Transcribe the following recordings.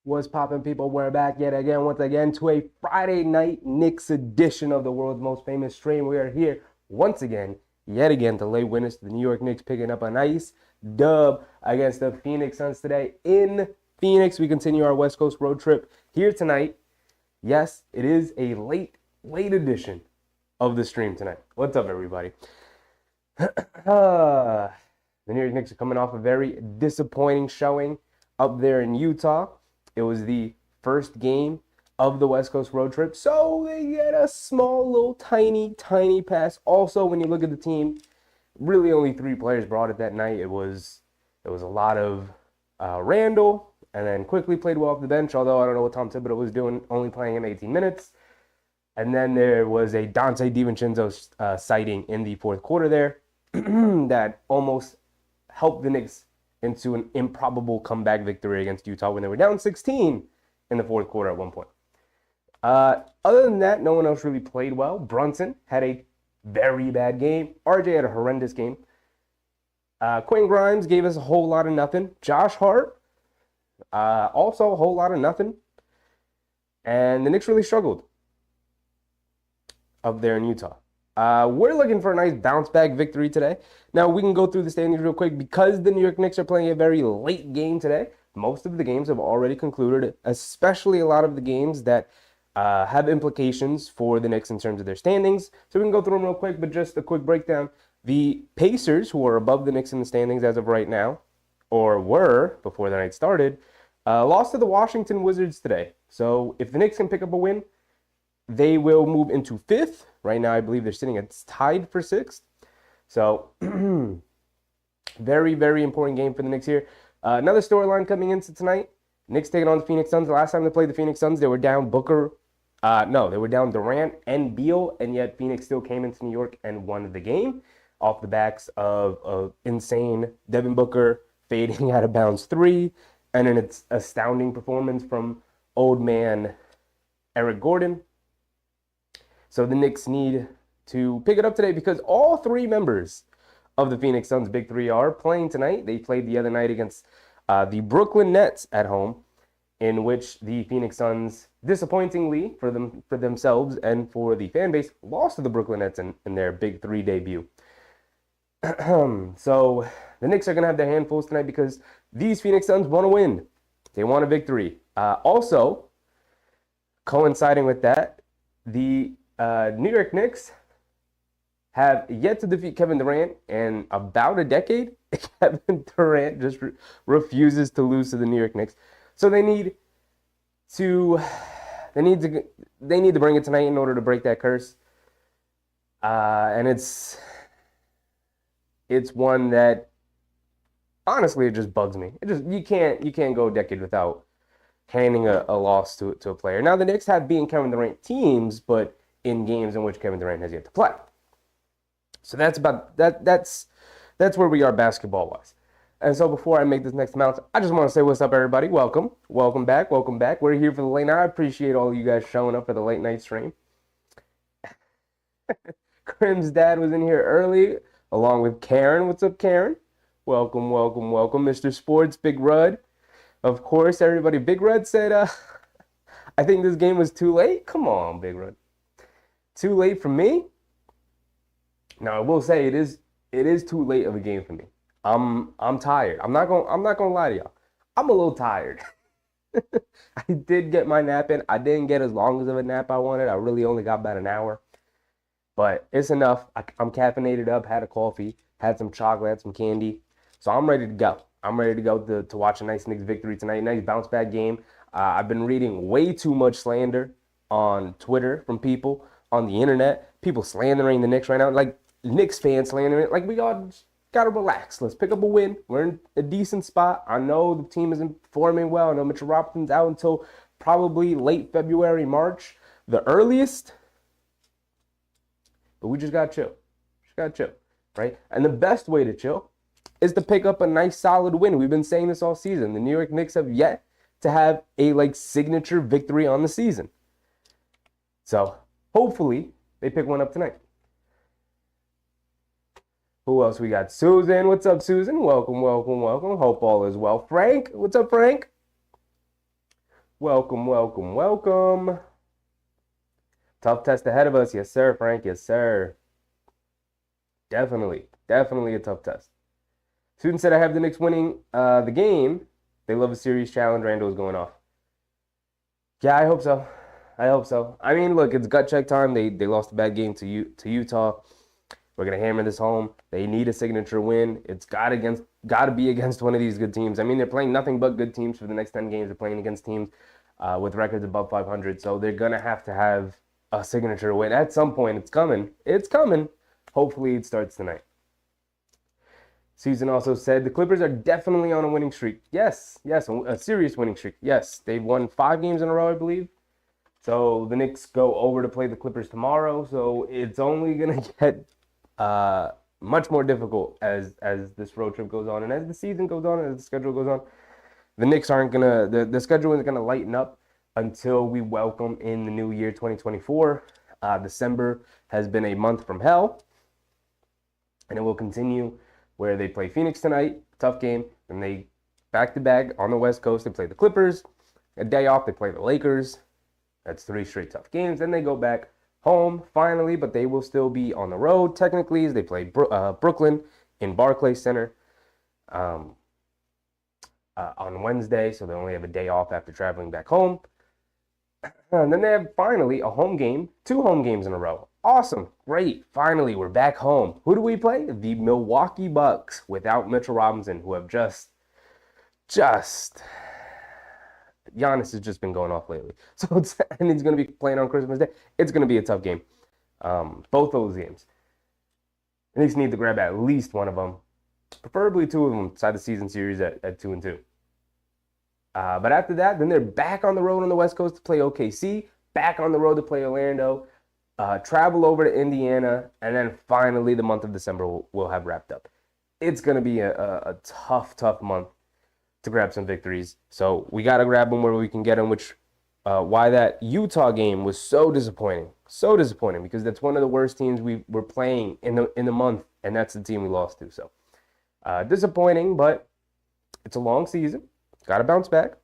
What's poppin', people? We're back yet again, once again, to a Friday night Knicks edition of the world's most famous stream. We are here once again, yet again, to lay witness to the New York Knicks picking up a nice dub against the Phoenix Suns today in Phoenix. We continue our West Coast road trip here tonight. Yes, it is a late edition of the stream tonight. What's up, everybody? The New York Knicks are coming off a very disappointing showing up there in Utah. It was the first game of the West Coast road trip, so they get a small, little, tiny pass. Also, when you look at the team, really only 3 players brought it that night. It was a lot of Randall, and then quickly played well off the bench, although I don't know what Tom Thibodeau was doing, only playing him 18 minutes. And then there was a Dante DiVincenzo sighting in the fourth quarter there that almost helped the Knicks into an improbable comeback victory against Utah when they were down 16 in the fourth quarter at one point. Other than that, no one else really played well. Brunson had a very bad game. RJ had a horrendous game. Quentin Grimes gave us a whole lot of nothing. Josh Hart, also a whole lot of nothing. And the Knicks really struggled up there in Utah. We're looking for a nice bounce back victory today. Now, we can go through the standings real quick. Because the New York Knicks are playing a very late game today, most of the games have already concluded, especially a lot of the games that have implications for the Knicks in terms of their standings. So we can go through them real quick, but just a quick breakdown. The Pacers, who are above the Knicks in the standings as of right now, or were before the night started, lost to the Washington Wizards today. So if the Knicks can pick up a win, they will move into 5th. Right now, I believe they're sitting at tied for 6th. So, very, very important game for the Knicks here. Another storyline coming into tonight. Knicks taking on the Phoenix Suns. The last time they played the Phoenix Suns, they were down they were down Durant and Beal, and yet Phoenix still came into New York and won the game off the backs of insane Devin Booker fading out of bounds 3, and an astounding performance from old man Eric Gordon. So the Knicks need to pick it up today because all 3 members of the Phoenix Suns' Big 3 are playing tonight. They played the other night against the Brooklyn Nets at home, in which the Phoenix Suns, disappointingly for themselves and for the fan base, lost to the Brooklyn Nets in their Big 3 debut. So the Knicks are going to have their handfuls tonight because these Phoenix Suns want to win. They want a victory. Also, coinciding with that, the New York Knicks have yet to defeat Kevin Durant in about a decade. Kevin Durant just refuses to lose to the New York Knicks. So they need to bring it tonight in order to break that curse. And it's one that honestly it just bugs me. You can't go a decade without handing a loss to a player. Now the Knicks have beaten Kevin Durant teams, but in games in which Kevin Durant has yet to play. So that's where we are basketball-wise. And so before I make this next announcement, I just want to say what's up, everybody. Welcome back. We're here for the late night. I appreciate all of you guys showing up for the late night stream. Krim's dad was in here early, along with Karen. What's up, Karen? Welcome, Mr. Sports, Big Rud. Of course, everybody. Big Rud said, I think this game was too late. Come on, Big Rud. Too late for me? Now I will say it is too late of a game for me. I'm tired. I'm not gonna lie to y'all. I'm a little tired. I did get my nap in. I didn't get as long as of a nap I wanted. I really only got about an hour. But it's enough. I'm caffeinated up, had a coffee, had some chocolate, had some candy. So I'm ready to go. I'm ready to go to watch a nice Knicks victory tonight. Nice bounce back game. I've been reading way too much slander on Twitter from people on the internet, people slandering the Knicks right now, like Knicks fans slandering it. Like, we all gotta relax. Let's pick up a win. We're in a decent spot. I know the team isn't performing well. I know Mitchell Robinson's out until probably late February, March, the earliest. But we just gotta chill. Right? And the best way to chill is to pick up a nice solid win. We've been saying this all season. The New York Knicks have yet to have a signature victory on the season. So hopefully they pick one up tonight. Who else we got? Susan. What's up, Susan? Welcome. Hope all is well. Frank. What's up, Frank? Welcome, welcome, welcome. Tough test ahead of us. Yes, sir, Frank. Yes, sir. Definitely a tough test. Student said I have the Knicks winning the game. They love a serious challenge. Randall's going off. Yeah, I hope so. I hope so. I mean, look, it's gut check time. They lost a bad game to Utah. We're gonna hammer this home. They need a signature win. It's gotta be against one of these good teams. I mean, they're playing nothing but good teams for the next 10 games. They're playing against teams with records above 500, so they're gonna have to have a signature win at some point. It's coming. It's coming. Hopefully, it starts tonight. Susan also said the Clippers are definitely on a winning streak. Yes, a serious winning streak. Yes, they've won 5 games in a row, I believe. So the Knicks go over to play the Clippers tomorrow. So it's only gonna get much more difficult as this road trip goes on and as the season goes on and as the schedule goes on. The Knicks aren't gonna the schedule isn't gonna lighten up until we welcome in the new year 2024. December has been a month from hell, and it will continue where they play Phoenix tonight, tough game, and they back to back on the West Coast. They play the Clippers. A day off, they play the Lakers. That's 3 straight tough games. Then they go back home finally, but they will still be on the road technically as they play Brooklyn in Barclays Center on Wednesday, so they only have a day off after traveling back home. And then they have finally a home game, 2 home games in a row. Awesome, great, finally we're back home. Who do we play? The Milwaukee Bucks without Mitchell Robinson, who have just Giannis has just been going off lately. So and he's going to be playing on Christmas Day. It's going to be a tough game. Both those games. The Knicks need to grab at least one of them, preferably 2 of them inside the season series at 2-2. But after that, then they're back on the road on the West Coast to play OKC, back on the road to play Orlando, travel over to Indiana, and then finally the month of December will have wrapped up. It's going to be a tough month to grab some victories. So we got to grab them where we can get them, which why that Utah game was so disappointing. So disappointing because that's one of the worst teams we were playing in the month, and that's the team we lost to. So disappointing, but it's a long season. Got to bounce back.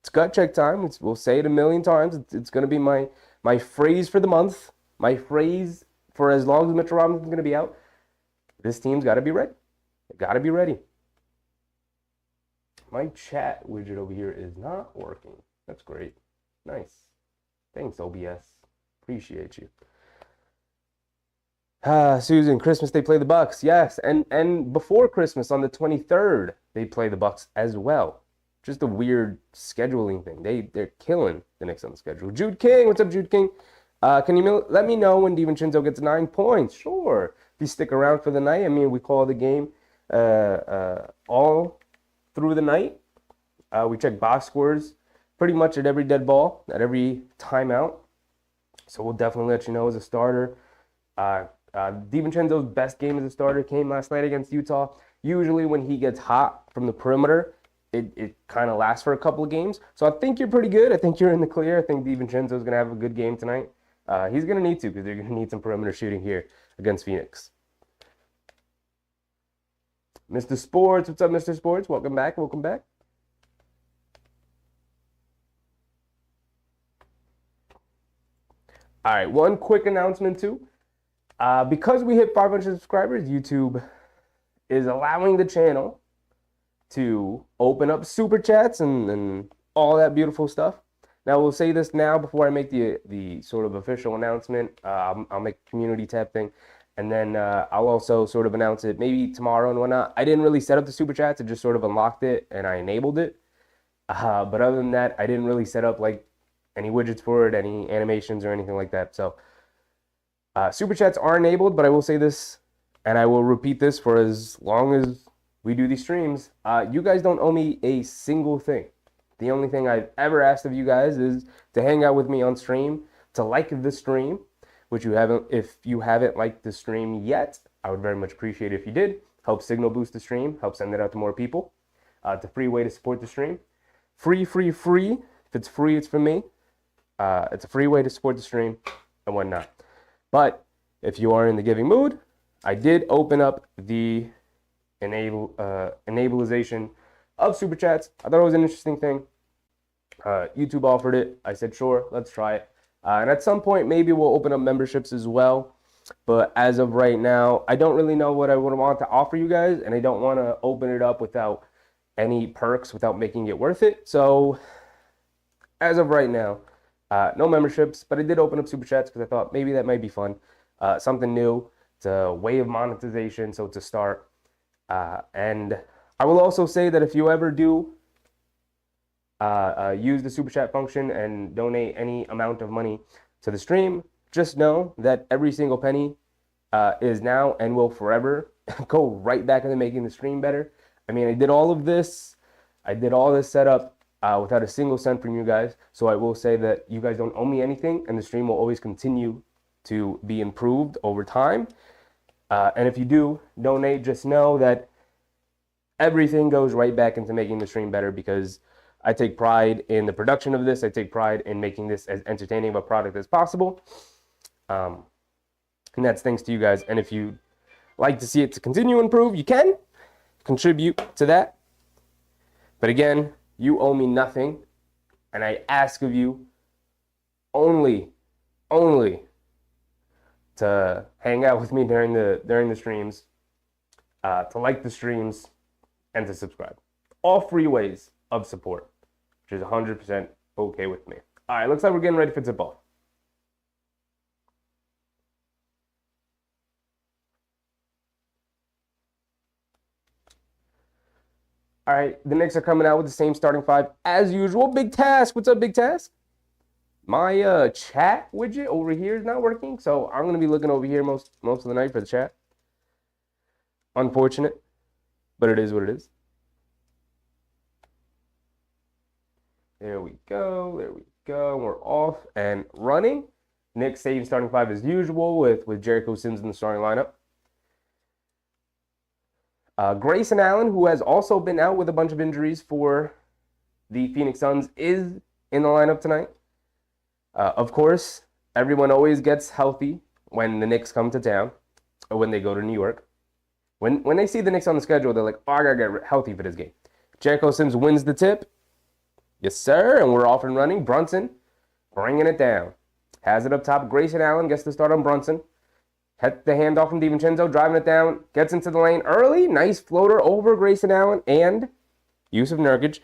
It's gut check time. We'll say it a million times. It's going to be my phrase for the month. My phrase for as long as Mitchell Robinson's going to be out. This team's got to be ready. They got to be ready. My chat widget over here is not working. That's great. Nice. Thanks, OBS. Appreciate you. Susan, Christmas they play the Bucks. Yes, and before Christmas on the 23rd, they play the Bucks as well. Just a weird scheduling thing. They're killing the Knicks on the schedule. Jude King, what's up, Jude King? Can you let me know when DiVincenzo gets 9 points? Sure. If you stick around for the night, I mean, we call the game all through the night. We check box scores pretty much at every dead ball, at every timeout. So we'll definitely let you know as a starter. DiVincenzo's best game as a starter came last night against Utah. Usually when he gets hot from the perimeter, it kind of lasts for a couple of games. So I think you're pretty good. I think you're in the clear. I think DiVincenzo's going to have a good game tonight. He's going to need to because they're going to need some perimeter shooting here against Phoenix. Mr. Sports, what's up, Mr. Sports? Welcome back. Welcome back. All right, one quick announcement too. Because we hit 500 subscribers, YouTube is allowing the channel to open up super chats and all that beautiful stuff. Now, we'll say this now before I make the sort of official announcement. I'll make a community tab thing, and then I'll also sort of announce it maybe tomorrow and whatnot. I didn't really set up the super chats. I just sort of unlocked it, and I enabled it. But other than that, I didn't really set up like any widgets for it, any animations or anything like that. So super chats are enabled, but I will say this, and I will repeat this for as long as we do these streams. You guys don't owe me a single thing. The only thing I've ever asked of you guys is to hang out with me on stream, to like the stream, which you haven't. If you haven't liked the stream yet, I would very much appreciate it if you did. Help signal boost the stream, help send it out to more people. It's a free way to support the stream. Free. If it's free, it's for me. It's a free way to support the stream and whatnot. But if you are in the giving mood, I did open up the enableization of super chats. I thought it was an interesting thing. YouTube offered it. I said, sure, let's try it. And at some point, maybe we'll open up memberships as well. But as of right now, I don't really know what I would want to offer you guys, and I don't want to open it up without any perks, without making it worth it. So as of right now, no memberships, but I did open up super chats because I thought maybe that might be fun. Something new. It's a way of monetization, so to start. And I will also say that if you ever do use the super chat function and donate any amount of money to the stream, just know that every single penny is now and will forever go right back into making the stream better. I mean, I did all of this. I did all this setup without a single cent from you guys. So I will say that you guys don't owe me anything, and the stream will always continue to be improved over time. And if you do donate, just know that everything goes right back into making the stream better, because I take pride in the production of this. I take pride in making this as entertaining of a product as possible. And that's thanks to you guys. And if you like to see it to continue to improve, you can contribute to that. But again, you owe me nothing. And I ask of you only to hang out with me during the streams, to like the streams, and to subscribe. All free ways of support, which is 100% okay with me. All right, looks like we're getting ready for tip-off. All right, the Knicks are coming out with the same starting five as usual. Big Task, what's up, Big Task? My chat widget over here is not working, so I'm gonna be looking over here most of the night for the chat. Unfortunate, but it is what it is. There we go. We're off and running. Knicks same starting five as usual with Jericho Sims in the starting lineup. Grayson Allen, who has also been out with a bunch of injuries for the Phoenix Suns, is in the lineup tonight. Of course, everyone always gets healthy when the Knicks come to town, or when they go to New York. When they see the Knicks on the schedule, they're like, oh, I gotta get healthy for this game. Jericho Sims wins the tip. Yes, sir, and we're off and running. Brunson bringing it down. Has it up top. Grayson Allen gets the start on Brunson. Had the handoff from DiVincenzo, driving it down. Gets into the lane early. Nice floater over Grayson Allen and Yusuf Nurkic.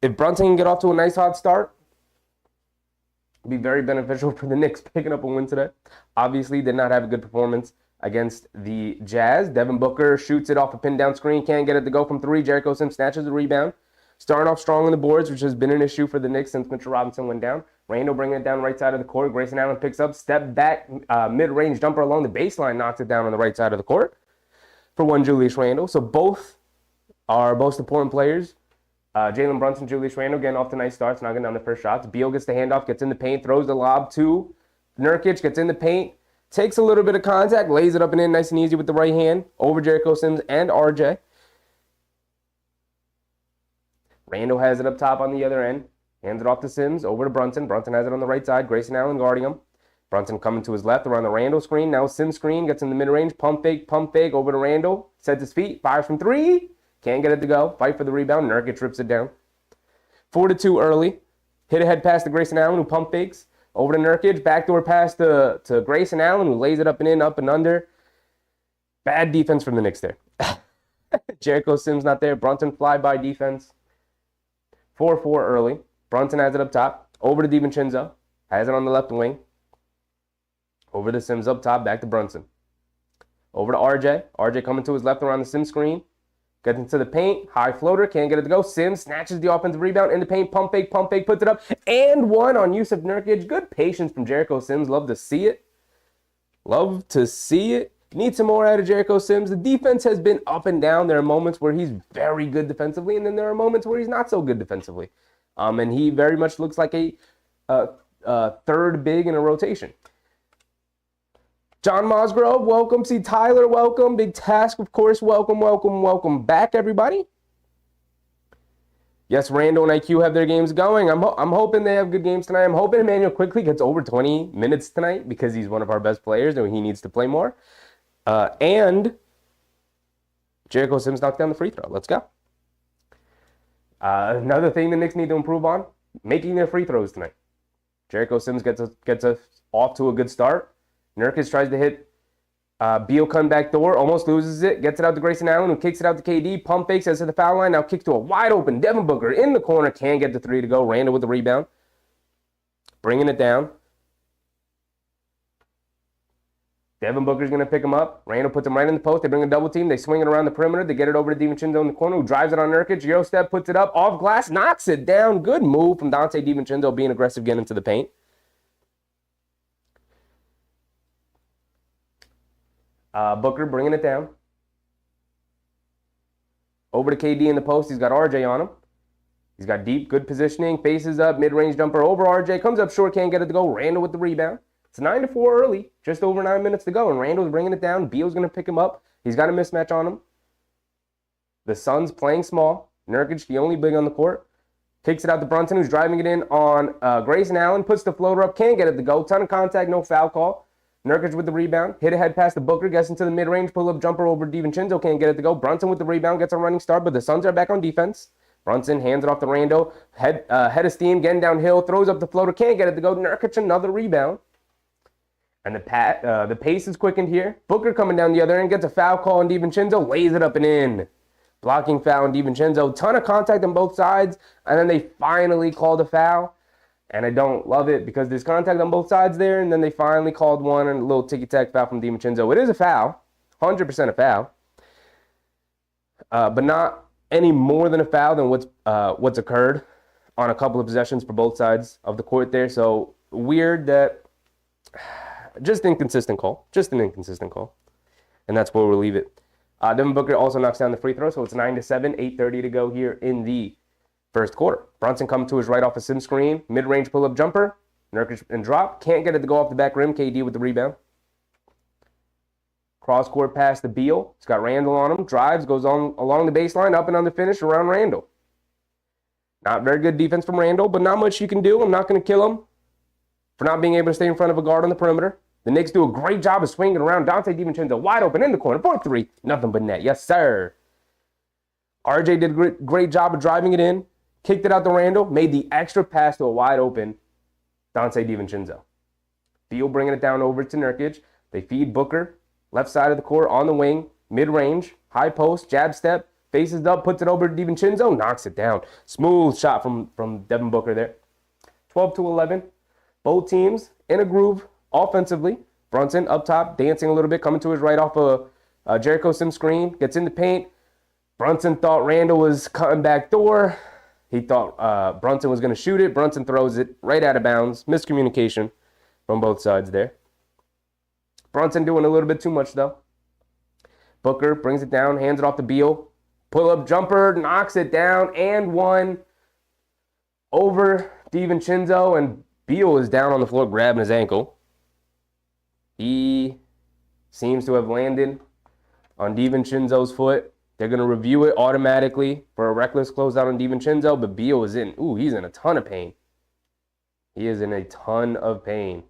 If Brunson can get off to a nice hot start, it'd be very beneficial for the Knicks picking up a win today. Obviously, did not have a good performance against the Jazz. Devin Booker shoots it off a pin down screen. Can't get it to go from three. Jericho Sims snatches the rebound. Starting off strong on the boards, which has been an issue for the Knicks since Mitchell Robinson went down. Randle bringing it down right side of the court. Grayson Allen picks up, step back, mid-range jumper along the baseline, knocks it down on the right side of the court for one Julius Randle. So both are most important players. Jalen Brunson, Julius Randle getting off to nice starts, knocking down the first shots. Beal gets the handoff, gets in the paint, throws the lob to Nurkic, gets in the paint, takes a little bit of contact, lays it up and in nice and easy with the right hand over Jericho Sims and RJ. Randle has it up top on the other end. Hands it off to Sims, over to Brunson. Brunson has it on the right side. Grayson Allen guarding him. Brunson coming to his left around the Randle screen. Now Sims screen, gets in the mid-range. Pump fake, over to Randle. Sets his feet, fires from three. Can't get it to go. Fight for the rebound. Nurkic trips it down. 4-2 early. Hit ahead pass to Grayson Allen, who pump fakes. Over to Nurkic. Backdoor pass to Grayson Allen, who lays it up and in, up and under. Bad defense from the Knicks there. Jericho Sims not there. Brunson fly-by defense. 4-4 early. Brunson has it up top. Over to DiVincenzo. Has it on the left wing. Over to Sims up top. Back to Brunson. Over to RJ. RJ coming to his left around the Sims screen. Gets into the paint. High floater. Can't get it to go. Sims snatches the offensive rebound in the paint. Pump fake. Puts it up. And one on Yusuf Nurkic. Good patience from Jericho Sims. Love to see it. Need some more out of Jericho Sims. The defense has been up and down. There are moments where he's very good defensively, and then there are moments where he's not so good defensively. And he very much looks like a third big in a rotation. John Mosgrove, welcome. See Tyler, welcome. Big Task, of course, welcome back, everybody. Yes, Randle and IQ have their games going. I'm hoping they have good games tonight. I'm hoping Emmanuel quickly gets over 20 minutes tonight because he's one of our best players and he needs to play more. And Jericho Sims knocked down the free throw. Let's go. Another thing the Knicks need to improve on making their free throws tonight. Jericho Sims gets us off to a good start. Nurkic tries to hit Beal comeback door, almost loses it, gets it out to Grayson Allen, who kicks it out to KD, pump fakes, heads to the foul line, now kicks to a wide open Devin Booker in the corner, can't get the three to go. Randall with the rebound, bringing it down. Devin Booker's going to pick him up. Randall puts him right in the post. They bring a double team. They swing it around the perimeter. They get it over to DiVincenzo in the corner, who drives it on Nurkic. Euro step, puts it up, off glass, knocks it down. Good move from Dante DiVincenzo, being aggressive, getting into the paint. Booker bringing it down. Over to KD in the post. He's got RJ on him. He's got deep, good positioning. Faces up, mid-range jumper over RJ. Comes up short, can't get it to go. Randall with the rebound. It's 9-4 early, just over 9 minutes to go, and Randall's bringing it down. Beal's going to pick him up. He's got a mismatch on him. The Suns playing small. Nurkic, the only big on the court. Kicks it out to Brunson, who's driving it in on Grayson Allen. Puts the floater up, can't get it to go. Ton of contact, no foul call. Nurkic with the rebound. Hit ahead past the Booker, gets into the mid-range, pull-up jumper over DiVincenzo, can't get it to go. Brunson with the rebound, gets a running start, but the Suns are back on defense. Brunson hands it off to Randall. Head of steam, getting downhill, throws up the floater, can't get it to go. Nurkic another rebound. And the pace is quickened here. Booker coming down the other end, gets a foul call on DiVincenzo, lays it up and in. Blocking foul on DiVincenzo. Ton of contact on both sides, and then they finally called a foul. And I don't love it because there's contact on both sides there, and then they finally called one and a little ticky-tack foul from DiVincenzo. It is a foul, 100% a foul, but not any more than a foul than what's occurred on a couple of possessions for both sides of the court there. So weird that... Just inconsistent call. Just an inconsistent call. And that's where we'll leave it. Devin Booker also knocks down the free throw, so it's 9-7, 8:30 to go here in the first quarter. Brunson comes to his right off a sim screen. Mid-range pull-up jumper. Nurkic and drop. Can't get it to go off the back rim. KD with the rebound. Cross-court pass to Beal. He's got Randall on him. Drives, goes on along the baseline, up and on the finish around Randall. Not very good defense from Randall, but not much you can do. I'm not going to kill him for not being able to stay in front of a guard on the perimeter. The Knicks do a great job of swinging around. Dante DiVincenzo wide open in the corner for three. Nothing but net. Yes, sir. RJ did a great job of driving it in. Kicked it out to Randall. Made the extra pass to a wide open Dante DiVincenzo. Beal bringing it down over to Nurkic. They feed Booker. Left side of the court on the wing. Mid-range. High post. Jab step. Faces up. Puts it over to DiVincenzo. Knocks it down. Smooth shot from Devin Booker there. 12-11. Both teams in a groove. Offensively, Brunson up top, dancing a little bit, coming to his right off a Jericho Sim screen, gets in the paint. Brunson thought Randall was cutting back door. He thought Brunson was going to shoot it. Brunson throws it right out of bounds. Miscommunication from both sides there. Brunson doing a little bit too much, though. Booker brings it down, hands it off to Beal. Pull-up jumper, knocks it down, and one over DiVincenzo, and Beal is down on the floor grabbing his ankle. He seems to have landed on DiVincenzo's foot. They're going to review it automatically for a reckless closeout on DiVincenzo, but Beal is he's in a ton of pain. He is in a ton of pain.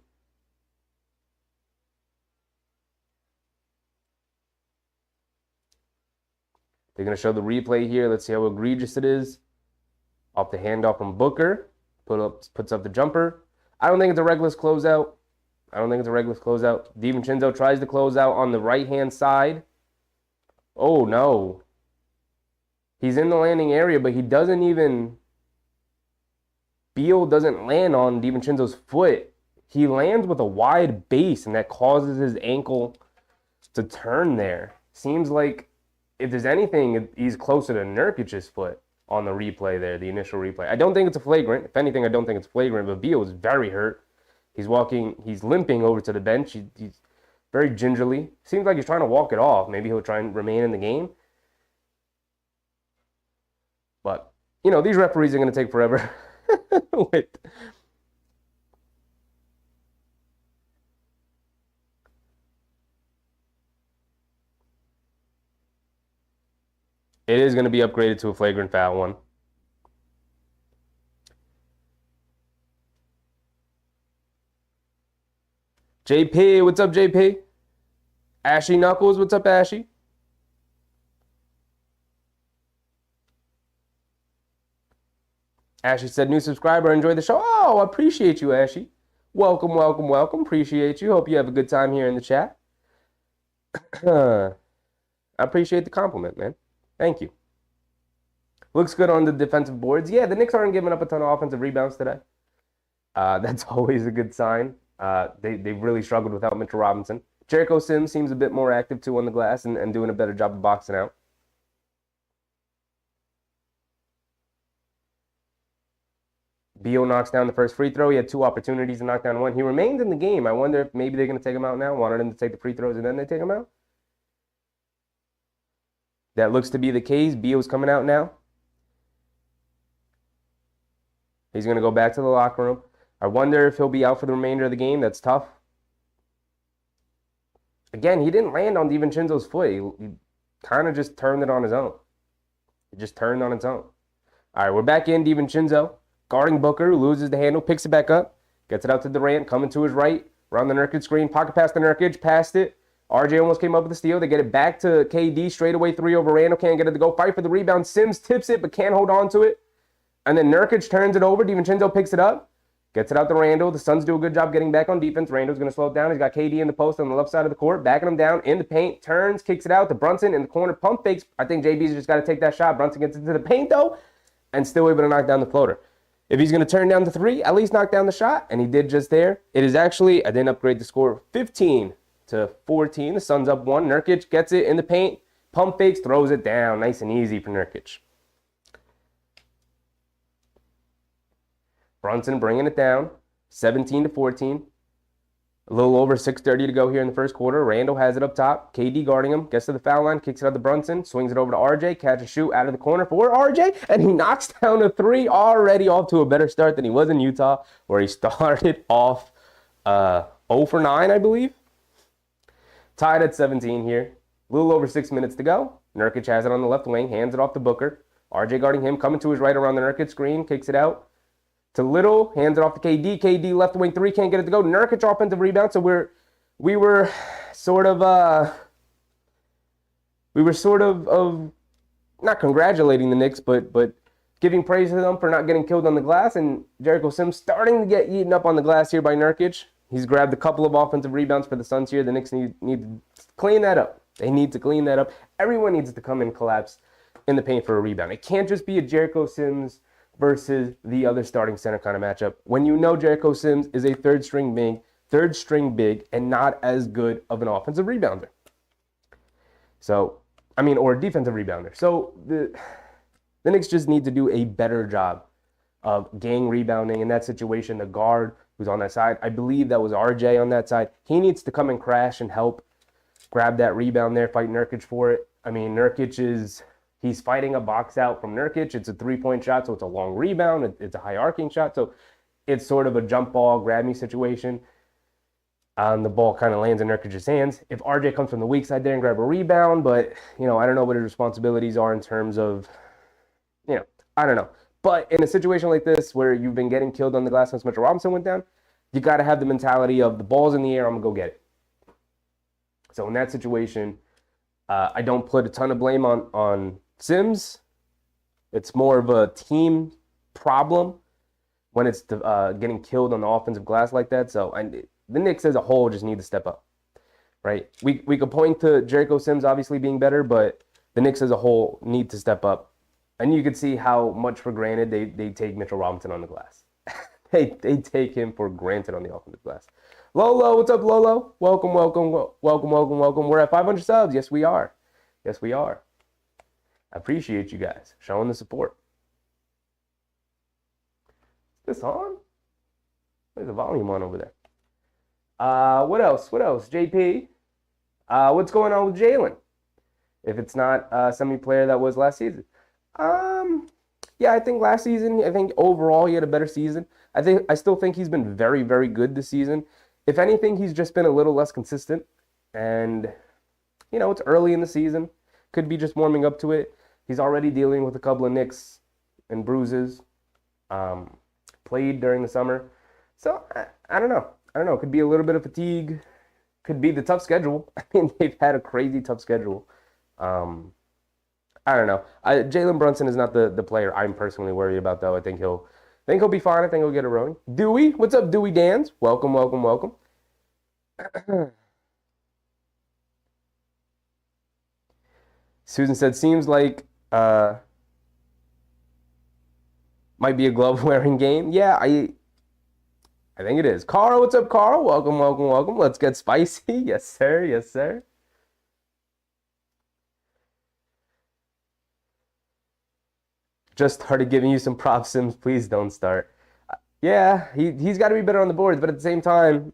They're going to show the replay here. Let's see how egregious it is. Off the handoff from Booker. Puts up the jumper. I don't think it's a reckless closeout. DiVincenzo tries to close out on the right-hand side. Oh, no. He's in the landing area, but Beal doesn't land on DiVincenzo's foot. He lands with a wide base, and that causes his ankle to turn there. Seems like, if there's anything, he's closer to Nurkic's foot on the replay there, the initial replay. I don't think it's a flagrant. If anything, I don't think it's flagrant, but Beal is very hurt. He's limping over to the bench. He's very gingerly. Seems like he's trying to walk it off. Maybe he'll try and remain in the game. But, these referees are going to take forever. Wait. It is going to be upgraded to a flagrant foul one. JP, what's up, JP? Ashy Knuckles, what's up, Ashy? Ashley said, new subscriber, enjoy the show. Oh, appreciate you, Ashley. Welcome, welcome, welcome. Appreciate you. Hope you have a good time here in the chat. I appreciate the compliment, man. Thank you. Looks good on the defensive boards. Yeah, the Knicks aren't giving up a ton of offensive rebounds today. That's always a good sign. They've really struggled without Mitchell Robinson. Jericho Sims seems a bit more active too on the glass and doing a better job of boxing out. Beal knocks down the first free throw. He had 2 opportunities to knock down one. He remained in the game. I wonder if maybe they're going to take him out now. Wanted him to take the free throws and then they take him out. That looks to be the case. Beal's coming out now. He's going to go back to the locker room. I wonder if he'll be out for the remainder of the game. That's tough. Again, he didn't land on DiVincenzo's foot. He kind of just turned it on his own. It just turned on its own. All right, we're back in. DiVincenzo guarding Booker, loses the handle, picks it back up, gets it out to Durant, coming to his right, around the Nurkic screen, pocket pass to Nurkic, passed it. RJ almost came up with the steal. They get it back to KD, straightaway 3 over Randall, can't get it to go. Fight for the rebound. Sims tips it, but can't hold on to it. And then Nurkic turns it over. DiVincenzo picks it up, gets it out to Randall. The Suns do a good job getting back on defense. Randall's going to slow it down. He's got KD in the post on the left side of the court, backing him down in the paint, turns, kicks it out to Brunson in the corner, pump fakes. I think JB's just got to take that shot. Brunson gets into the paint, though, and still able to knock down the floater. If he's going to turn down the 3, at least knock down the shot, and he did just there. It is actually, I didn't upgrade the score, 15-14. The Suns up 1. Nurkic gets it in the paint, pump fakes, throws it down. Nice and easy for Nurkic. Brunson bringing it down, 17-14. A little over 6:30 to go here in the first quarter. Randall has it up top. KD guarding him. Gets to the foul line. Kicks it out to Brunson. Swings it over to RJ. Catch a shoot out of the corner for RJ. And he knocks down a 3. Already off to a better start than he was in Utah, where he started off 0 for 9, I believe. Tied at 17 here. A little over 6 minutes to go. Nurkic has it on the left wing. Hands it off to Booker. RJ guarding him. Coming to his right around the Nurkic screen. Kicks it out to Little, hands it off to KD. KD left wing 3, can't get it to go. Nurkic offensive rebound. So we were sort of not congratulating the Knicks, but giving praise to them for not getting killed on the glass. And Jericho Sims starting to get eaten up on the glass here by Nurkic. He's grabbed a couple of offensive rebounds for the Suns here. The Knicks need to clean that up. They need to clean that up. Everyone needs to come and collapse in the paint for a rebound. It can't just be a Jericho Sims versus the other starting center kind of matchup. When you know Jericho Sims is a third string big, and not as good of an offensive rebounder. So, or a defensive rebounder. So the Knicks just need to do a better job of gang rebounding in that situation. The guard who's on that side, I believe that was RJ on that side. He needs to come and crash and help grab that rebound there, fight Nurkic for it. Nurkic he's fighting a box out from Nurkic. It's a 3-point shot, so it's a long rebound. It's a high arcing shot, so it's sort of a jump ball, grab me situation. The ball kind of lands in Nurkic's hands. If RJ comes from the weak side there and grab a rebound, but, I don't know what his responsibilities are in terms of, I don't know. But in a situation like this where you've been getting killed on the glass since Mitchell Robinson went down, you got to have the mentality of the ball's in the air, I'm going to go get it. So in that situation, I don't put a ton of blame on Sims. It's more of a team problem when it's getting killed on the offensive glass like that. So the Knicks as a whole just need to step up, right? We could point to Jericho Sims obviously being better, but the Knicks as a whole need to step up. And you could see how much for granted they take Mitchell Robinson on the glass. they take him for granted on the offensive glass. Lolo, what's up, Lolo? Welcome. We're at 500 subs. Yes, we are. I appreciate you guys showing the support. Is this on? There's a volume on over there. What else? JP, what's going on with Jalen? If it's not a semi-player that was last season. Yeah, I think last season, overall he had a better season. I still think he's been very, very good this season. If anything, he's just been a little less consistent. And, it's early in the season. Could be just warming up to it. He's already dealing with a couple of nicks and bruises. Played during the summer. So, I don't know. Could be a little bit of fatigue. Could be the tough schedule. They've had a crazy tough schedule. I don't know. Jalen Brunson is not the player I'm personally worried about, though. I think he'll Think he'll be fine. I think he'll get a rolling. Dewey, what's up, Dewey Dans? Welcome, welcome, welcome. Susan said, seems like might be a glove wearing game. Yeah, I think it is. Carl, what's up, Carl? Welcome, welcome, welcome. Let's get spicy. Yes, sir. Yes, sir. Just started giving you some props, Sims. Please don't start. Yeah, he's got to be better on the boards, but at the same time,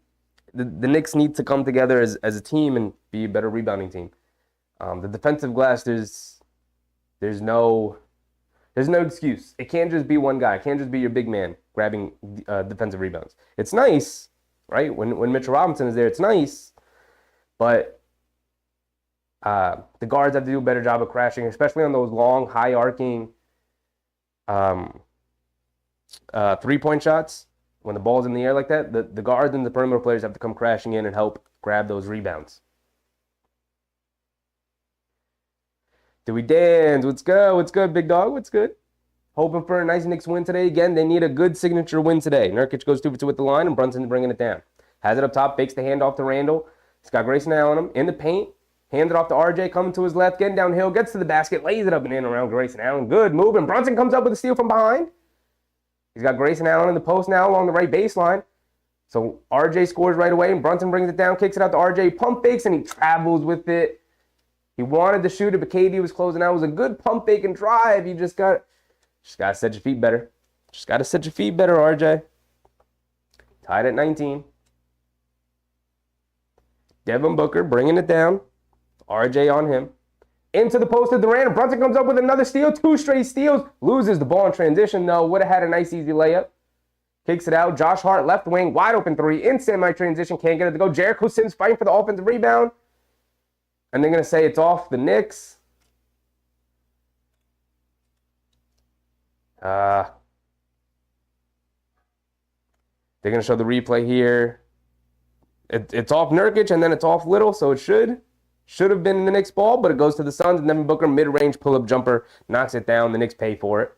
the Knicks need to come together as a team and be a better rebounding team. The defensive glass, there's no excuse. It can't just be one guy. It can't just be your big man grabbing defensive rebounds. It's nice, right? When Mitchell Robinson is there, it's nice, but the guards have to do a better job of crashing, especially on those long, high arcing three-point shots. When the ball's in the air like that, the guards and the perimeter players have to come crashing in and help grab those rebounds. Dewey Dans, what's good? What's good, big dog? What's good? Hoping for a nice Knicks win today. Again, they need a good signature win today. Nurkic goes 2 for 2 with the line, and Brunson's bringing it down. Has it up top, fakes the handoff to Randall. He's got Grayson Allen on him in the paint. Hands it off to RJ, coming to his left, getting downhill, gets to the basket, lays it up and in around Grayson Allen. Good move, and Brunson comes up with a steal from behind. He's got Grayson Allen in the post now along the right baseline. So RJ scores right away, and Brunson brings it down, kicks it out to RJ, pump fakes, and he travels with it. He wanted to shoot it, but KD was closing out. It was a good pump fake and drive. You just got to set your feet better. Just got to set your feet better, RJ. Tied at 19. Devin Booker bringing it down. RJ on him. Into the post of Durant, and Brunson comes up with another steal. 2 straight steals. Loses the ball in transition, though. Would have had a nice, easy layup. Kicks it out. Josh Hart, left wing, wide open 3. In semi-transition, can't get it to go. Jericho Sims fighting for the offensive rebound. And they're going to say it's off the Knicks. They're going to show the replay here. It's off Nurkic, and then it's off Little, so it should have been in the Knicks ball, but it goes to the Suns, and Devin Booker, mid-range pull-up jumper, knocks it down. The Knicks pay for it.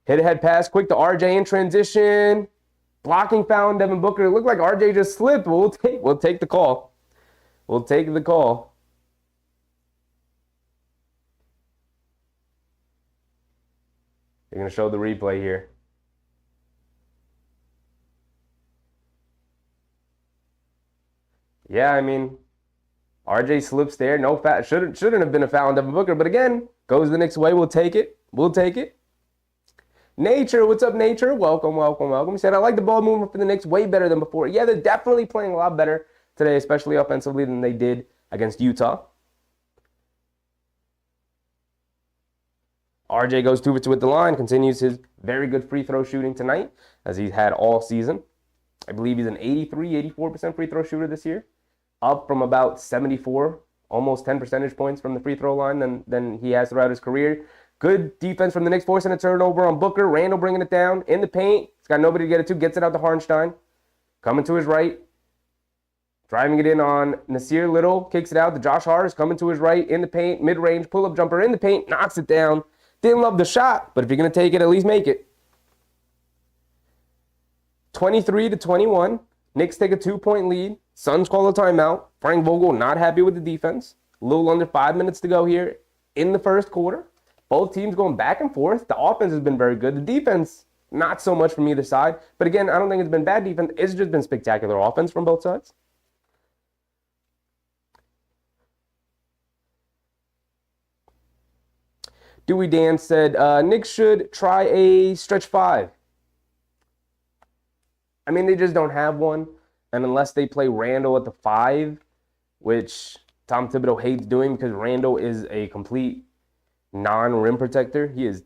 Hit-ahead pass, quick to RJ in transition. Blocking foul on Devin Booker. It looked like RJ just slipped. We'll take the call. We'll take the call. They're going to show the replay here. Yeah, I mean, RJ slips there. No foul. Shouldn't have been a foul on Devin Booker. But again, goes the Knicks' way. We'll take it. We'll take it. Nature, what's up, Nature? Welcome, welcome, welcome. He said, I like the ball movement for the Knicks way better than before. Yeah, they're definitely playing a lot better today, especially offensively, than they did against Utah. RJ goes 2 for 2 with the line, continues his very good free throw shooting tonight, as he's had all season. I believe he's an 84% free throw shooter this year, up from about 74, almost 10 percentage points from the free throw line than he has throughout his career. Good defense from the Knicks, forcing a turnover on Booker. Randall bringing it down in the paint. He's got nobody to get it to. Gets it out to Hartenstein. Coming to his right. Driving it in on Nasir Little. Kicks it out to Josh Hart. Coming to his right in the paint. Mid-range pull-up jumper in the paint. Knocks it down. Didn't love the shot, but if you're going to take it, at least make it. 23-21. Knicks take a 2-point lead. Suns call a timeout. Frank Vogel not happy with the defense. A little under 5 minutes to go here in the first quarter. Both teams going back and forth. The offense has been very good. The defense, not so much from either side. But again, I don't think it's been bad defense. It's just been spectacular offense from both sides. Dewey Dan said, Knicks should try a stretch 5. I mean, they just don't have one. And unless they play Randall at the 5, which Tom Thibodeau hates doing because Randall is a complete non-rim protector. He is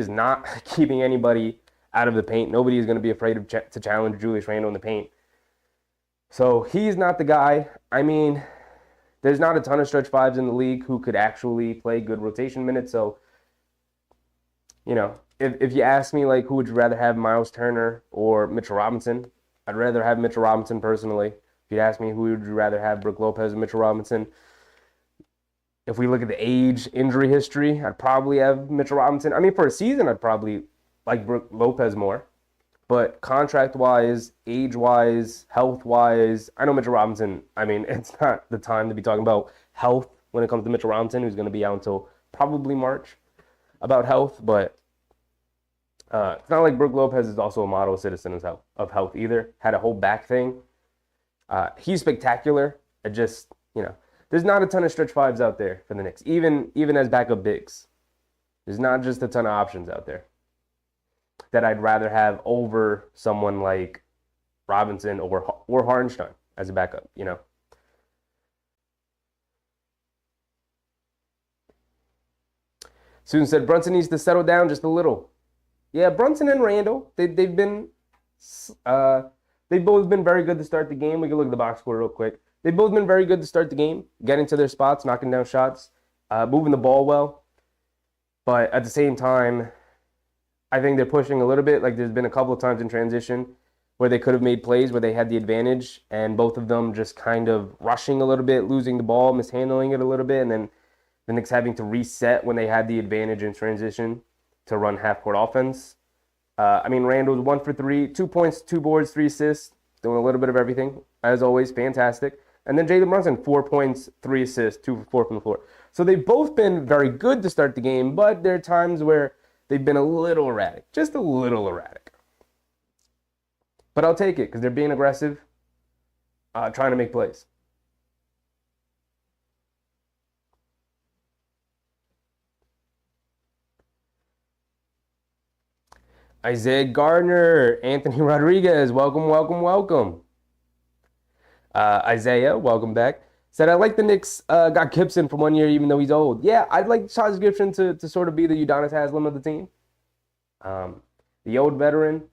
not keeping anybody out of the paint. Nobody is going to be afraid to challenge Julius Randle in the paint. So he's not the guy. I mean, there's not a ton of stretch 5s in the league who could actually play good rotation minutes. So, you know, if you ask me, like, who would you rather have, Miles Turner or Mitchell Robinson? I'd rather have Mitchell Robinson personally. If you'd ask me who would you rather have, Brook Lopez or Mitchell Robinson, If we look at the age, injury history, I'd probably have Mitchell Robinson. I mean, for a season, I'd probably like Brook Lopez more. But contract-wise, age-wise, health-wise, I know Mitchell Robinson. I mean, it's not the time to be talking about health when it comes to Mitchell Robinson, who's going to be out until probably March about health. But it's not like Brook Lopez is also a model citizen of health either. Had a whole back thing. He's spectacular. It just, there's not a ton of stretch fives out there for the Knicks, even as backup bigs. There's not just a ton of options out there that I'd rather have over someone like Robinson or Hartenstein as a backup, Susan said Brunson needs to settle down just a little. Yeah, Brunson and Randall, they've both been very good to start the game. We can look at the box score real quick. They've both been very good to start the game, getting to their spots, knocking down shots, moving the ball well. But at the same time, I think they're pushing a little bit. Like there's been a couple of times in transition where they could have made plays where they had the advantage, and both of them just kind of rushing a little bit, losing the ball, mishandling it a little bit, and then the Knicks having to reset when they had the advantage in transition to run half-court offense. I mean, Randall's 1 for 3, 2 points, 2 boards, 3 assists, doing a little bit of everything, as always, fantastic. And then Jalen Brunson, 4 points, 3 assists, 2 for 4 from the floor. So they've both been very good to start the game, but there are times where they've been a little erratic, just a little erratic. But I'll take it because they're being aggressive, trying to make plays. Isaiah Gardner, Anthony Rodriguez, welcome, welcome, welcome. Isaiah, welcome back. Said, I like the Knicks got Gibson for 1 year, even though he's old. Yeah, I'd like Taj Gibson to sort of be the Udonis Haslem of the team. The old veteran.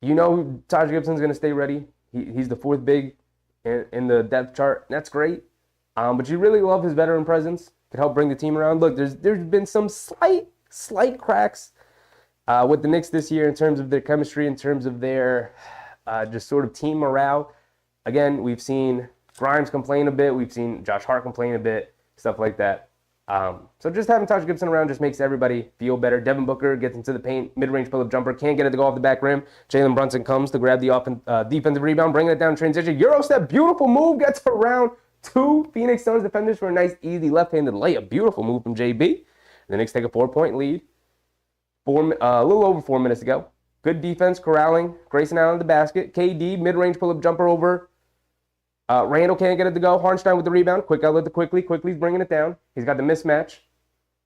Taj Gibson's going to stay ready. He's the fourth big in the depth chart. That's great. But you really love his veteran presence to help bring the team around. Look, there's been some slight cracks with the Knicks this year in terms of their chemistry, in terms of their just sort of team morale. Again, we've seen Grimes complain a bit. We've seen Josh Hart complain a bit, stuff like that. So just having Taj Gibson around just makes everybody feel better. Devin Booker gets into the paint, mid-range pull-up jumper, can't get it to go off the back rim. Jalen Brunson comes to grab the defensive rebound, bringing it down transition. Euro step, beautiful move, gets around 2 Phoenix Suns defenders for a nice, easy left-handed layup. Beautiful move from JB. The Knicks take a 4-point lead. A little over 4 minutes to go. Good defense, corralling. Grayson Allen at the basket. KD, mid-range pull-up jumper over. Randall can't get it to go. Hartenstein with the rebound. Quick outlet to Quickly. Quickly's bringing it down. He's got the mismatch.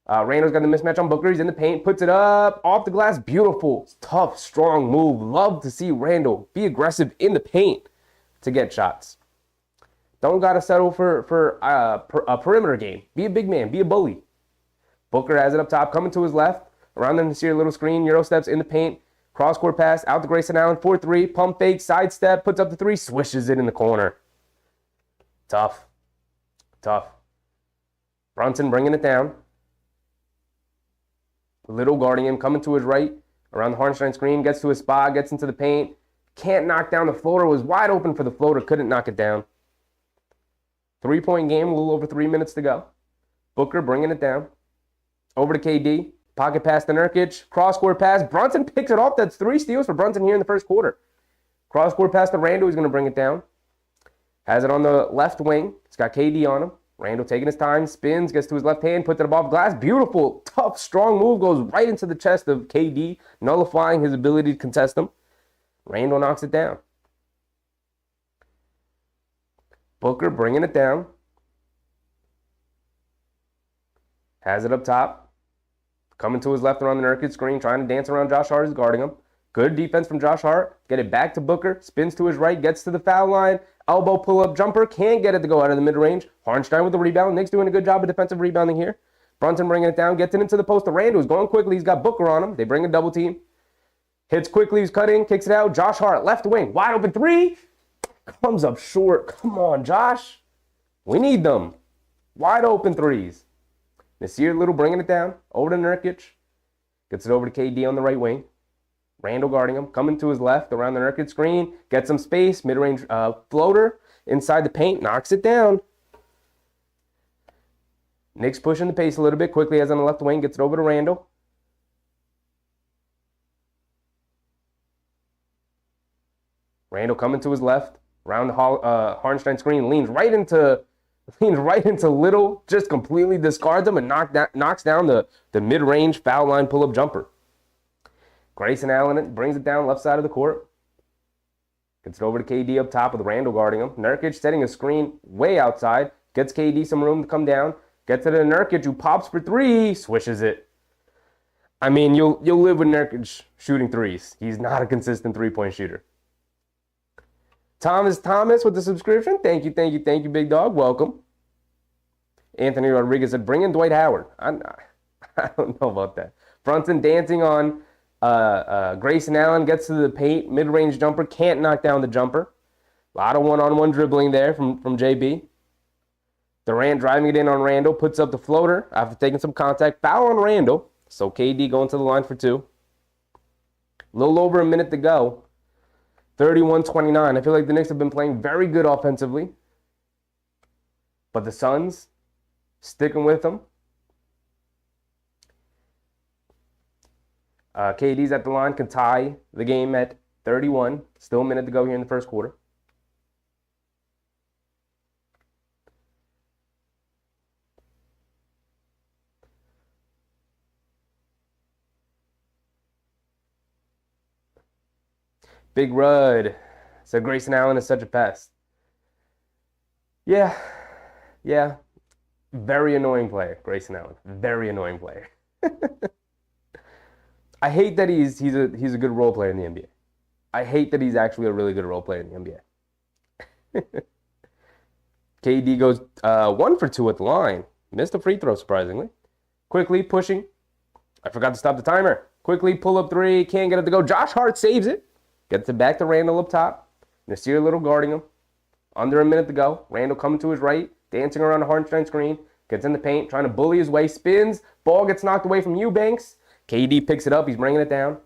Randall's got the mismatch on Booker. He's in the paint. Puts it up. Off the glass. Beautiful. Tough, strong move. Love to see Randall be aggressive in the paint to get shots. Don't got to settle for a perimeter game. Be a big man. Be a bully. Booker has it up top. Coming to his left. Around them to see a little screen. Euro steps in the paint. Cross-court pass. Out to Grayson Allen. 4-3. Pump fake. Sidestep. Puts up the 3. Swishes it in the corner. Tough. Brunson bringing it down. Little guarding him, coming to his right. Around the Hartenstein screen, gets to his spot, gets into the paint. Can't knock down the floater. Was wide open for the floater. Couldn't knock it down. 3-point game, a little over 3 minutes to go. Booker bringing it down. Over to KD. Pocket pass to Nurkic. Cross-court pass. Brunson picks it off. That's 3 steals for Brunson here in the first quarter. Cross-court pass to Randall. He's going to bring it down. Has it on the left wing. It's got KD on him. Randall taking his time, spins, gets to his left hand, puts it above glass. Beautiful, tough, strong move. Goes right into the chest of KD, nullifying his ability to contest him. Randall knocks it down. Booker bringing it down. Has it up top. Coming to his left around the Nurkic screen, trying to dance around Josh Hart, is guarding him. Good defense from Josh Hart. Get it back to Booker. Spins to his right, gets to the foul line. Elbow pull-up jumper. Can't get it to go out of the mid-range. Hartenstein with the rebound. Knicks doing a good job of defensive rebounding here. Brunson bringing it down. Gets it into the post to Randall. He's going quickly. He's got Booker on him. They bring a double team. Hits quickly. He's cutting. Kicks it out. Josh Hart, left wing. Wide open 3. Comes up short. Come on, Josh. We need them. Wide open 3s. Nasir Little bringing it down. Over to Nurkic. Gets it over to KD on the right wing. Randall guarding him, coming to his left around the Nurkic screen, gets some space, mid-range floater inside the paint, knocks it down. Knicks pushing the pace a little bit quickly as on the left wing, gets it over to Randall. Randall coming to his left, around the Hartenstein screen, leans right into Little, just completely discards him and knocks down the mid-range foul line pull-up jumper. Grayson Allen brings it down left side of the court. Gets it over to KD up top with Randall guarding him. Nurkic setting a screen way outside. Gets KD some room to come down. Gets it to Nurkic, who pops for three. Swishes it. I mean, you'll live with Nurkic shooting threes. He's not a consistent three-point shooter. Thomas with the subscription. Thank you, big dog. Welcome. Anthony Rodriguez said, bring in Dwight Howard. I don't know about that. Brunson dancing on Grayson Allen, gets to the paint, mid-range jumper, can't knock down the jumper. A lot of one-on-one dribbling there from JB. Durant driving it in on Randall, puts up the floater after taking some contact. Foul on Randall, so KD going to the line for two. A little over a minute to go. 31-29. I feel like the Knicks have been playing very good offensively. But the Suns sticking with them. KD's at the line, can tie the game at 31. Still a minute to go here in the first quarter. Big Rud said Grayson Allen is such a pest. Yeah. Very annoying player, Grayson Allen. Very annoying player. I hate that he's a good role player in the NBA. I hate that he's actually a really good role player in the NBA. KD goes 1 for 2 at the line. Missed a free throw, surprisingly. Quickly pushing. I forgot to stop the timer. Quickly pull up three. Can't get it to go. Josh Hart saves it. Gets it back to Randall up top. Nasir Little guarding him. Under a minute to go. Randall coming to his right. Dancing around the Hartenstein screen. Gets in the paint. Trying to bully his way. Spins. Ball gets knocked away from Eubanks. KD picks it up. He's bringing it down.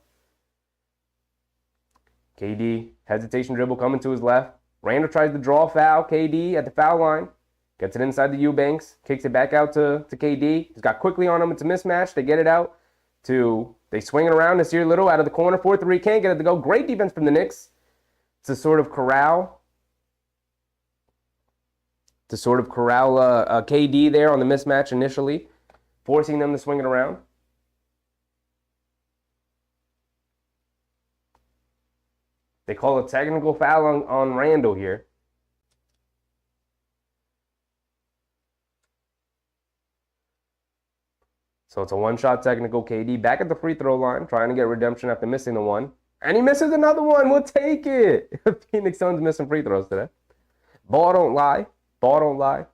KD, hesitation dribble coming to his left. Randall tries to draw a foul. KD at the foul line. Gets it inside the Eubanks. Kicks it back out to KD. He's got quickly on him. It's a mismatch. They get it out to... They swing it around. Nasir Little out of the corner. 4-3. Can't get it to go. Great defense from the Knicks to sort of corral KD there on the mismatch initially, forcing them to swing it around. They call a technical foul on Randall here. So it's a one-shot technical. KD back at the free throw line, trying to get redemption after missing the one. And he misses another one. We'll take it. Phoenix Suns missing free throws today. Ball don't lie. Ball don't lie.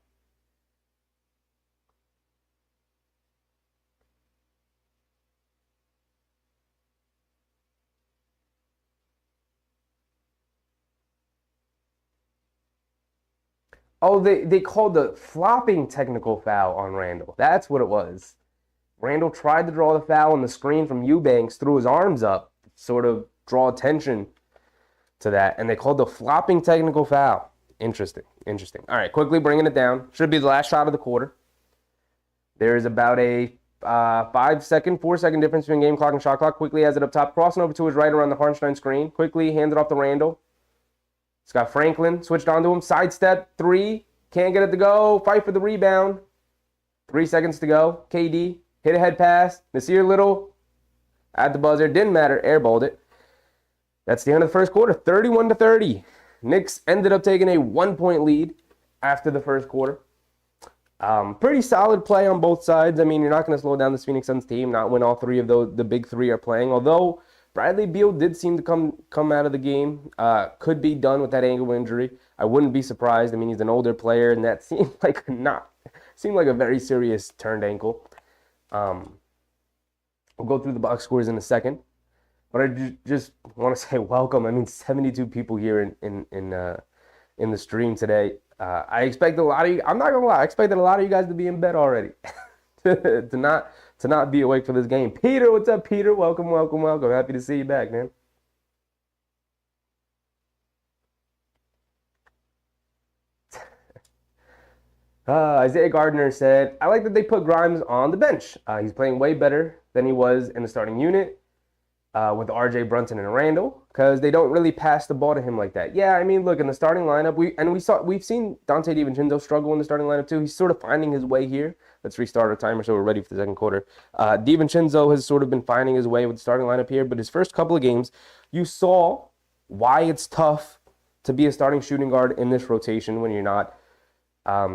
Oh, they called the flopping technical foul on Randall. That's what it was. Randall tried to draw the foul on the screen from Eubanks, threw his arms up, sort of draw attention to that, and they called the flopping technical foul. Interesting. All right, quickly bringing it down. Should be the last shot of the quarter. There is about a 4-second difference between game clock and shot clock. Quickly has it up top, crossing over to his right around the Hartenstein screen. Quickly hands it off to Randall. It's got Franklin switched onto him. Sidestep, three. Can't get it to go. Fight for the rebound. 3 seconds to go. KD. Hit a head pass. Nasir Little at the buzzer. Didn't matter. Airballed it. That's the end of the first quarter. 31-30. Knicks ended up taking a 1-point lead after the first quarter. Pretty solid play on both sides. I mean, you're not going to slow down this Phoenix Suns team, not when all three of the big three are playing. Although Bradley Beal did seem to come out of the game. Could be done with that ankle injury. I wouldn't be surprised. I mean, he's an older player, and that seemed like a very serious turned ankle. We'll go through the box scores in a second, but I just want to say welcome. I mean, 72 people here in the stream today. I expect a lot of you. I'm not gonna lie. I expected a lot of you guys to be in bed already, to not be awake for this game. Peter, what's up, Peter? Welcome. Happy to see you back, man. Isaiah Gardner said, I like that they put Grimes on the bench. He's playing way better than he was in the starting unit with RJ, Brunson, and Randall because they don't really pass the ball to him like that. Yeah, I mean, look, in the starting lineup, we've seen Dante DiVincenzo struggle in the starting lineup too. He's sort of finding his way here. Let's restart our timer so we're ready for the second quarter. DiVincenzo has sort of been finding his way with the starting lineup here, but his first couple of games, you saw why it's tough to be a starting shooting guard in this rotation when you're not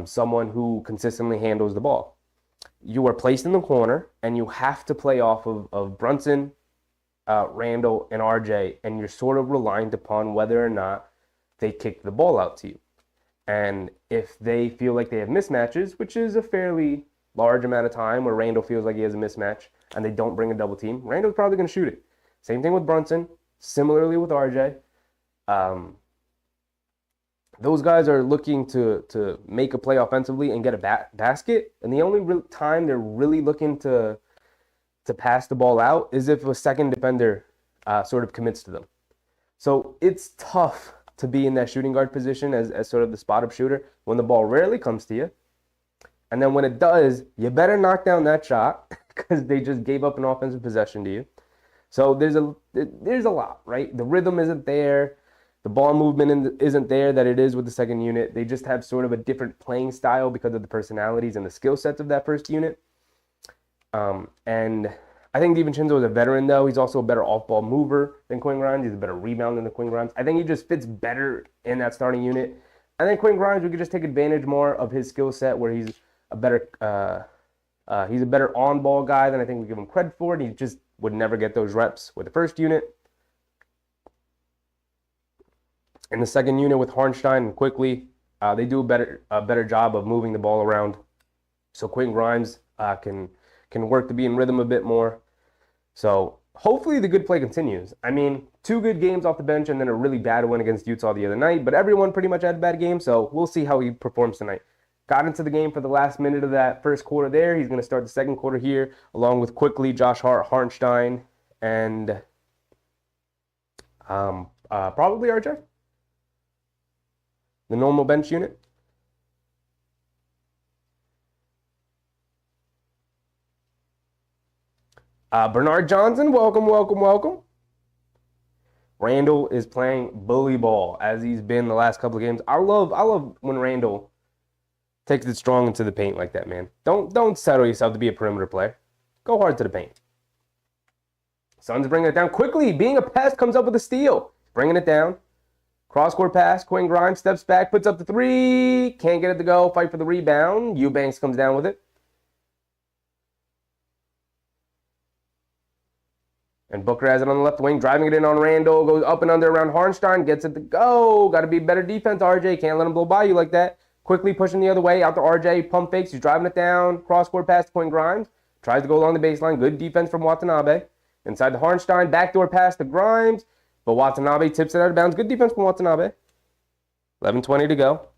someone who consistently handles the ball. You are placed in the corner, and you have to play off of Brunson, Randall, and RJ, and you're sort of reliant upon whether or not they kick the ball out to you. And if they feel like they have mismatches, which is a fairly large amount of time where Randall feels like he has a mismatch, and they don't bring a double team, Randall's probably going to shoot it. Same thing with Brunson, similarly with RJ. Those guys are looking to make a play offensively and get a basket, and the only time they're really looking to pass the ball out is if a second defender sort of commits to them. So it's tough to be in that shooting guard position as sort of the spot-up shooter when the ball rarely comes to you. And then when it does, you better knock down that shot because they just gave up an offensive possession to you. So there's a lot, right? The rhythm isn't there. The ball movement isn't there that it is with the second unit. They just have sort of a different playing style because of the personalities and the skill sets of that first unit. And I think DiVincenzo is a veteran, though. He's also a better off-ball mover than Quinn Grimes. He's a better rebounder than Quinn Grimes. I think he just fits better in that starting unit. I think Quinn Grimes, we could just take advantage more of his skill set where he's a better on-ball guy than I think we give him credit for. And he just would never get those reps with the first unit. In the second unit with Hartenstein and Quickly, they do a better job of moving the ball around. So Quinn Grimes can work to be in rhythm a bit more. So hopefully the good play continues. I mean, 2 good games off the bench and then a really bad one against Utah the other night, but everyone pretty much had a bad game, so we'll see how he performs tonight. Got into the game for the last minute of that first quarter there. He's going to start the second quarter here along with Quickly, Josh Hart, Hartenstein, and probably RJ. The normal bench unit. Bernard Johnson, welcome. Randall is playing bully ball as he's been the last couple of games. I love when Randall takes it strong into the paint like that, man. Don't settle yourself to be a perimeter player. Go hard to the paint. Suns bringing it down quickly. Being a pest, comes up with a steal. Bringing it down. Cross-court pass. Quinn Grimes steps back, puts up the 3. Can't get it to go. Fight for the rebound. Eubanks comes down with it. And Booker has it on the left wing, driving it in on Randall. Goes up and under around Hartenstein. Gets it to go. Got to be better defense, RJ. Can't let him blow by you like that. Quickly pushing the other way. Out to RJ. Pump fakes. He's driving it down. Cross-court pass to Quinn Grimes. Tries to go along the baseline. Good defense from Watanabe. Inside to Hartenstein. Backdoor pass to Grimes. But Watanabe tips it out of bounds. Good defense from Watanabe. 11:20 to go.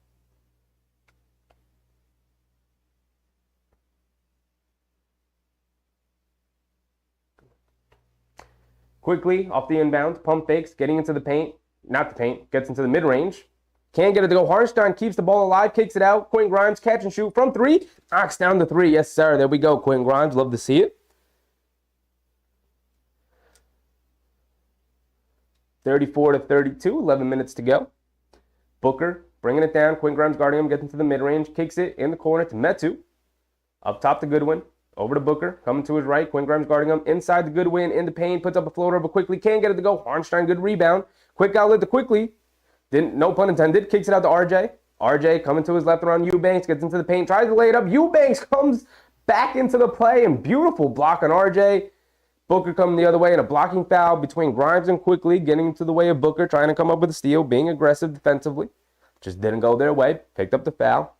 Quickly off the inbound. Pump fakes. Getting into the paint. Not the paint. Gets into the mid-range. Can't get it to go. Hartenstein keeps the ball alive. Kicks it out. Quinn Grimes catch and shoot from 3. Knocks down the 3. Yes, sir. There we go. Quinn Grimes. Love to see it. 34-32, 11 minutes to go. Booker bringing it down. Quinn Grimes guarding him, gets into the mid-range, kicks it in the corner to Metu. Up top to Goodwin. Over to Booker, coming to his right. Quinn Grimes guarding him. Inside the Goodwin, in the paint, puts up a floater, but quickly can't get it to go. Hartenstein, good rebound. Quick outlet to Quickly. No pun intended. Kicks it out to RJ. RJ coming to his left around Eubanks, gets into the paint, tries to lay it up. Eubanks comes back into the play, and beautiful block on RJ. Booker coming the other way, and a blocking foul between Grimes and Quickly, getting into the way of Booker, trying to come up with a steal, being aggressive defensively. Just didn't go their way. Picked up the foul.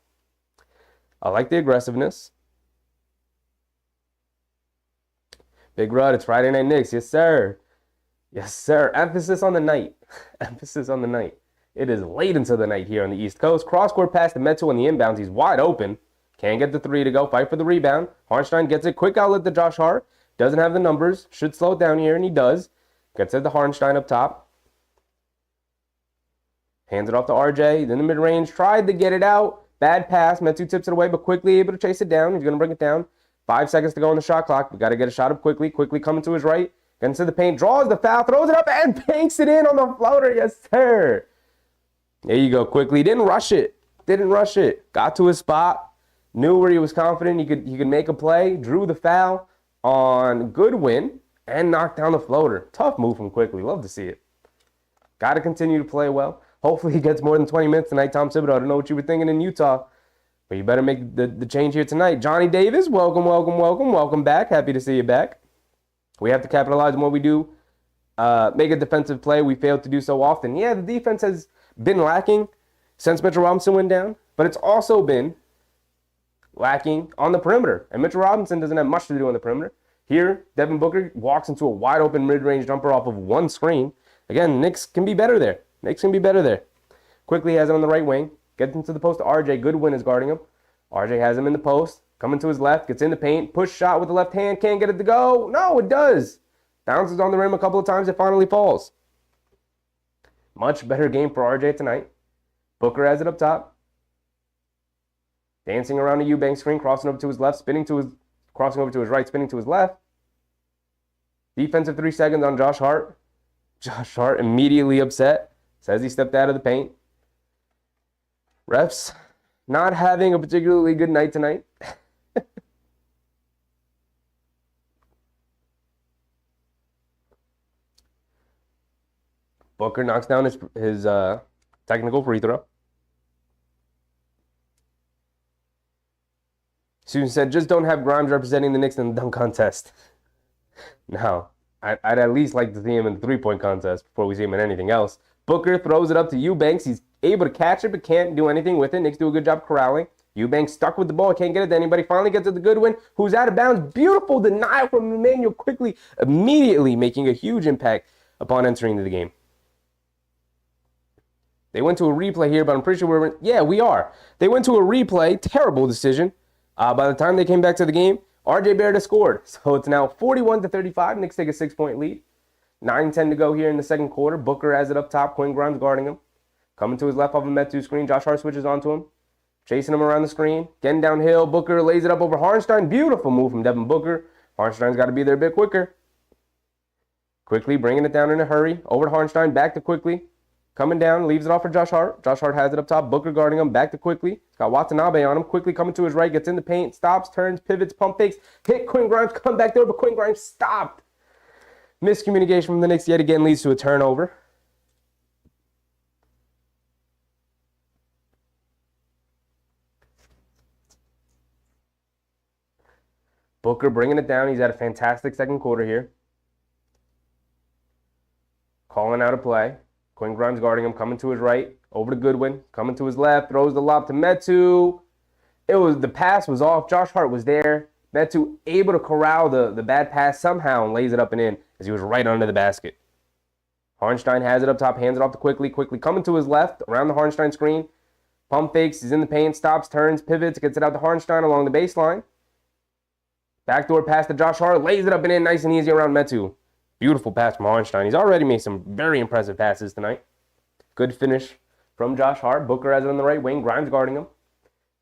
I like the aggressiveness. Big Rud, it's Friday Night Knicks. Yes, sir. Yes, sir. Emphasis on the night. Emphasis on the night. It is late into the night here on the East Coast. Cross-court pass to Metu on the inbounds. He's wide open. Can't get the 3 to go. Fight for the rebound. Hartenstein gets it. Quick outlet to Josh Hart. Doesn't have the numbers. Should slow it down here, and he does. Gets it to Hartenstein up top. Hands it off to RJ. Then the mid-range. Tried to get it out. Bad pass. Metu tips it away, but quickly able to chase it down. He's going to bring it down. 5 seconds to go on the shot clock. We got to get a shot up quickly. Quickly coming to his right. Gets into the paint. Draws the foul. Throws it up and banks it in on the floater. Yes, sir. There you go. Quickly. Didn't rush it. Got to his spot. Knew where he was confident he could make a play. Drew the foul on Goodwin and knocked down the floater. Tough move from Quickly. Love to see it. Got to continue to play well. Hopefully he gets more than 20 minutes tonight, Tom Thibodeau. I don't know what you were thinking in Utah, but you better make the change here tonight. Johnny Davis, welcome back. Happy to see you back. We have to capitalize on what we do. Make a defensive play. We fail to do so often. Yeah, the defense has been lacking since Mitchell Robinson went down, but it's also been lacking on the perimeter. And Mitchell Robinson doesn't have much to do on the perimeter. Here, Devin Booker walks into a wide open mid-range jumper off of one screen. Again, Knicks can be better there. Quickly has it on the right wing. Gets into the post to RJ. Goodwin is guarding him. RJ has him in the post. Coming to his left. Gets in the paint. Push shot with the left hand. Can't get it to go. No, it does. Bounces on the rim a couple of times. It finally falls. Much better game for RJ tonight. Booker has it up top. Dancing around the Eubanks screen. Crossing over to his left. Crossing over to his right. Spinning to his left. Defensive 3 seconds on Josh Hart. Josh Hart immediately upset. Says he stepped out of the paint. Refs not having a particularly good night tonight. Booker knocks down his technical free throw. Susan said, just don't have Grimes representing the Knicks in the dunk contest. No, I'd at least like to see him in the three-point contest before we see him in anything else. Booker throws it up to Eubanks. He's able to catch it, but can't do anything with it. Knicks do a good job corralling. Eubanks stuck with the ball. Can't get it to anybody. Finally gets to the Goodwin, who's out of bounds. Beautiful denial from Emmanuel Quickly, immediately making a huge impact upon entering the game. They went to a replay here, but I'm pretty sure we are. They went to a replay. Terrible decision. By the time they came back to the game, RJ Barrett has scored. So it's now 41-35. Knicks take a 6-point lead. 9:10 to go here in the second quarter. Booker has it up top. Quinn Grimes guarding him. Coming to his left off of Metu screen. Josh Hart switches onto him. Chasing him around the screen. Getting downhill. Booker lays it up over Hartenstein. Beautiful move from Devin Booker. Hartenstein's got to be there a bit quicker. Quickly bringing it down in a hurry. Over to Hartenstein. Back to Quickly. Coming down. Leaves it off for Josh Hart. Josh Hart has it up top. Booker guarding him. Back to Quickly. He's got Watanabe on him. Quickly coming to his right. Gets in the paint. Stops. Turns. Pivots. Pump fakes. Hit Quinn Grimes. Come back there. But Quinn Grimes stopped. Miscommunication from the Knicks yet again leads to a turnover. Booker bringing it down. He's had a fantastic second quarter here. Calling out a play. Quinn Grimes guarding him. Coming to his right. Over to Goodwin. Coming to his left. Throws the lob to Metu. The pass was off. Josh Hart was there. Metu able to corral the bad pass somehow and lays it up and in as he was right under the basket. Hartenstein has it up top, hands it off to Quickly. Quickly coming to his left, around the Hartenstein screen. Pump fakes, he's in the paint, stops, turns, pivots, gets it out to Hartenstein along the baseline. Backdoor pass to Josh Hart, lays it up and in nice and easy around Metu. Beautiful pass from Hartenstein. He's already made some very impressive passes tonight. Good finish from Josh Hart. Booker has it on the right wing, Grimes guarding him.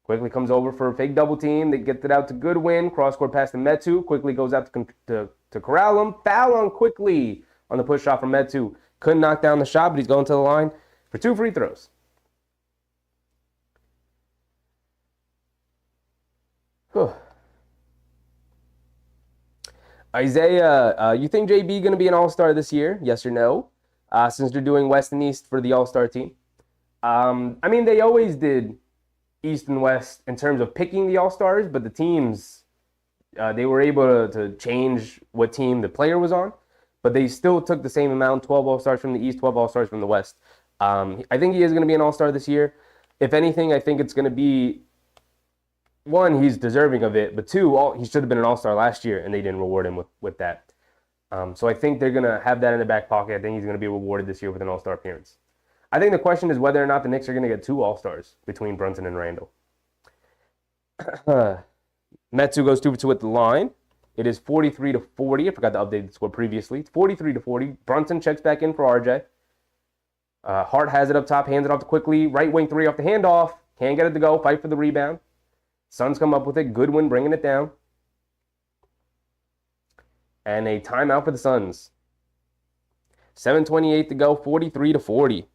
Quickly comes over for a fake double team. They get it out to Goodwin. Cross-court pass to Metu. Quickly goes out to corral him. Foul on Quickly on the push shot from Metu. Couldn't knock down the shot, but he's going to the line for 2 free throws. Whew. Isaiah, you think JB going to be an all-star this year? Yes or no? Since they're doing West and East for the all-star team. I mean, they always did East and West in terms of picking the all-stars, but the teams, they were able to change what team the player was on, but they still took the same amount, 12 all-stars from the East, 12 all-stars from the West. I think he is going to be an all-star this year. If anything, I think it's going to be, one, he's deserving of it, but two, he should have been an all-star last year, and they didn't reward him with that. So I think they're going to have that in their back pocket. I think he's going to be rewarded this year with an all-star appearance. I think the question is whether or not the Knicks are going to get 2 all-stars between Brunson and Randall. Metu goes 2 for 2 at the line. It is 43-40. I forgot to update the score previously. It's 43-40. Brunson checks back in for RJ. Hart has it up top, hands it off to Quickly. Right wing 3 off the handoff. Can't get it to go. Fight for the rebound. Suns come up with it. Goodwin bringing it down. And a timeout for the Suns. 7:28 to go. 43-40.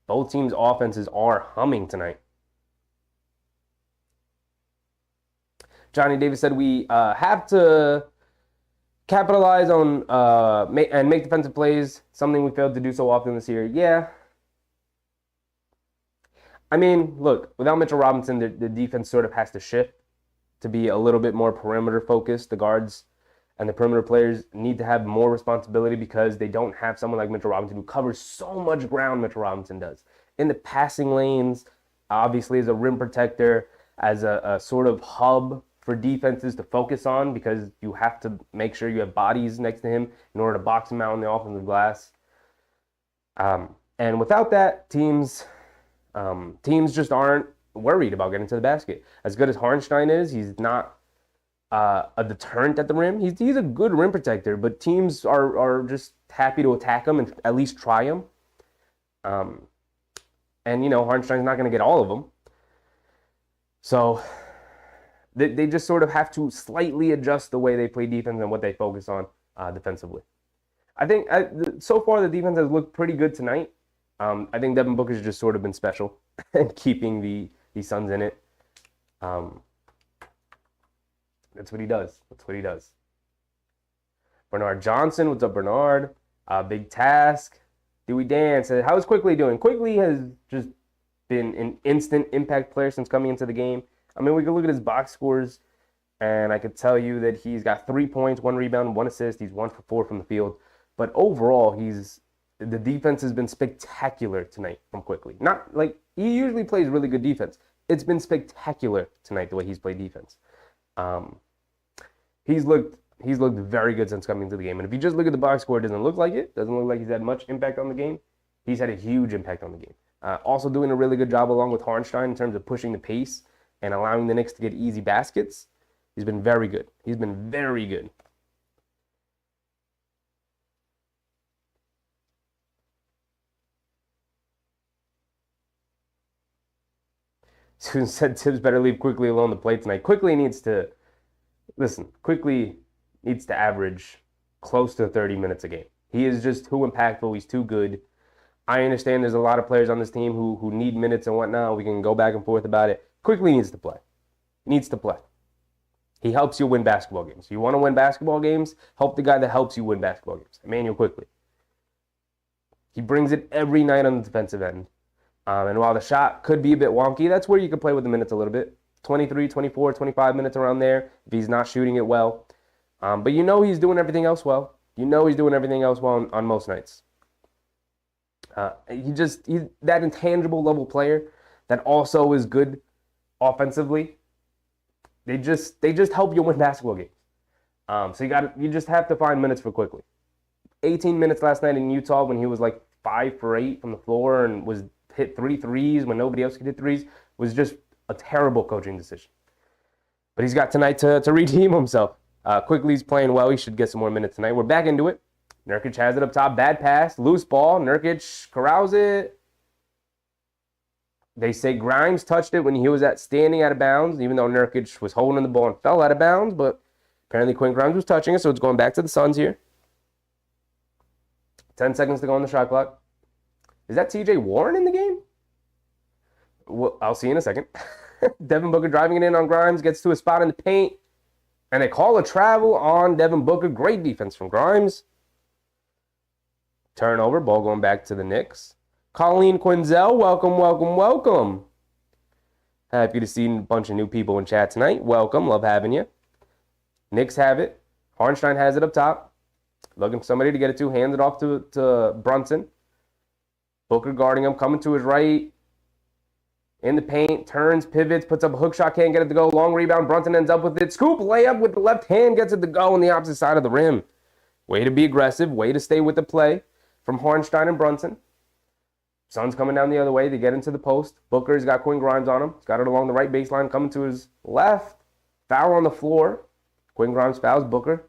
Both teams' offenses are humming tonight. Johnny Davis said we have to capitalize on and make defensive plays, something we failed to do so often this year. Yeah. I mean, look, without Mitchell Robinson, the defense sort of has to shift to be a little bit more perimeter focused. The guards and the perimeter players need to have more responsibility because they don't have someone like Mitchell Robinson who covers so much ground Mitchell Robinson does. In the passing lanes, obviously as a rim protector, as a sort of hub for defenses to focus on because you have to make sure you have bodies next to him in order to box him out on the offensive glass. And without that, teams just aren't worried about getting to the basket. As good as Hartenstein is, he's not a deterrent at the rim. He's a good rim protector, but teams are just happy to attack him and at least try him. And, you know, Hartenstein's not going to get all of them. So they just sort of have to slightly adjust the way they play defense and what they focus on defensively. I think so far the defense has looked pretty good tonight. I think Devin Booker's just sort of been special and keeping the Suns in it. That's what he does. That's what he does. Bernard Johnson, what's up, Bernard? Big Task. Dewey Dan said, how's Quickly doing? Quickly has just been an instant impact player since coming into the game. I mean, we can look at his box scores, and I could tell you that he's got 3 points, 1 rebound, 1 assist. He's 1 for 4 from the field. But overall, the defense has been spectacular tonight from Quickly. Not like he usually plays really good defense. It's been spectacular tonight the way he's played defense. He's looked very good since coming to the game. And if you just look at the box score, it doesn't look like it. Doesn't look like he's had much impact on the game. He's had a huge impact on the game. Also doing a really good job along with Hartenstein in terms of pushing the pace and allowing the Knicks to get easy baskets. He's been very good. He's been very good. Susan said Tibbs better leave Quickly alone to play tonight. Quickly needs to average close to 30 minutes a game. He is just too impactful. He's too good. I understand there's a lot of players on this team who need minutes and whatnot. We can go back and forth about it. Quickly needs to play. He needs to play. He helps you win basketball games. You want to win basketball games? Help the guy that helps you win basketball games. Emmanuel Quickly. He brings it every night on the defensive end. And while the shot could be a bit wonky, that's where you can play with the minutes a little bit. 23, 24, 25 minutes around there if he's not shooting it well. But you know he's doing everything else well. You know he's doing everything else well on most nights. He's that intangible level player that also is good offensively. They just help you win basketball games. So you just have to find minutes for Quickly. 18 minutes last night in Utah when he was like 5 for 8 from the floor and was hit 3 threes when nobody else could hit threes was just a terrible coaching decision. But he's got tonight to redeem himself. Quickly's playing well. He should get some more minutes tonight. We're back into it. Nurkic has it up top. Bad pass. Loose ball. Nurkic corrals it. They say Grimes touched it when he was standing out of bounds, even though Nurkic was holding the ball and fell out of bounds. But apparently Quinn Grimes was touching it, so it's going back to the Suns here. 10 seconds to go on the shot clock. Is that TJ Warren in the game? Well, I'll see in a second. Devin Booker driving it in on Grimes, gets to a spot in the paint, and they call a travel on Devin Booker. Great defense from Grimes. Turnover, ball going back to the Knicks. Colleen Quinzel, welcome, welcome, welcome. Happy to see a bunch of new people in chat tonight. Welcome, love having you. Knicks have it. Hartenstein has it up top. Looking for somebody to get it to. Hands it off to Brunson. Booker guarding him, coming to his right. In the paint, turns, pivots, puts up a hook shot, can't get it to go. Long rebound, Brunson ends up with it. Scoop, layup with the left hand, gets it to go on the opposite side of the rim. Way to be aggressive, way to stay with the play from Hartenstein and Brunson. Suns coming down the other way, they get into the post. Booker's got Quinn Grimes on him. He's got it along the right baseline, coming to his left. Foul on the floor. Quinn Grimes fouls Booker.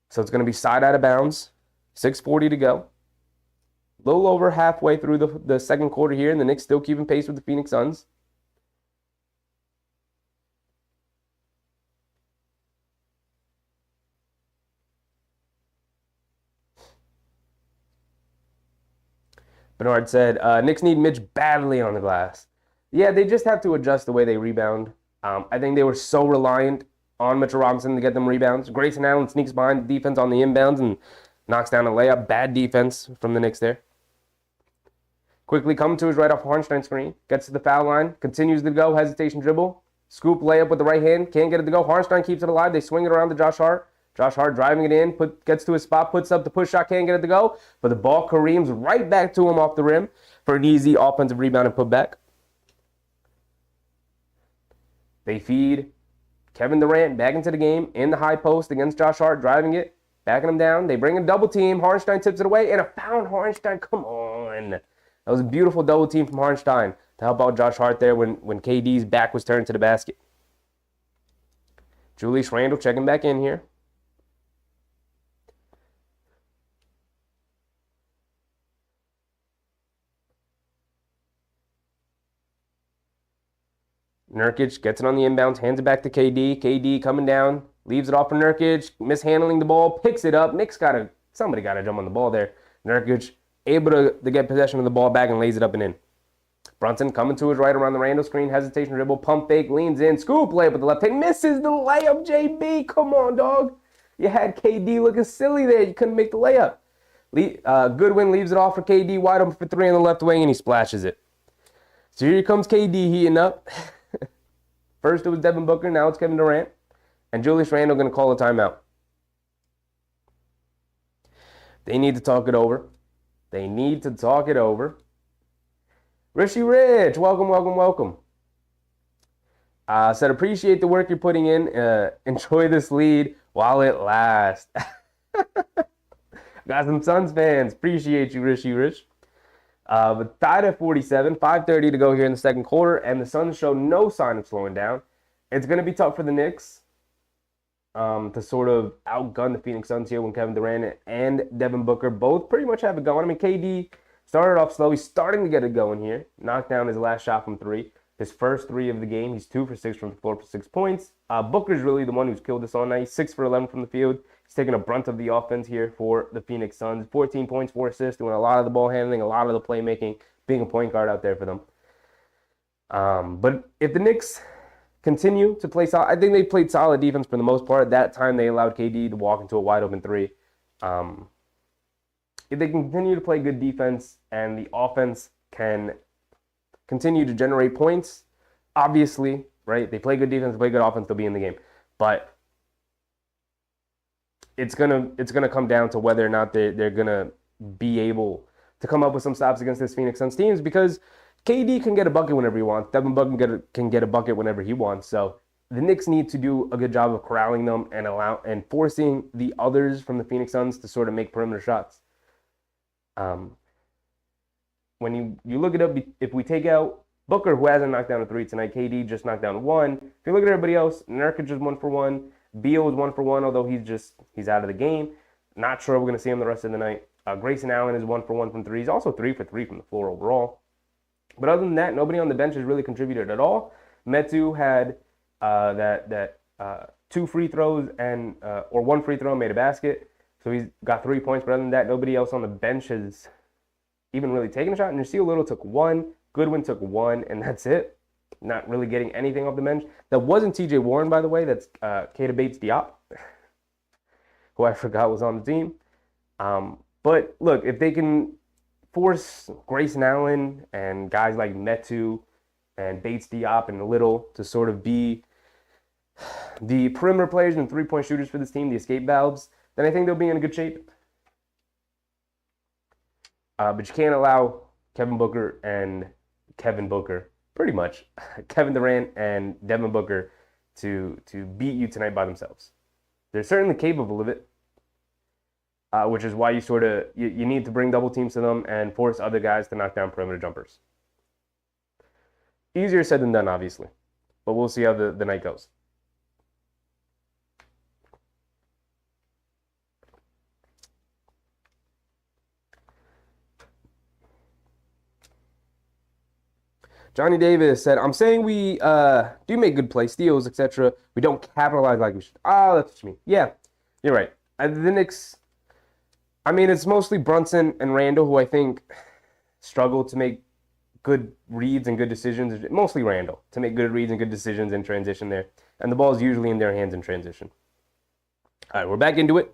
So it's going to be side out of bounds. 6:40 to go. A little over halfway through the second quarter here, and the Knicks still keeping pace with the Phoenix Suns. Bernard said, Knicks need Mitch badly on the glass. Yeah, they just have to adjust the way they rebound. I think they were so reliant on Mitchell Robinson to get them rebounds. Grayson Allen sneaks behind the defense on the inbounds and knocks down a layup. Bad defense from the Knicks there. Quickly coming to his right off Hartenstein screen. Gets to the foul line. Continues to go. Hesitation dribble. Scoop layup with the right hand. Can't get it to go. Hartenstein keeps it alive. They swing it around to Josh Hart. Josh Hart driving it in. Gets to his spot. Puts up the push shot. Can't get it to go. But the ball careens right back to him off the rim for an easy offensive rebound and put back. They feed Kevin Durant back into the game in the high post against Josh Hart, driving it, backing him down. They bring a double team. Hartenstein tips it away, and a foul. Hartenstein, come on. That was a beautiful double team from Hartenstein to help out Josh Hart there when KD's back was turned to the basket. Julius Randle checking back in here. Nurkic gets it on the inbounds, hands it back to KD. KD coming down, leaves it off for Nurkic, mishandling the ball, picks it up. Knicks somebody got to jump on the ball there. Nurkic able to get possession of the ball back and lays it up and in. Brunson coming to his right around the Randle screen, hesitation dribble, pump fake, leans in, scoop layup with the left hand, misses the layup. JB, come on, dog. You had KD looking silly there. You couldn't make the layup. Goodwin leaves it off for KD, wide open for three on the left wing, and he splashes it. So here comes KD heating up. First it was Devin Booker, now it's Kevin Durant. And Julius Randle going to call a timeout. They need to talk it over. They need to talk it over. Rishi Rich, welcome, welcome, welcome. Said, appreciate the work you're putting in. Enjoy this lead while it lasts. Got some Suns fans. Appreciate you, Rishi Rich. But tied at 47, 5:30 to go here in the second quarter, and the Suns show no sign of slowing down. It's going to be tough for the Knicks to sort of outgun the Phoenix Suns here when Kevin Durant and Devin Booker both pretty much have it going. I mean, KD started off slow. He's starting to get it going here. Knocked down his last shot from three. His first three of the game. He's 2 for 6 from the floor for 6 points. Booker's really the one who's killed this all night. 6 for 11 from the field. He's taking a brunt of the offense here for the Phoenix Suns. 14 points, 4 assists, doing a lot of the ball handling, a lot of the playmaking, being a point guard out there for them. But if the Knicks continue to play solid, I think they played solid defense for the most part. At that time, they allowed KD to walk into a wide open three. If they can continue to play good defense and the offense can continue to generate points, obviously, right? They play good defense, play good offense, they'll be in the game. But it's gonna come down to whether or not they're gonna be able to come up with some stops against this Phoenix Suns teams, because KD can get a bucket whenever he wants. Devin Booker can get a bucket whenever he wants. So the Knicks need to do a good job of corralling them and forcing the others from the Phoenix Suns to sort of make perimeter shots. When you look it up, if we take out Booker, who hasn't knocked down a three tonight, KD just knocked down one. If you look at everybody else, Nurkic is 1 for 1. Beal is 1 for 1, although he's out of the game. Not sure we're going to see him the rest of the night. Grayson Allen is 1 for 1 from three. He's also 3 for 3 from the floor overall. But other than that, nobody on the bench has really contributed at all. Metu had that 2 free throws or 1 free throw and made a basket. So he's got 3 points. But other than that, nobody else on the bench has even really taken a shot. And Nasir Little took 1. Goodwin took 1, and that's it. Not really getting anything off the bench. That wasn't TJ Warren, by the way. That's Keita Bates-Diop, who I forgot was on the team. But look, if they can force Grayson Allen and guys like Metu and Bates-Diop and Little to sort of be the perimeter players and three-point shooters for this team, the escape valves, then I think they'll be in good shape. But you can't allow Kevin Durant and Devin Booker to beat you tonight by themselves. They're certainly capable of it, which is why you need to bring double teams to them and force other guys to knock down perimeter jumpers. Easier said than done, obviously, but we'll see how the night goes. Johnny Davis said, I'm saying we do make good play steals, etc. We don't capitalize like we should. Oh, that's what you mean. Yeah, you're right. The Knicks, I mean, it's mostly Brunson and Randall who I think struggle to make good reads and good decisions. Mostly Randall to make good reads and good decisions in transition there. And the ball's usually in their hands in transition. All right, we're back into it.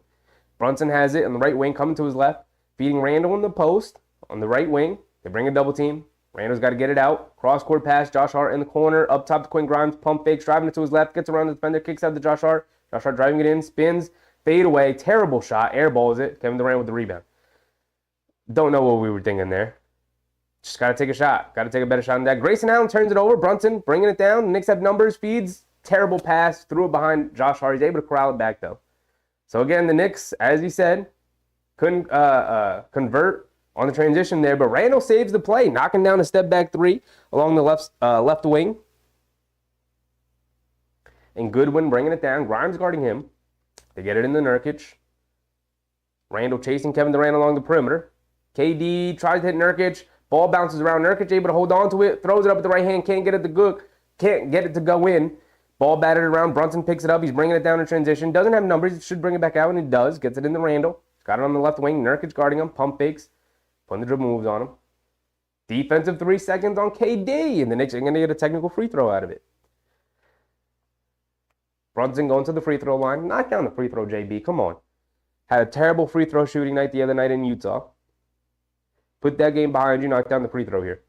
Brunson has it on the right wing, coming to his left, feeding Randall in the post on the right wing. They bring a double team. Randall's got to get it out. Cross-court pass, Josh Hart in the corner. Up top to Quinn Grimes, pump fakes, driving it to his left, gets around the defender, kicks out to Josh Hart. Josh Hart driving it in, spins, fade away, terrible shot, airballs it. Kevin Durant with the rebound. Don't know what we were thinking there. Just got to take a shot. Got to take a better shot than that. Grayson Allen turns it over. Brunson bringing it down. Knicks have numbers, feeds. Terrible pass. Threw it behind Josh Hart. He's able to corral it back, though. So, again, the Knicks, as he said, couldn't convert on the transition there. But Randall saves the play, knocking down a step-back three along the left wing. And Goodwin bringing it down. Grimes guarding him. They get it in the Nurkic. Randall chasing Kevin Durant along the perimeter. KD tries to hit Nurkic. Ball bounces around. Nurkic able to hold on to it. Throws it up at the right hand. Can't get it to go in. Ball batted around. Brunson picks it up. He's bringing it down in transition. Doesn't have numbers. He should bring it back out, and he does. Gets it into Randall. Got it on the left wing. Nurkic guarding him. Pump fakes. Putting the dribble moves on him. Defensive 3 seconds on KD. And the Knicks are going to get a technical free throw out of it. Brunson going to the free throw line. Knock down the free throw, JB. Come on. Had a terrible free throw shooting night the other night in Utah. Put that game behind you. Knock down the free throw here.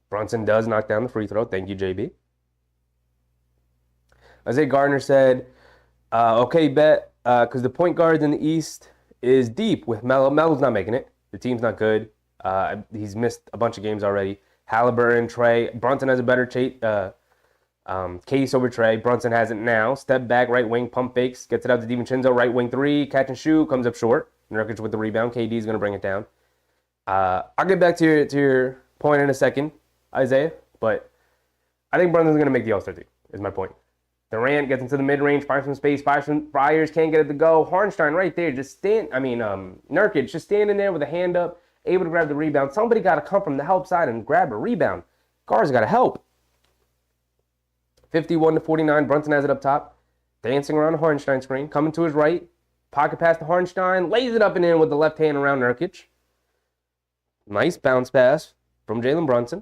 Brunson does knock down the free throw. Thank you, JB. Isaiah Gardner said, okay, bet, because the point guards in the East is deep with Melo. Melo's not making it. The team's not good. He's missed a bunch of games already. Halliburton, Trey. Brunson has a better case over Trey. Brunson has it now. Step back, right wing, pump fakes. Gets it out to DiVincenzo, right wing three. Catch and shoot, comes up short. Nurkic with the rebound. KD's going to bring it down. I'll get back to your point in a second, Isaiah, but I think Brunson's going to make the All-Star team, is my point. Durant gets into the mid-range, finds some space, Friars can't get it to go. Harnstein right there, Nurkic just standing there with a hand up, able to grab the rebound. Somebody got to come from the help side and grab a rebound. Guards got to help. 51-49, Brunson has it up top, dancing around the Harnstein screen, coming to his right, pocket pass to Harnstein, lays it up and in with the left hand around Nurkic. Nice bounce pass from Jalen Brunson.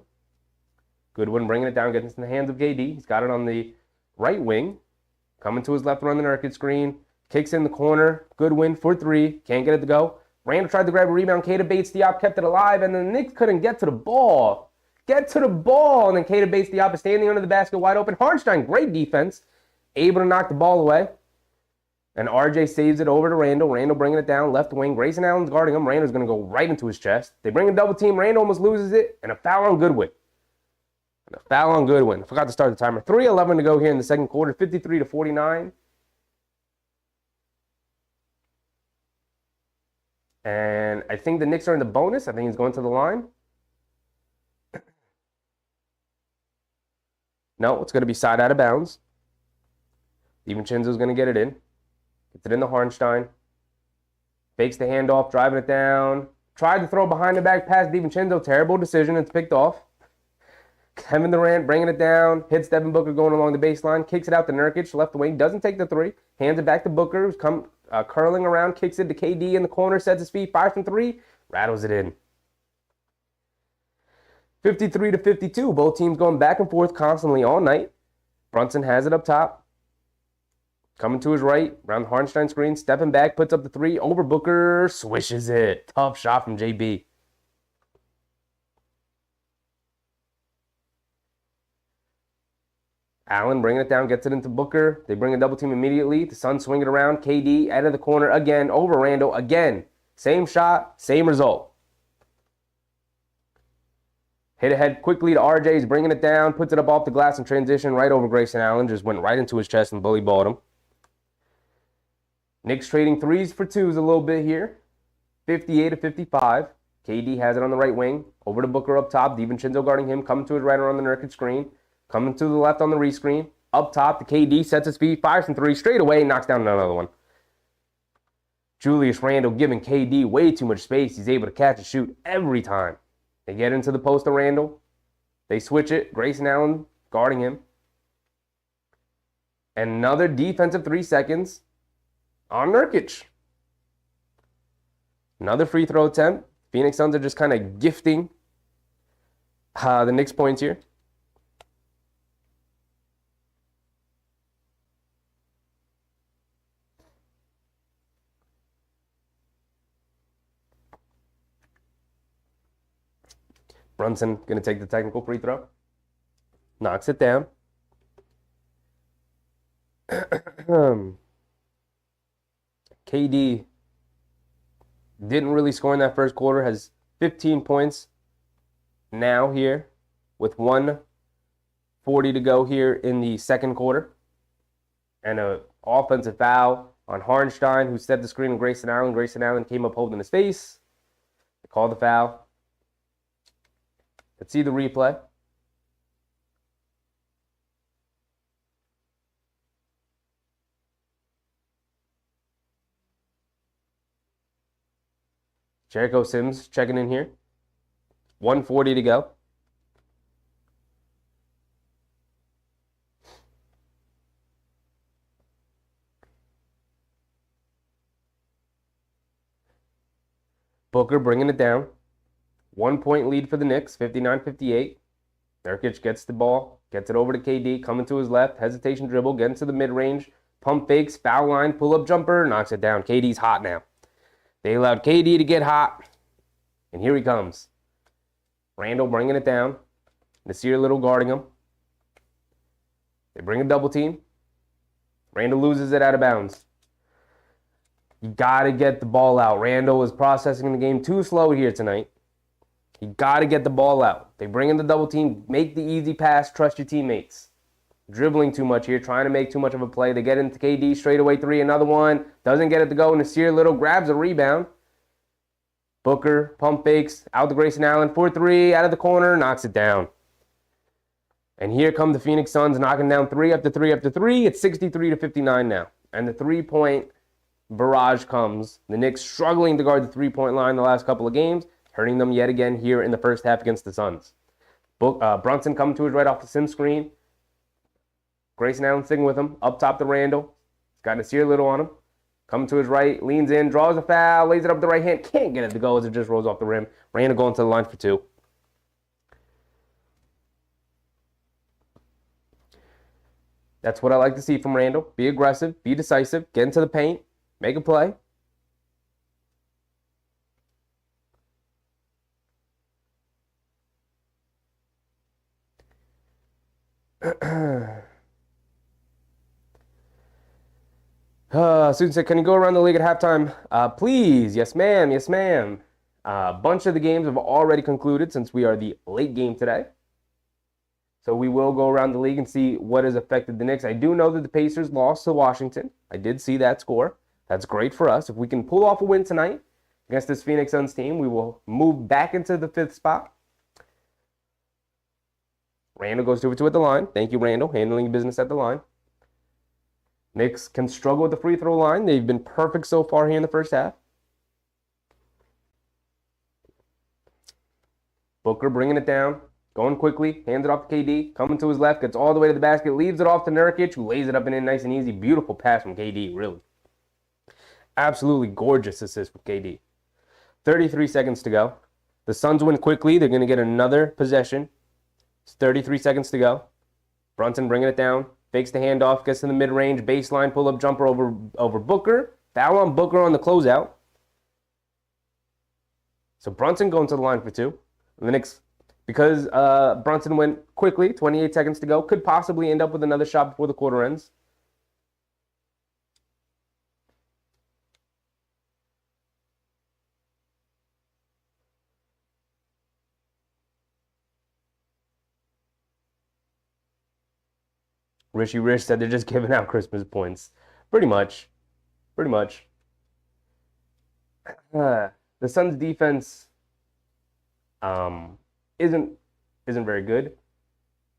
Goodwin bringing it down, getting it in the hands of KD. He's got it on the right wing. Coming to his left around the Nurkic screen. Kicks in the corner. Goodwin for three. Can't get it to go. Randall tried to grab a rebound. Keita Bates-Diop kept it alive, and the Knicks couldn't get to the ball. And then Keita Bates-Diop is standing under the basket wide open. Harnstein, great defense. Able to knock the ball away. And RJ saves it over to Randall. Randall bringing it down, left wing. Grayson Allen's guarding him. Randall's going to go right into his chest. They bring a double team. Randall almost loses it, and a foul on Goodwin. I forgot to start the timer. 3:11 to go here in the second quarter, 53-49. And I think the Knicks are in the bonus. I think he's going to the line. No, it's going to be side out of bounds. DiVincenzo's going to get it in. Gets it in the Harnstein. Fakes the handoff, driving it down. Tried to throw behind the back pass. DiVincenzo, terrible decision. It's picked off. Kevin Durant bringing it down. Hits Devin Booker going along the baseline. Kicks it out to Nurkic, left wing. Doesn't take the three. Hands it back to Booker, who's curling around. Kicks it to KD in the corner. Sets his feet. Fires from three. Rattles it in. 53-52. Both teams going back and forth constantly all night. Brunson has it up top. Coming to his right. Around the Harnstein screen. Stepping back. Puts up the three. Over Booker. Swishes it. Tough shot from JB. Allen bringing it down, gets it into Booker. They bring a double team immediately. The Suns swing it around. KD out of the corner again, over Randall again. Same shot, same result. Hit ahead quickly to RJ. He's bringing it down, puts it up off the glass in transition, right over Grayson Allen. Just went right into his chest and bully balled him. Knicks trading threes for twos a little bit here. 58-55. KD has it on the right wing. Over to Booker up top. DiVincenzo guarding him. Coming to his right around the Nurkic screen. Coming to the left on the rescreen. Up top, the KD sets his feet, fires from three straight away, knocks down another one. Julius Randle giving KD way too much space. He's able to catch and shoot every time. They get into the post of Randle. They switch it. Grayson Allen guarding him. And another defensive 3 seconds on Nurkic. Another free throw attempt. Phoenix Suns are just kind of gifting the Knicks points here. Brunson going to take the technical free throw. Knocks it down. KD didn't really score in that first quarter. Has 15 points now here with 1:40 to go here in the second quarter. And an offensive foul on Hartenstein, who set the screen with Grayson Allen. Grayson Allen came up holding his face. They called the foul. Let's see the replay. Jericho Sims checking in here. 1:40 to go. Booker bringing it down. 1 point lead for the Knicks, 59-58. Nurkic gets the ball, gets it over to KD, coming to his left, hesitation dribble, getting to the mid-range, pump fakes, foul line, pull-up jumper, knocks it down. KD's hot now. They allowed KD to get hot, and here he comes. Randle bringing it down. Nasir Little guarding him. They bring a double team. Randle loses it out of bounds. You got to get the ball out. Randle is processing the game too slow here tonight. You got to get the ball out. They bring in the double team. Make the easy pass. Trust your teammates. Dribbling too much here. Trying to make too much of a play. They get into KD. Straightaway three. Another one. Doesn't get it to go. Nasir Little grabs a rebound. Booker pump fakes. Out to Grayson Allen. 4-3. Out of the corner. Knocks it down. And here come the Phoenix Suns knocking down three after three after three. It's 63-59 now. And the three-point barrage comes. The Knicks struggling to guard the three-point line the last couple of games, hurting them yet again here in the first half against the Suns. Brunson coming to his right off the sim screen. Grayson Allen sitting with him. Up top to Randle. He's got Nasir Little on him. Coming to his right, leans in, draws a foul, lays it up the right hand. Can't get it to go as it just rolls off the rim. Randle going to the line for two. That's what I like to see from Randle. Be aggressive, be decisive, get into the paint, make a play. Susan said, can you go around the league at halftime? Please. Yes, ma'am. Yes, ma'am. A bunch of the games have already concluded since we are the late game today. So we will go around the league and see what has affected the Knicks. I do know that the Pacers lost to Washington. I did see that score. That's great for us. If we can pull off a win tonight against this Phoenix Suns team, we will move back into the fifth spot. Randle goes 2-for-2 at the line. Thank you, Randle, handling business at the line. Knicks can struggle with the free throw line. They've been perfect so far here in the first half. Booker bringing it down. Going quickly, hands it off to KD, coming to his left, gets all the way to the basket, leaves it off to Nurkic, who lays it up and in nice and easy. Beautiful pass from KD, really. Absolutely gorgeous assist from KD. 33 seconds to go. The Suns win quickly. They're going to get another possession. It's 33 seconds to go. Brunson bringing it down, fakes the handoff, gets to the mid-range, baseline pull-up jumper over Booker. Foul on Booker on the closeout. So Brunson going to the line for two. And the Knicks, because Brunson went quickly, 28 seconds to go, could possibly end up with another shot before the quarter ends. Rishi Rich said they're just giving out Christmas points. Pretty much. Pretty much. The Suns' defense isn't very good.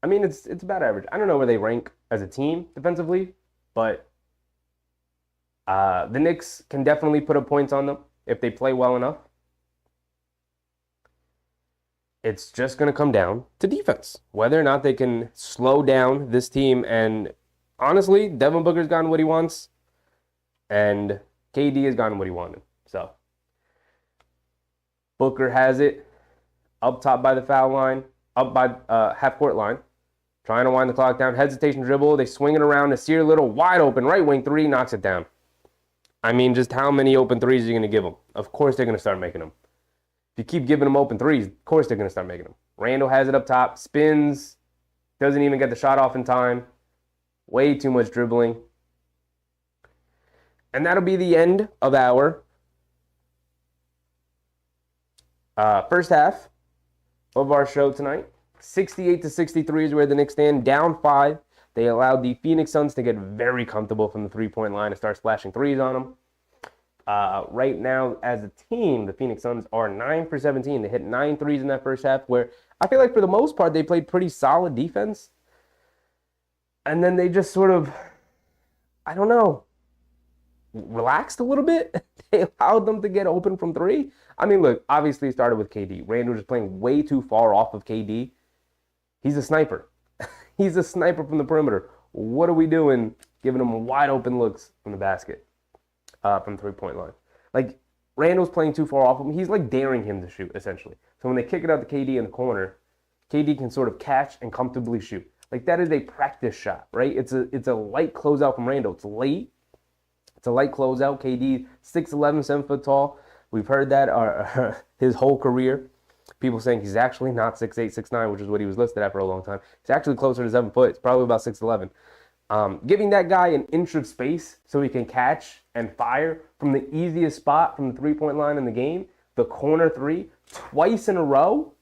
I mean, it's about average. I don't know where they rank as a team defensively, but The Knicks can definitely put up points on them if they play well enough. It's just going to come down to defense, whether or not they can slow down this team. And honestly, Devin Booker's gotten what he wants, and KD has gotten what he wanted. So Booker has it up top by the foul line, up by half-court line, trying to wind the clock down. Hesitation dribble. They swing it around. Nasir Little, wide open, right wing three, knocks it down. I mean, just how many open threes are you going to give them? Of course they're going to start making them. If you keep giving them open threes, of course they're going to start making them. Randall has it up top, spins, doesn't even get the shot off in time. Way too much dribbling. And that'll be the end of our first half of our show tonight. 68-63 is where the Knicks stand, down 5. They allowed the Phoenix Suns to get very comfortable from the three-point line and start splashing threes on them. Right now, as a team, the Phoenix Suns are 9 for 17. They hit 9 threes in that first half, where I feel like for the most part, they played pretty solid defense. And then they just sort of, I don't know, relaxed a little bit. They allowed them to get open from three. I mean, look, obviously it started with KD. Randall just playing way too far off of KD. He's a sniper. He's a sniper from the perimeter. What are we doing giving him wide open looks from the basket, from three-point line? Like, Randall's playing too far off him. He's like daring him to shoot, essentially. So when they kick it out to KD in the corner, KD can sort of catch and comfortably shoot. Like, that is a practice shot, right? It's a light closeout from Randall. It's late. It's a light closeout. KD, 6'11", 7 foot tall. We've heard that his whole career. People saying he's actually not 6'8", 6'9", which is what he was listed at for a long time. He's actually closer to 7 foot. It's probably about 6'11". Giving that guy an inch of space so he can catch and fire from the easiest spot from the three-point line in the game, the corner three, twice in a row,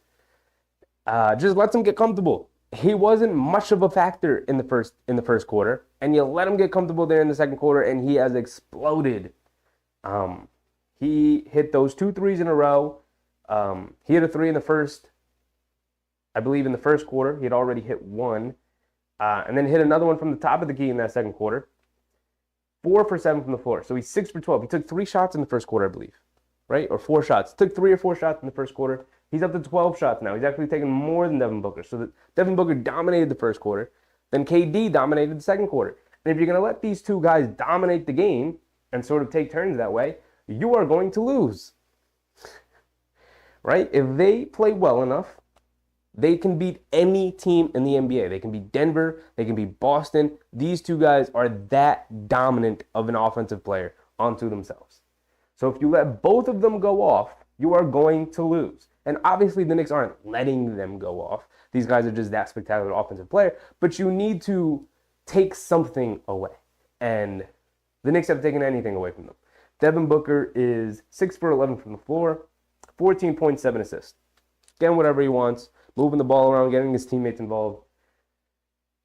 just lets him get comfortable. He wasn't much of a factor in the first quarter, and you let him get comfortable there in the second quarter, and he has exploded. He hit those 2 threes in a row. He hit a 3 in the first, I believe in the first quarter. He had already hit 1. And then hit another one from the top of the key in that second quarter. 4 for 7 from the floor. So he's 6 for 12. He took 3 shots in the first quarter, I believe. Right? Or 4 shots. Took 3 or 4 shots in the first quarter. He's up to 12 shots now. He's actually taken more than Devin Booker. So Devin Booker dominated the first quarter. Then KD dominated the second quarter. And if you're going to let these two guys dominate the game and sort of take turns that way, you are going to lose. Right? If they play well enough, they can beat any team in the NBA. They can beat Denver. They can beat Boston. These two guys are that dominant of an offensive player onto themselves. So if you let both of them go off, you are going to lose. And obviously the Knicks aren't letting them go off. These guys are just that spectacular offensive player. But you need to take something away. And the Knicks have taken anything away from them. Devin Booker is 6 for 11 from the floor, 14.7 assists. Getting whatever he wants, moving the ball around, getting his teammates involved.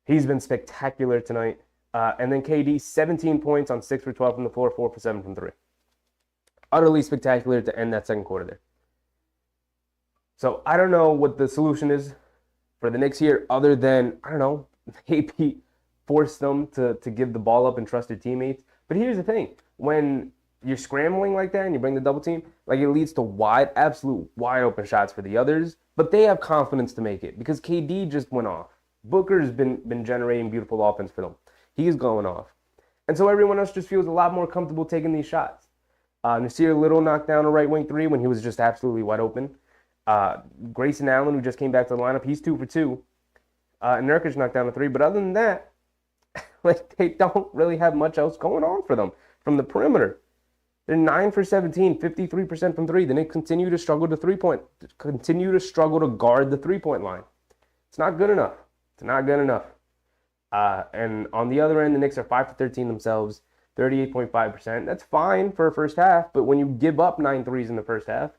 He's been spectacular tonight. And then KD, 17 points on 6 for 12 from the floor, 4 for 7 from 3. Utterly spectacular to end that second quarter there. So I don't know what the solution is for the Knicks here other than, I don't know, maybe force them to give the ball up and trust their teammates. But here's the thing. When you're scrambling like that and you bring the double team, like it leads to absolute wide open shots for the others. But they have confidence to make it because KD just went off. Booker's been generating beautiful offense for them. He's going off. And so everyone else just feels a lot more comfortable taking these shots. Nasir Little knocked down a right wing 3 when he was just absolutely wide open. Grayson Allen, who just came back to the lineup, he's 2 for 2. And Nurkic knocked down a 3. But other than that, like they don't really have much else going on for them from the perimeter. They're 9 for 17, 53% from 3. Then they continue to struggle to guard the three-point line. It's not good enough. It's not good enough. And on the other end, the Knicks are 5 for 13 themselves, 38.5%. That's fine for a first half, but when you give up 9 threes in the first half,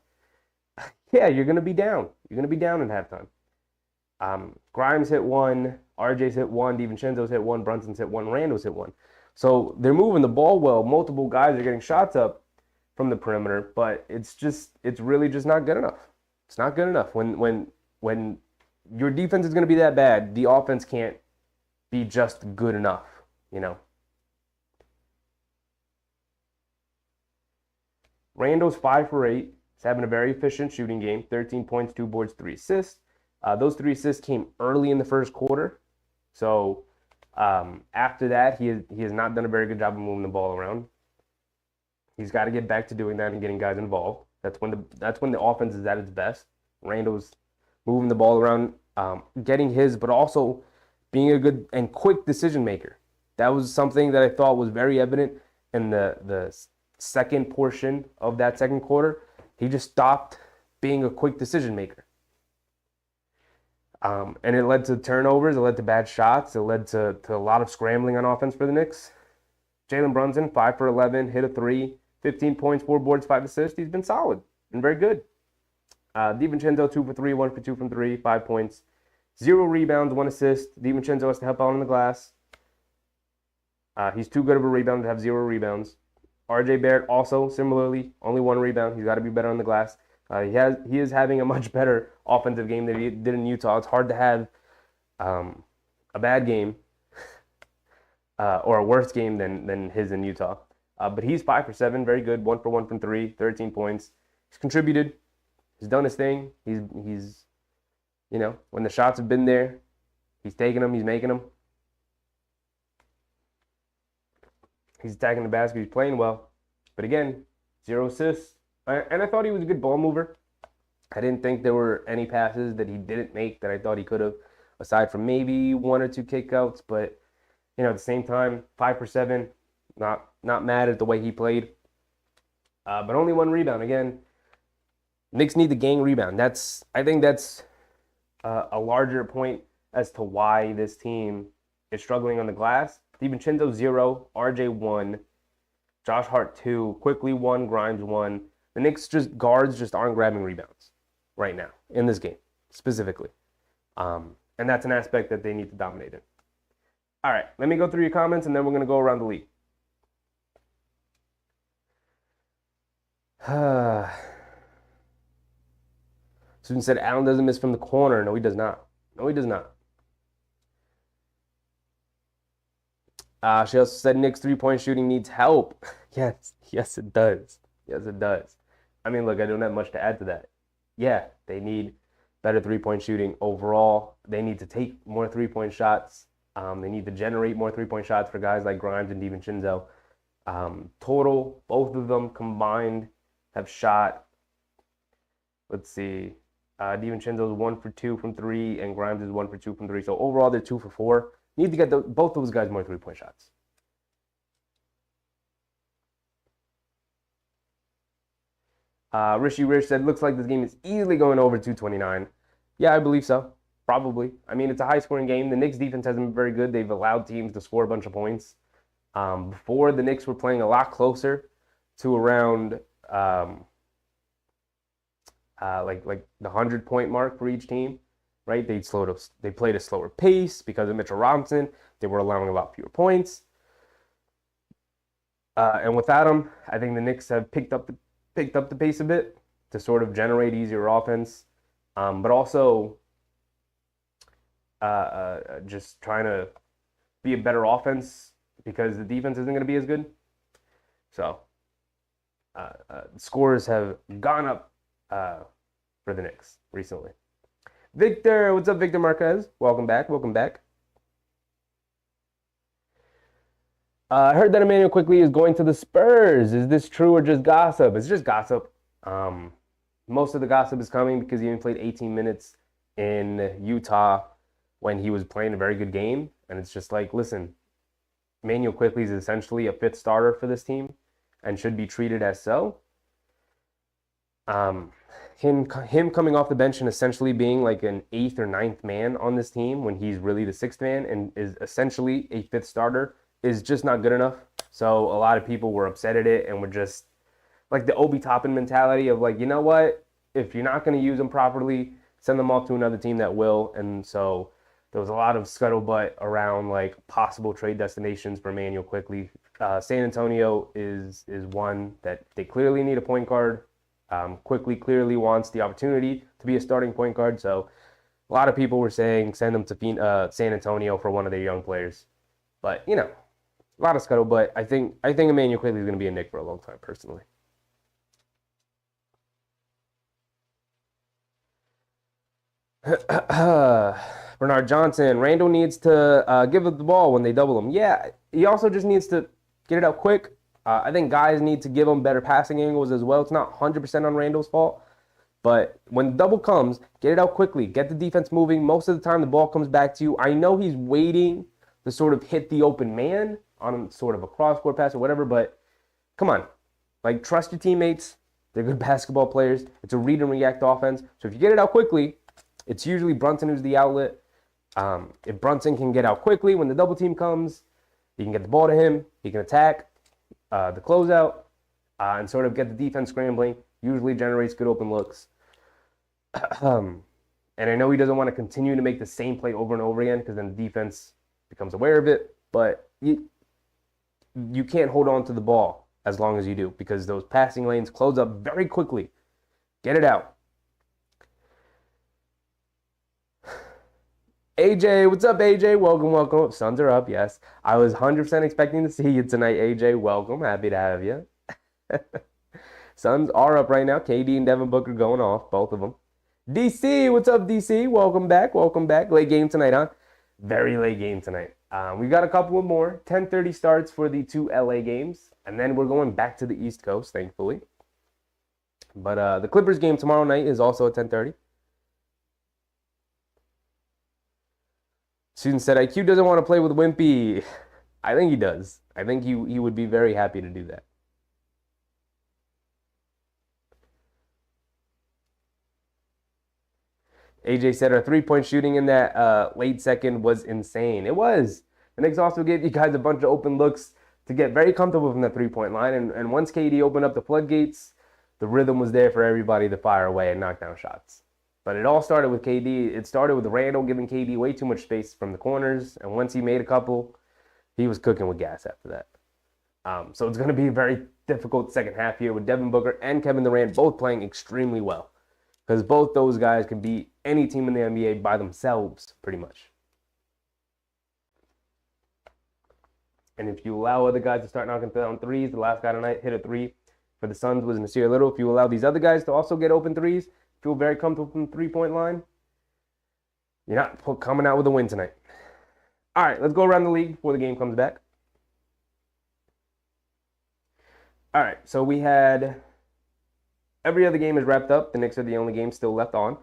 yeah, you're going to be down. You're going to be down at halftime. Grimes hit 1, RJ's hit 1, DiVincenzo's hit 1, Brunson's hit 1, Randall's hit 1. So they're moving the ball well. Multiple guys are getting shots up from the perimeter, but it's really just not good enough. It's not good enough. When your defense is going to be that bad, the offense can't be just good enough, you know. Rando's 5 for 8. He's having a very efficient shooting game. 13 points, 2 boards, 3 assists. Those 3 assists came early in the first quarter. So after that, he has not done a very good job of moving the ball around. He's got to get back to doing that and getting guys involved. That's when the offense is at its best. Randall's moving the ball around, getting his, but also being a good and quick decision maker. That was something that I thought was very evident in the second portion of that second quarter. He just stopped being a quick decision maker. And it led to turnovers. It led to bad shots. It led to a lot of scrambling on offense for the Knicks. Jalen Brunson, 5 for 11, hit a 3, 15 points, 4 boards, 5 assists. He's been solid and very good. DiVincenzo, 2 for 3, 1 for 2 from 3, 5 points, 0 rebounds, 1 assist. DiVincenzo has to help out on the glass. He's too good of a rebounder to have 0 rebounds. R.J. Barrett also similarly only 1 rebound. He's got to be better on the glass. He is having a much better offensive game than he did in Utah. It's hard to have a bad game or a worse game than his in Utah. But he's 5 for 7, very good. 1 for 1 from 3, 13 points. He's contributed. He's done his thing. He's when the shots have been there, he's taking them. He's making them. He's attacking the basket. He's playing well. But again, 0 assists. And I thought he was a good ball mover. I didn't think there were any passes that he didn't make that I thought he could have, aside from maybe 1 or 2 kickouts. But, at the same time, 5 for 7, not mad at the way he played. But only 1 rebound. Again, Knicks need the gang rebound. I think that's a larger point as to why this team is struggling on the glass. DiVincenzo 0, RJ 1, Josh Hart 2, Quickly 1, Grimes 1. The Knicks guards aren't grabbing rebounds right now in this game specifically. And that's an aspect that they need to dominate in. All right, let me go through your comments and then we're going to go around the league. Susan said Allen doesn't miss from the corner. No, he does not. No, he does not. She also said Knicks 3-point shooting needs help. Yes, it does. Yes, it does. I mean, look, I don't have much to add to that. Yeah, they need better 3-point shooting overall. They need to take more 3-point shots. They need to generate more 3-point shots for guys like Grimes and DiVincenzo. Total, both of them combined have shot, let's see, DiVincenzo is 1 for 2 from 3, and Grimes is 1 for 2 from 3. So overall, they're 2 for 4. Need to get both those guys more 3-point shots. Rishi Rich said, looks like this game is easily going over 229. Yeah, I believe so. Probably. I mean, it's a high-scoring game. The Knicks' defense hasn't been very good. They've allowed teams to score a bunch of points. Before, the Knicks were playing a lot closer to around like the 100-point mark for each team. Right? They played a slower pace because of Mitchell Robinson. They were allowing a lot fewer points. And without him, I think the Knicks have picked up the pace a bit to sort of generate easier offense, but also just trying to be a better offense because the defense isn't going to be as good. So scores have gone up for the Knicks recently. Victor, what's up, Victor Marquez? Welcome back. Welcome back. I heard that Emmanuel Quickly is going to the Spurs. Is this true or just gossip? It's just gossip. Most of the gossip is coming because he only played 18 minutes in Utah when he was playing a very good game. And it's just like, listen, Emmanuel Quickly is essentially a 5th starter for this team and should be treated as so. Him coming off the bench and essentially being like an 8th or 9th man on this team when he's really the 6th man and is essentially a 5th starter is just not good enough. So a lot of people were upset at it and were just like the Obi Toppin mentality of like, you know what? If you're not going to use them properly, send them off to another team that will. And so there was a lot of scuttlebutt around like possible trade destinations for Emmanuel Quickly. San Antonio is one that they clearly need a point guard. Quickly clearly wants the opportunity to be a starting point guard. So a lot of people were saying send them to San Antonio for one of their young players. But, a lot of scuttlebutt. I think Emmanuel Quickly is going to be a Knick for a long time, personally. Bernard Johnson. Randall needs to give up the ball when they double him. Yeah, he also just needs to get it out quick. I think guys need to give him better passing angles as well. It's not 100% on Randall's fault, but when the double comes, get it out quickly. Get the defense moving. Most of the time, the ball comes back to you. I know he's waiting to sort of hit the open man on sort of a cross-court pass or whatever, but come on. Like, trust your teammates. They're good basketball players. It's a read and react offense. So if you get it out quickly, it's usually Brunson who's the outlet. If Brunson can get out quickly when the double team comes, you can get the ball to him. He can attack the closeout and sort of get the defense scrambling. Usually generates good open looks. And I know he doesn't want to continue to make the same play over and over again because then the defense becomes aware of it. But you can't hold on to the ball as long as you do because those passing lanes close up very quickly. Get it out. AJ, what's up, AJ? Welcome, welcome. Suns are up, yes. I was 100% expecting to see you tonight, AJ. Welcome. Happy to have you. Suns are up right now. KD and Devin Booker going off, both of them. DC, what's up, DC? Welcome back. Welcome back. Late game tonight, huh? Very late game tonight. We got a couple of more. 10:30 starts for the two LA games, and then we're going back to the East Coast, thankfully. But the Clippers game tomorrow night is also at 10:30. Susan said, IQ doesn't want to play with Wimpy. I think he does. I think he would be very happy to do that. AJ said our three-point shooting in that late second was insane. It was. The Knicks also gave you guys a bunch of open looks to get very comfortable from the three-point line. And once KD opened up the floodgates, the rhythm was there for everybody to fire away and knock down shots. But it all started with KD. It started with Randall giving KD way too much space from the corners. And once he made a couple, he was cooking with gas after that. So it's going to be a very difficult second half here with Devin Booker and Kevin Durant both playing extremely well. Because both those guys can beat any team in the NBA by themselves, pretty much. And if you allow other guys to start knocking down threes, the last guy tonight hit a three for the Suns was Nasir Little. If you allow these other guys to also get open threes, feel very comfortable from the three-point line, you're not coming out with a win tonight. All right, let's go around the league before the game comes back. All right, so we had every other game is wrapped up. The Knicks are the only game still left on.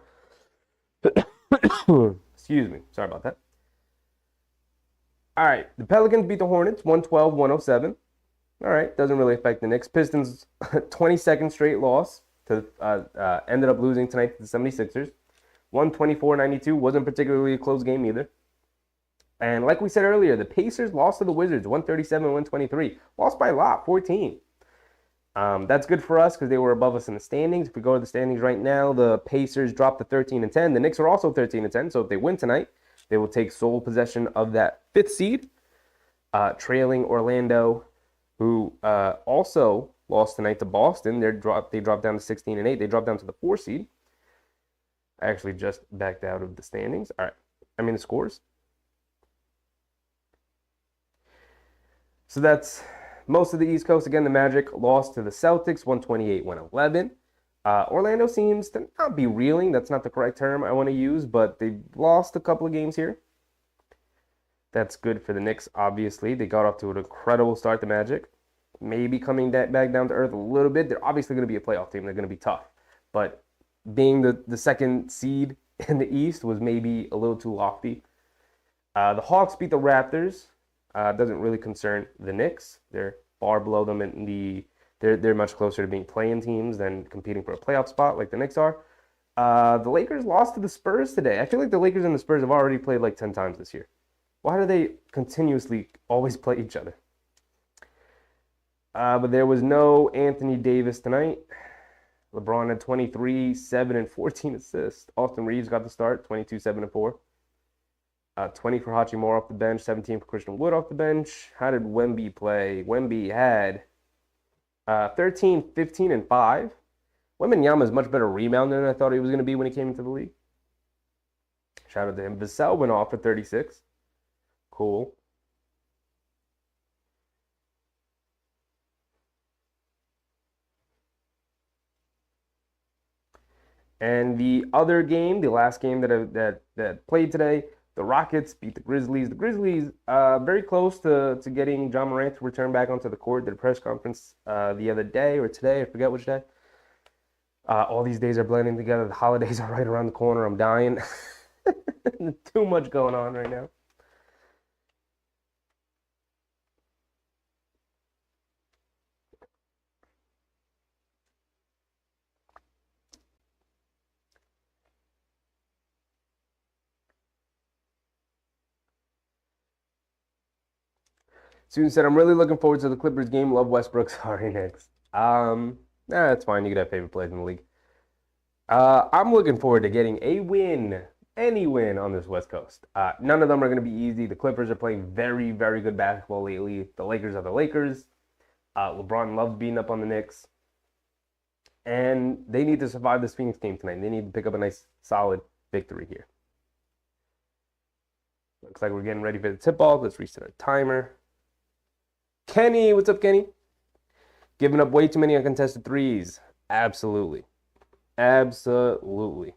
Excuse me. Sorry about that. All right, the Pelicans beat the Hornets 112-107. All right, doesn't really affect the Knicks. Pistons 22nd straight loss to ended up losing tonight to the 76ers. 124-92 wasn't particularly a close game either. And like we said earlier, the Pacers lost to the Wizards 137-123. Lost by a lot, 14. That's good for us because they were above us in the standings. If we go to the standings right now, the Pacers dropped to 13-10. The Knicks are also 13-10. So if they win tonight, they will take sole possession of that fifth seed, trailing Orlando, who also lost tonight to Boston. They dropped down to 16-8. They dropped down to the 4 seed. I actually just backed out of the standings. All right. I mean the scores. So that's most of the East Coast. Again, the Magic lost to the Celtics 128-111. Orlando seems to not be reeling. That's not the correct term I want to use, but they lost a couple of games here. That's good for the Knicks, obviously. They got off to an incredible start, the Magic. Maybe coming back down to earth a little bit. They're obviously going to be a playoff team. They're going to be tough. But being the second seed in the East was maybe a little too lofty. The Hawks beat the Raptors. Doesn't really concern the Knicks. They're far below them in the... They're much closer to being playing teams than competing for a playoff spot like the Knicks are. The Lakers lost to the Spurs today. I feel like the Lakers and the Spurs have already played like 10 times this year. Why do they continuously always play each other? But there was no Anthony Davis tonight. LeBron had 23, 7, and 14 assists. Austin Reeves got the start, 22, 7, and 4. 20 for Hachimura off the bench, 17 for Christian Wood off the bench. How did Wemby play? Wemby had 13, 15, and 5. Wembanyama is much better rebounder than I thought he was going to be when he came into the league. Shout out to him. Vassell went off for 36. Cool. And the other game, the last game that played today, the Rockets beat the Grizzlies. The Grizzlies very close to getting John Morant to return back onto the court. Did a press conference the other day or today, I forget which day. All these days are blending together. The holidays are right around the corner. I'm dying. Too much going on right now. Student said, I'm really looking forward to the Clippers game. Love Westbrook. Sorry, Knicks. That's fine. You could have favorite plays in the league. I'm looking forward to getting a win, any win on this West Coast. None of them are going to be easy. The Clippers are playing very, very good basketball lately. The Lakers are the Lakers. LeBron loves beating up on the Knicks. And they need to survive this Phoenix game tonight. They need to pick up a nice, solid victory here. Looks like we're getting ready for the tip-off. Let's reset our timer. Kenny, what's up, Kenny? Giving up way too many uncontested threes. Absolutely. Absolutely.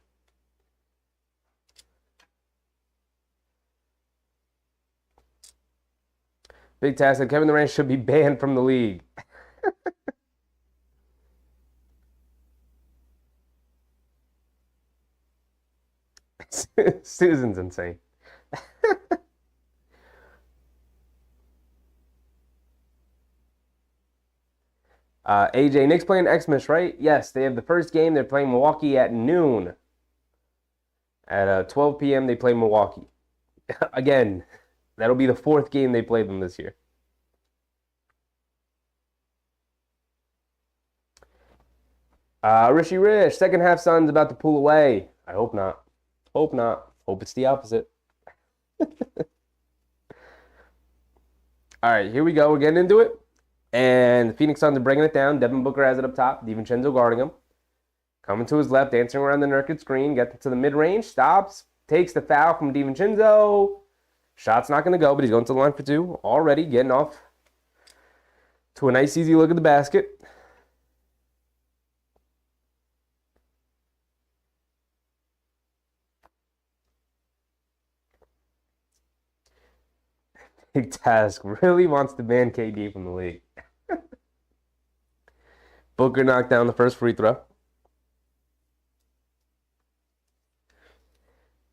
Big Task said Kevin Durant should be banned from the league. Susan's insane. AJ, Knicks playing Xmas, right? Yes, they have the first game. They're playing Milwaukee at noon. At 12 p.m., they play Milwaukee. Again, that'll be the fourth game they played them this year. Rishi Rich, second half Suns about to pull away. I hope not. Hope not. Hope it's the opposite. All right, here we go. We're getting into it. And the Phoenix Suns are bringing it down. Devin Booker has it up top. DiVincenzo guarding him. Coming to his left, dancing around the Nurkic screen. Gets to the mid-range. Stops. Takes the foul from DiVincenzo. Shot's not going to go, but he's going to the line for two. Already getting off to a nice, easy look at the basket. Big Task really wants to ban KD from the league. Booker knocked down the first free throw.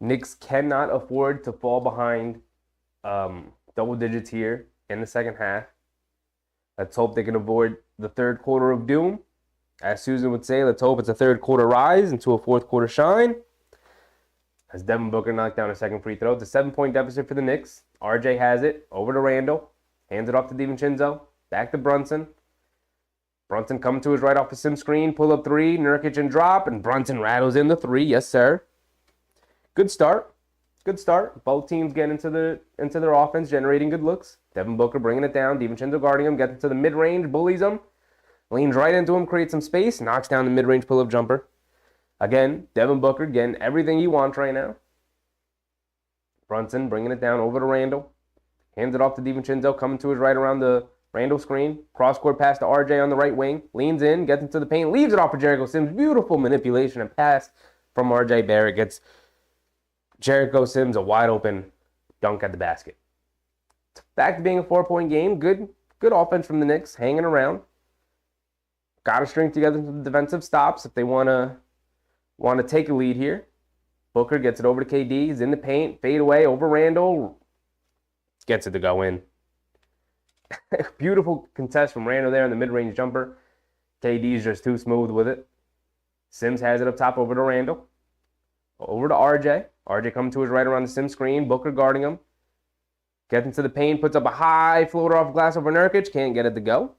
Knicks cannot afford to fall behind double digits here in the second half. Let's hope they can avoid the third quarter of doom. As Susan would say, let's hope it's a third quarter rise into a fourth quarter shine. As Devin Booker knocked down a second free throw. It's a 7-point deficit for the Knicks. RJ has it. Over to Randall. Hands it off to DiVincenzo. Back to Brunson. Brunson coming to his right off the sim screen. Pull up three. Nurkic and drop. And Brunson rattles in the three. Yes, sir. Good start. Good start. Both teams get into their offense, generating good looks. Devin Booker bringing it down. DiVincenzo guarding him. Gets it to the mid-range. Bullies him. Leans right into him. Creates some space. Knocks down the mid-range pull-up jumper. Again, Devin Booker getting everything he wants right now. Brunson bringing it down over to Randall. Hands it off to DiVincenzo. Coming to his right around the Randall screen. Cross-court pass to RJ on the right wing. Leans in. Gets into the paint. Leaves it off for Jericho Sims. Beautiful manipulation and pass from RJ Barrett. Gets Jericho Sims a wide open dunk at the basket. Back to being a 4-point game. Good offense from the Knicks. Hanging around. Got to string together some defensive stops if they want to take a lead here. Booker gets it over to KD. He's in the paint. Fade away over Randall. Gets it to go in. Beautiful contest from Randall there in the mid-range jumper. KD's just too smooth with it. Sims has it up top over to Randall. Over to RJ. RJ coming to his right around the sim screen. Booker guarding him. Gets into the paint. Puts up a high floater off glass over Nurkic. Can't get it to go.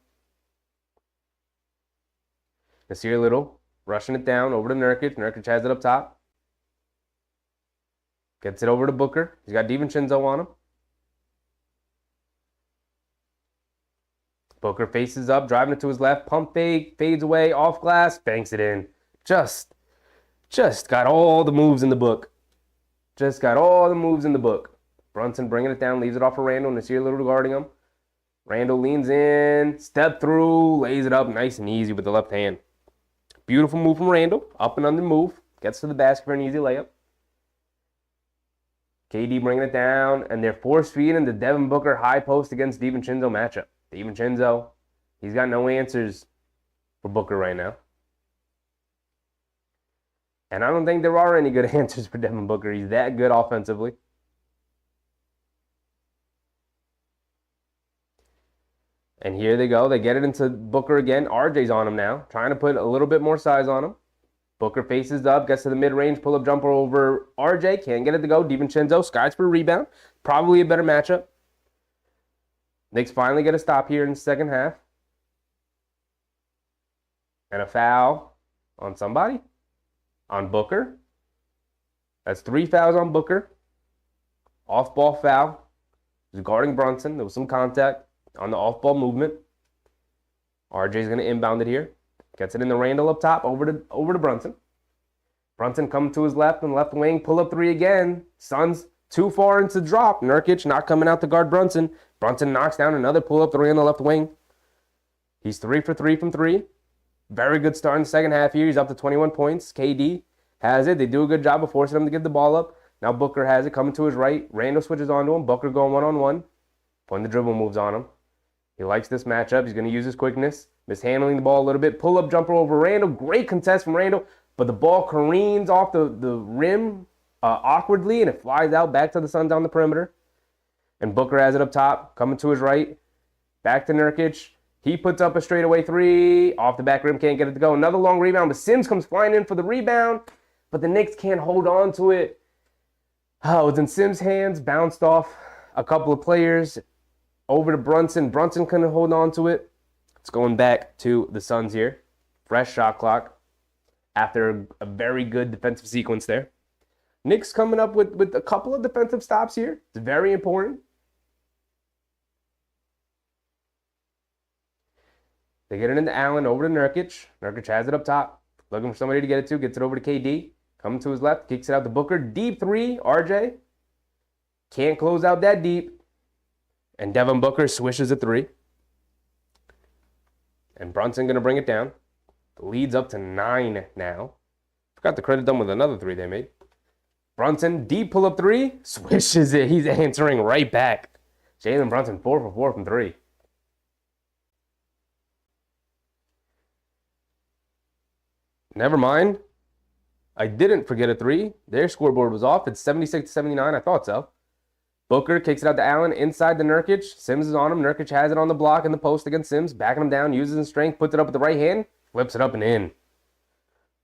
Nasir Little rushing it down over to Nurkic. Nurkic has it up top. Gets it over to Booker. He's got DiVincenzo on him. Booker faces up, driving it to his left. Pump fake, fades away, off glass, banks it in. Just got all the moves in the book. Just got all the moves in the book. Brunson bringing it down, leaves it off for Randall. Nasir Little guarding him. Randall leans in, step through, lays it up nice and easy with the left hand. Beautiful move from Randall. Up and under move. Gets to the basket for an easy layup. KD bringing it down, and they're force feeding the Devin Booker high post against DiVincenzo matchup. DiVincenzo, he's got no answers for Booker right now. And I don't think there are any good answers for Devin Booker. He's that good offensively. And here they go. They get it into Booker again. RJ's on him now, trying to put a little bit more size on him. Booker faces up, gets to the mid-range, pull-up jumper over RJ. Can't get it to go. DiVincenzo skies for a rebound. Probably a better matchup. Knicks finally get a stop here in the second half. And a foul on somebody. On Booker. That's 3 fouls on Booker. Off-ball foul. He's guarding Brunson. There was some contact on the off-ball movement. RJ's going to inbound it here. Gets it in the Randall up top, over to Brunson. Brunson coming to his left and left wing. Pull up three again. Suns too far into drop. Nurkic not coming out to guard Brunson. Brunson knocks down another pull up three on the left wing. He's 3 for 3 from three. Very good start in the second half here. He's up to 21 points. KD has it. They do a good job of forcing him to get the ball up. Now Booker has it coming to his right. Randall switches onto him. Booker going one-on-one. Putting the dribble moves on him. He likes this matchup. He's going to use his quickness. Mishandling the ball a little bit. Pull-up jumper over Randall. Great contest from Randall. But the ball careens off the rim awkwardly, and it flies out back to the Suns on the perimeter. And Booker has it up top. Coming to his right. Back to Nurkic. He puts up a straightaway three. Off the back rim. Can't get it to go. Another long rebound. But Sims comes flying in for the rebound. But the Knicks can't hold on to it. Oh, it's in Sims' hands. Bounced off a couple of players. Over to Brunson. Brunson couldn't hold on to it. It's going back to the Suns here. Fresh shot clock after a very good defensive sequence there. Knicks coming up with a couple of defensive stops here. It's very important. They get it into Allen, over to Nurkic. Nurkic has it up top. Looking for somebody to get it to. Gets it over to KD. Coming to his left. Kicks it out to Booker. Deep three. RJ. Can't close out that deep. And Devin Booker swishes a three. And Brunson going to bring it down. The lead's up to 9 now. Forgot to credit them with another three they made. Brunson, deep pull-up three. Swishes it. He's answering right back. Jalen Brunson, 4 for 4 from three. Never mind. I didn't forget a three. Their scoreboard was off. It's 76-79. I thought so. Booker kicks it out to Allen inside the Nurkic. Sims is on him. Nurkic has it on the block in the post against Sims. Backing him down, uses his strength, puts it up with the right hand, flips it up and in.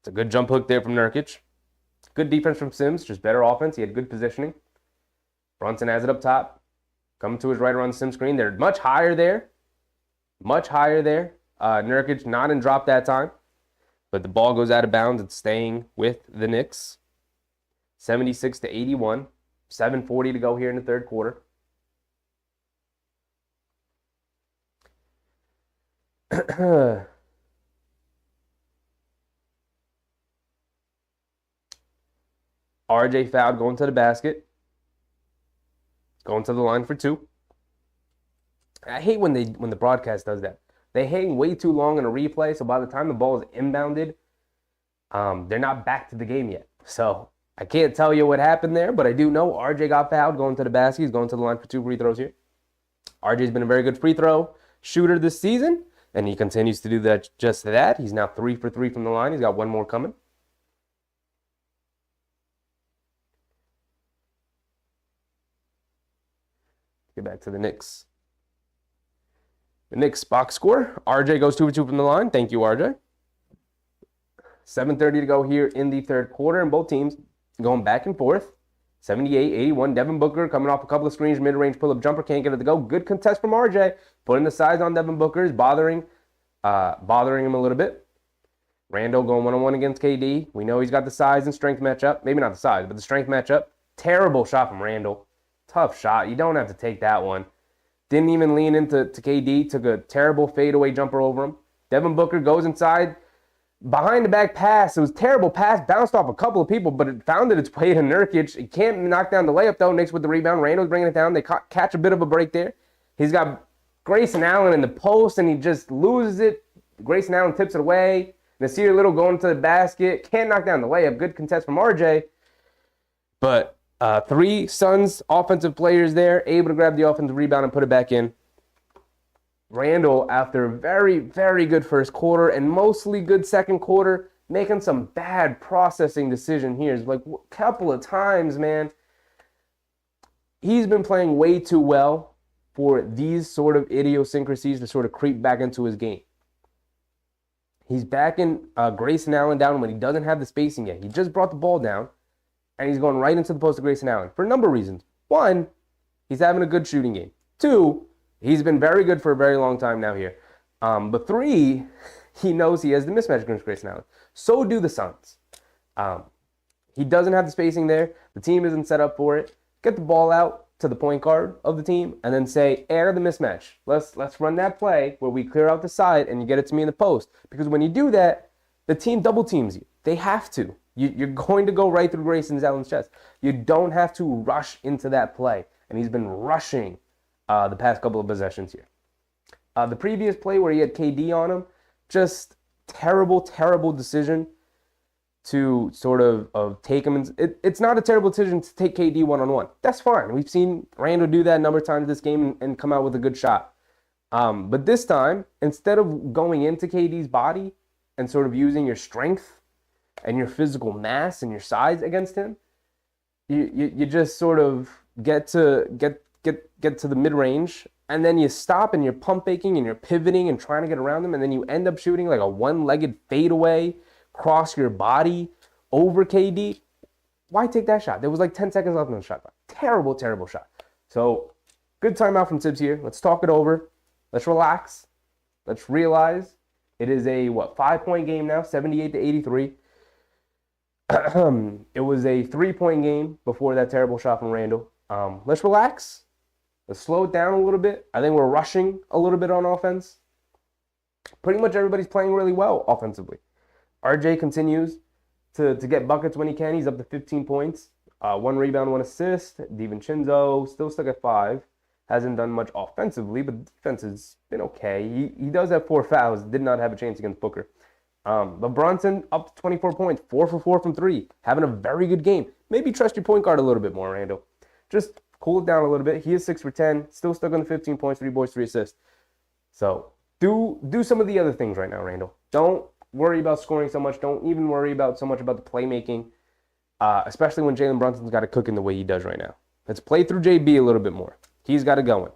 It's a good jump hook there from Nurkic. Good defense from Sims, just better offense. He had good positioning. Brunson has it up top. Coming to his right around the Sims screen. They're much higher there. Much higher there. Nurkic not in drop that time. But the ball goes out of bounds. It's staying with the Knicks. 76-81. 7:40 to go here in the third quarter. RJ fouled going to the basket. Going to the line for two. I hate when the broadcast does that. They hang way too long in a replay, so by the time the ball is inbounded, they're not back to the game yet. So I can't tell you what happened there, but I do know RJ got fouled going to the basket. He's going to the line for 2 free throws here. RJ's been a very good free throw shooter this season, and he continues to do that. Just that. He's now 3 for 3 from the line. He's got one more coming. Get back to the Knicks. The Knicks box score. RJ goes 2 for 2 from the line. Thank you, RJ. 7:30 to go here in the third quarter, and both teams going back and forth. 78-81. Devin Booker coming off a couple of screens, mid-range pull-up jumper, can't get it to go. Good contest from RJ. Putting the size on Devin Booker is bothering him a little bit. Randall going one-on-one against KD. We know he's got the size and strength matchup. Maybe not the size, but the strength matchup. Terrible shot from Randall. Tough shot. You don't have to take that one. Didn't even lean into KD. Took a terrible fadeaway jumper over him. Devin Booker goes inside. Behind the back pass. It was a terrible pass. Bounced off a couple of people, but it found its way to Nurkic. He can't knock down the layup, though. Knicks with the rebound. Randall's bringing it down. They catch a bit of a break there. He's got Grayson Allen in the post, and he just loses it. Grayson Allen tips it away. Nasir Little going to the basket. Can't knock down the layup. Good contest from RJ. But three Suns offensive players there, able to grab the offensive rebound and put it back in. Randall, after a very, very good first quarter and mostly good second quarter, making some bad processing decision here. It's like a couple of times, man. He's been playing way too well for these sort of idiosyncrasies to sort of creep back into his game. He's backing Grayson Allen down when he doesn't have the spacing yet. He just brought the ball down, and he's going right into the post of Grayson Allen for a number of reasons. One, he's having a good shooting game. Two, he's been very good for a very long time now here. But three, he knows he has the mismatch against Grayson Allen. So do the Suns. He doesn't have the spacing there. The team isn't set up for it. Get the ball out to the point guard of the team and then say, air the mismatch. Let's run that play where we clear out the side and you get it to me in the post. Because when you do that, the team double teams you. They have to. You're going to go right through Grayson Allen's chest. You don't have to rush into that play. And he's been rushing the past couple of possessions here. The previous play where he had KD on him, just terrible, terrible decision to sort of take him. It's not a terrible decision to take KD one-on-one. That's fine. We've seen Randall do that a number of times this game and come out with a good shot. But this time, instead of going into KD's body and sort of using your strength and your physical mass and your size against him, you just sort of get to the mid-range, and then you stop and you're pump faking and you're pivoting and trying to get around them, and then you end up shooting like a one-legged fadeaway cross your body over KD. Why take that shot? There was like 10 seconds left on the shot clock. Terrible, terrible shot. So good timeout from Tibbs here. Let's talk it over. Let's relax. Let's realize it is a 5-point game now, 78-83. It was a 3-point game before that terrible shot from Randall. Let's relax. Let's slow it down a little bit. I think we're rushing a little bit on offense. Pretty much everybody's playing really well offensively. RJ continues to get buckets when he can. He's up to 15 points. 1 rebound, 1 assist. DiVincenzo still stuck at 5. Hasn't done much offensively, but defense has been okay. He does have 4 fouls. Did not have a chance against Booker. But Brunson up to 24 points. 4 for 4 from 3. Having a very good game. Maybe trust your point guard a little bit more, Randall. Just cool it down a little bit. He is 6 for 10. Still stuck on the 15 points, 3 boards, 3 assists. So do some of the other things right now, Randall. Don't worry about scoring so much. Don't even worry about so much about the playmaking, especially when Jalen Brunson's got to cook in the way he does right now. Let's play through JB a little bit more. He's got it going.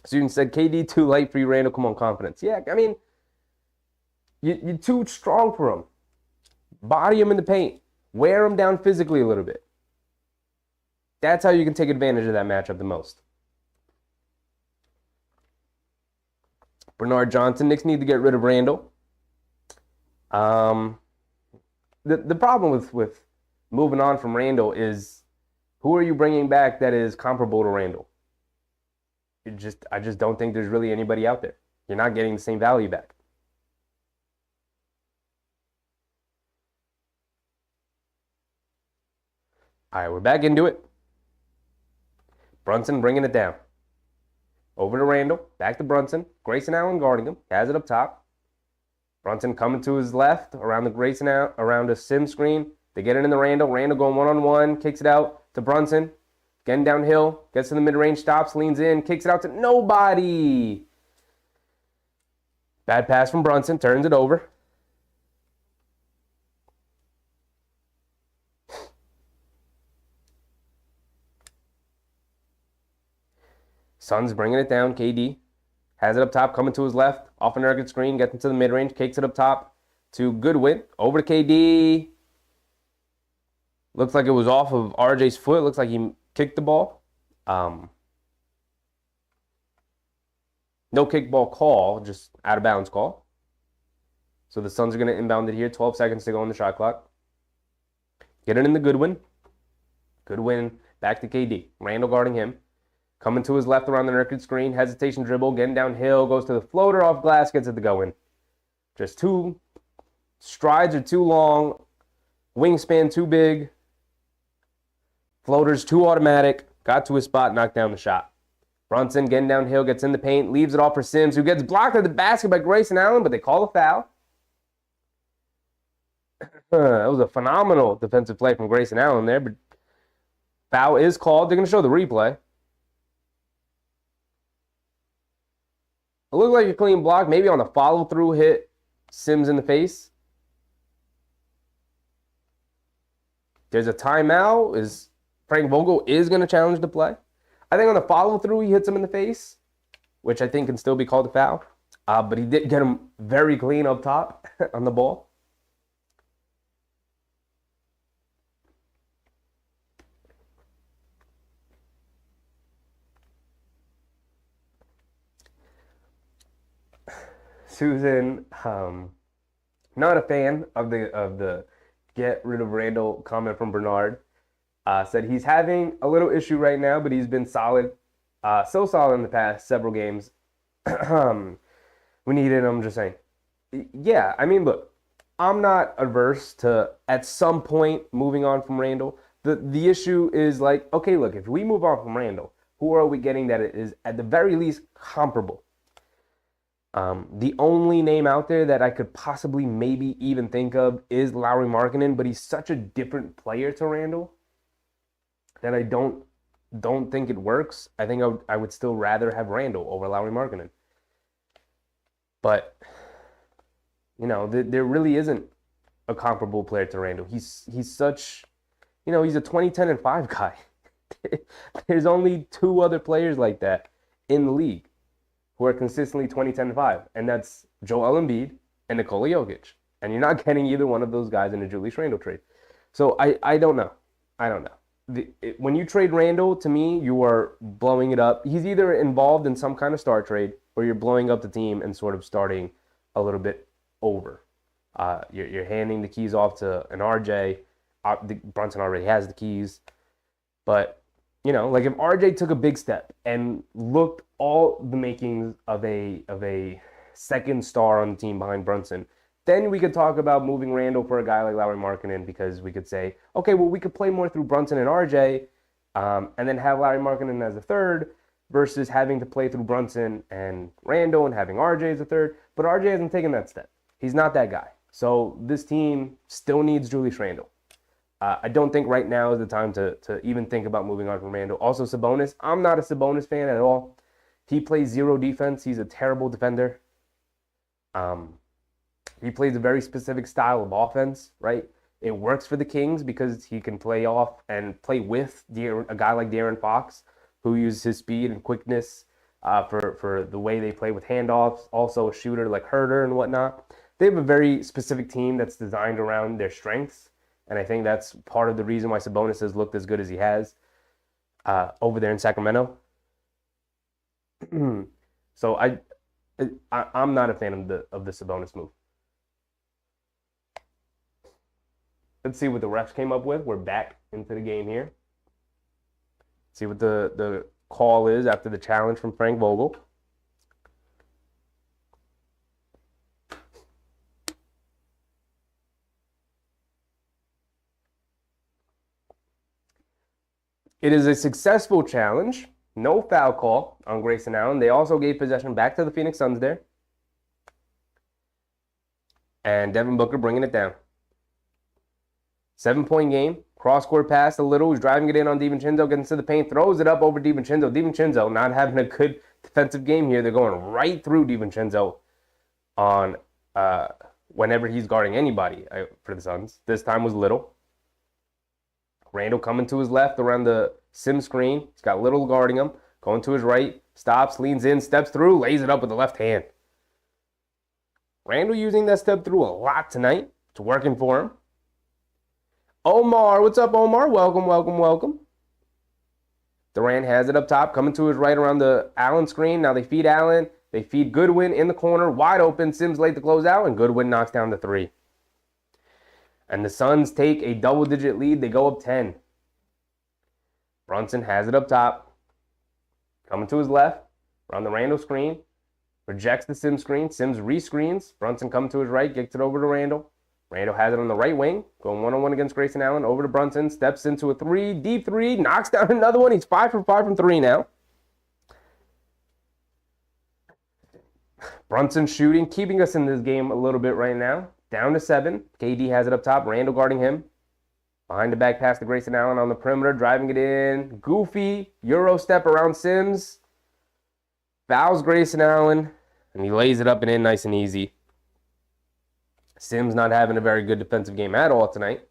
Student said, KD too light for you, Randall. Come on, confidence. Yeah, I mean, you're too strong for him. Body him in the paint. Wear him down physically a little bit. That's how you can take advantage of that matchup the most. Bernard Johnson. Knicks need to get rid of Randall. The problem with moving on from Randall is, who are you bringing back that is comparable to Randall? I just don't think there's really anybody out there. You're not getting the same value back. All right, we're back into it. Brunson bringing it down. Over to Randall, back to Brunson. Grayson Allen guarding him, has it up top. Brunson coming to his left, around a sim screen. They get it in the Randall. Randall going one-on-one, kicks it out to Brunson. Getting downhill, gets to the mid-range, stops, leans in, kicks it out to nobody. Bad pass from Brunson, turns it over. Suns bringing it down. KD has it up top, coming to his left. Off an Nurkic screen, gets into the mid-range, kicks it up top to Goodwin. Over to KD. Looks like it was off of RJ's foot. Looks like he kicked the ball. No kickball call, just out of bounds call. So the Suns are going to inbound it here. 12 seconds to go on the shot clock. Get it in the Goodwin. Goodwin back to KD. Randall guarding him. Coming to his left around the Nurkic screen. Hesitation dribble. Getting downhill. Goes to the floater off glass. Gets it to go in. Just two strides are too long. Wingspan too big. Floaters too automatic. Got to his spot. Knocked down the shot. Brunson getting downhill, gets in the paint, leaves it off for Sims, who gets blocked at the basket by Grayson Allen, but they call a foul. That was a phenomenal defensive play from Grayson Allen there, but foul is called. They're going to show the replay. It looked like a clean block, maybe on the follow-through hit Sims in the face. There's a timeout. Frank Vogel is going to challenge the play. I think on the follow-through, he hits him in the face, which I think can still be called a foul. But he did get him very clean up top on the ball. Susan, not a fan of the get rid of Randall comment from Bernard. Said he's having a little issue right now, but he's been solid. So solid in the past several games. We needed him, just saying. Yeah, I mean, look, I'm not averse to, at some point, moving on from Randall. The issue is like, okay, look, if we move on from Randall, who are we getting that is at the very least comparable? The only name out there that I could possibly maybe even think of is Lauri Markkanen, but he's such a different player to Randall that I don't think it works. I think I would still rather have Randall over Lauri Markkanen. But, you know, there really isn't a comparable player to Randall. He's such, you know, he's a 2010 and 5 guy. There's only two other players like that in the league who are consistently 2010 and 5, and that's Joel Embiid and Nikola Jokic. And you're not getting either one of those guys in a Julius Randle trade. So I don't know. When you trade Randall, to me, you are blowing it up. He's either involved in some kind of star trade or you're blowing up the team and sort of starting a little bit over. You're handing the keys off to an RJ. Brunson already has the keys. But, you know, like if RJ took a big step and looked all the makings of a second star on the team behind Brunson, then we could talk about moving Randall for a guy like Lauri Markkanen, because we could say, okay, well, we could play more through Brunson and RJ and then have Lauri Markkanen as a third versus having to play through Brunson and Randall and having RJ as a third. But RJ hasn't taken that step. He's not that guy. So this team still needs Julius Randle. I don't think right now is the time to even think about moving on from Randall. Also, Sabonis. I'm not a Sabonis fan at all. He plays zero defense. He's a terrible defender. He plays a very specific style of offense, right? It works for the Kings because he can play off and play with a guy like De'Aaron Fox, who uses his speed and quickness for the way they play with handoffs. Also a shooter like Herter and whatnot. They have a very specific team that's designed around their strengths. And I think that's part of the reason why Sabonis has looked as good as he has over there in Sacramento. So I'm not a fan of the Sabonis move. Let's see what the refs came up with. We're back into the game here. See what the call is after the challenge from Frank Vogel. It is a successful challenge. No foul call on Grayson Allen. They also gave possession back to the Phoenix Suns there. And Devin Booker bringing it down. 7-point game. Cross-court pass a little. He's driving it in on DiVincenzo. Gets into the paint. Throws it up over DiVincenzo. DiVincenzo not having a good defensive game here. They're going right through DiVincenzo on whenever he's guarding anybody for the Suns. This time was Little. Randall coming to his left around the sim screen. He's got Little guarding him. Going to his right. Stops, leans in, steps through, lays it up with the left hand. Randall using that step through a lot tonight. It's working for him. Omar, what's up, Omar? Welcome, welcome, welcome. Durant has it up top, coming to his right around the Allen screen. Now they feed Allen. They feed Goodwin in the corner, wide open. Sims late to close out, and Goodwin knocks down the three. And the Suns take a double-digit lead. They go up 10. Brunson has it up top. Coming to his left, around the Randall screen. Rejects the Sims screen. Sims rescreens. Brunson coming to his right, gets it over to Randall. Randall has it on the right wing, going one-on-one against Grayson Allen. Over to Brunson, steps into a three, deep three, knocks down another one. He's 5 for 5 from 3 now. Brunson shooting, keeping us in this game a little bit right now. Down to 7. KD has it up top. Randall guarding him. Behind the back pass to Grayson Allen on the perimeter, driving it in. Goofy Euro step around Sims. Fouls Grayson Allen, and he lays it up and in nice and easy. Sims not having a very good defensive game at all tonight.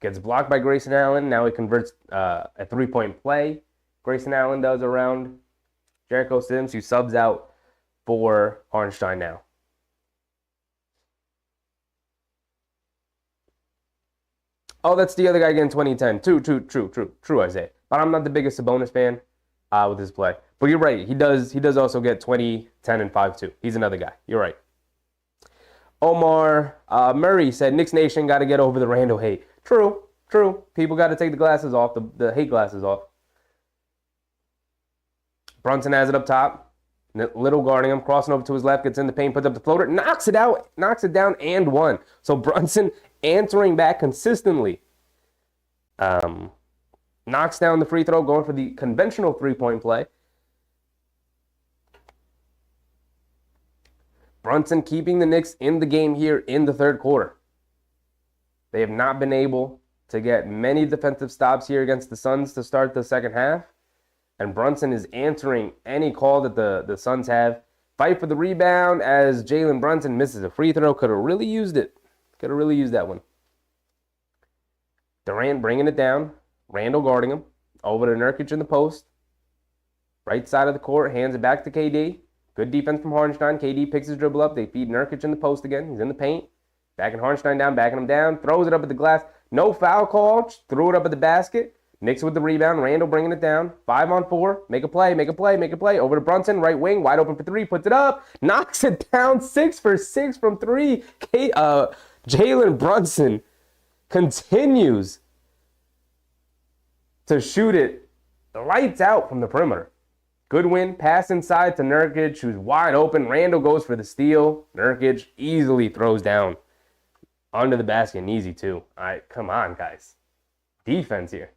Gets blocked by Grayson Allen. Now he converts a three-point play. Grayson Allen does around Jericho Sims, who subs out for Hartenstein now. Oh, that's the other guy getting 2010. True, I say. But I'm not the biggest Sabonis fan with his play. But you're right. He does also get 20, 10, and 5 too. He's another guy. You're right. Omar Murray said, Knicks Nation got to get over the Randall hate. True. People got to take the glasses off, the hate glasses off. Brunson has it up top. Little guarding him, crossing over to his left, gets in the paint, puts up the floater, knocks it out, knocks it down, and one. So Brunson answering back consistently. Knocks down the free throw, going for the conventional three-point play. Brunson keeping the Knicks in the game here in the third quarter. They have not been able to get many defensive stops here against the Suns to start the second half. And Brunson is answering any call that the Suns have. Fight for the rebound as Jalen Brunson misses a free throw. Could have really used it. Could have really used that one. Durant bringing it down. Randall guarding him. Over to Nurkic in the post. Right side of the court. Hands it back to KD. Good defense from Hartenstein. KD picks his dribble up. They feed Nurkic in the post again. He's in the paint. Backing Hartenstein down. Backing him down. Throws it up at the glass. No foul call. Just threw it up at the basket. Knicks with the rebound. Randall bringing it down. 5-on-4. Make a play. Over to Brunson. Right wing. Wide open for 3. Puts it up. Knocks it down. 6 for 6 from 3. Jalen Brunson continues to shoot it lights out from the perimeter. Good win. Pass inside to Nurkic, who's wide open. Randall goes for the steal. Nurkic easily throws down under the basket and easy too. All right, come on, guys. Defense here.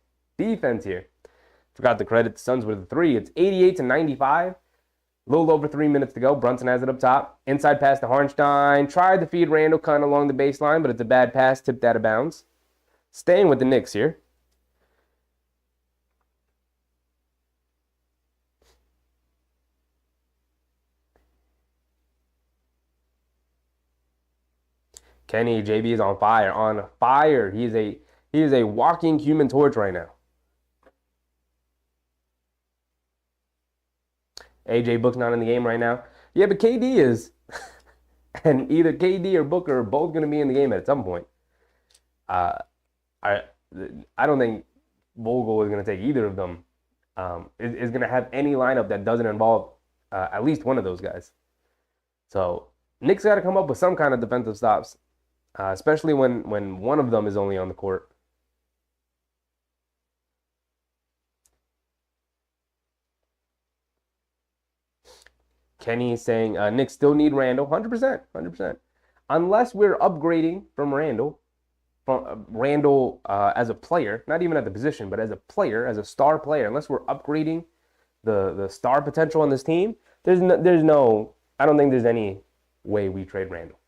Forgot to credit the Suns with a 3. It's 88-95. A little over 3 minutes to go. Brunson has it up top. Inside pass to Hartenstein. Tried to feed Randall kind of along the baseline, but it's a bad pass, tipped out of bounds. Staying with the Knicks here. Kenny, JB is on fire. He is a walking Human Torch right now. AJ Book's not in the game right now. Yeah, but KD is. And either KD or Booker are both going to be in the game at some point. I don't think Vogel is going to take either of them. Is going to have any lineup that doesn't involve at least one of those guys. So Knicks got to come up with some kind of defensive stops. Especially when one of them is only on the court. Kenny is saying Knicks still need Randall. 100%. Unless we're upgrading from Randall. As a player, not even at the position, but as a player, as a star player. Unless we're upgrading the star potential on this team, there's no I don't think there's any way we trade Randall.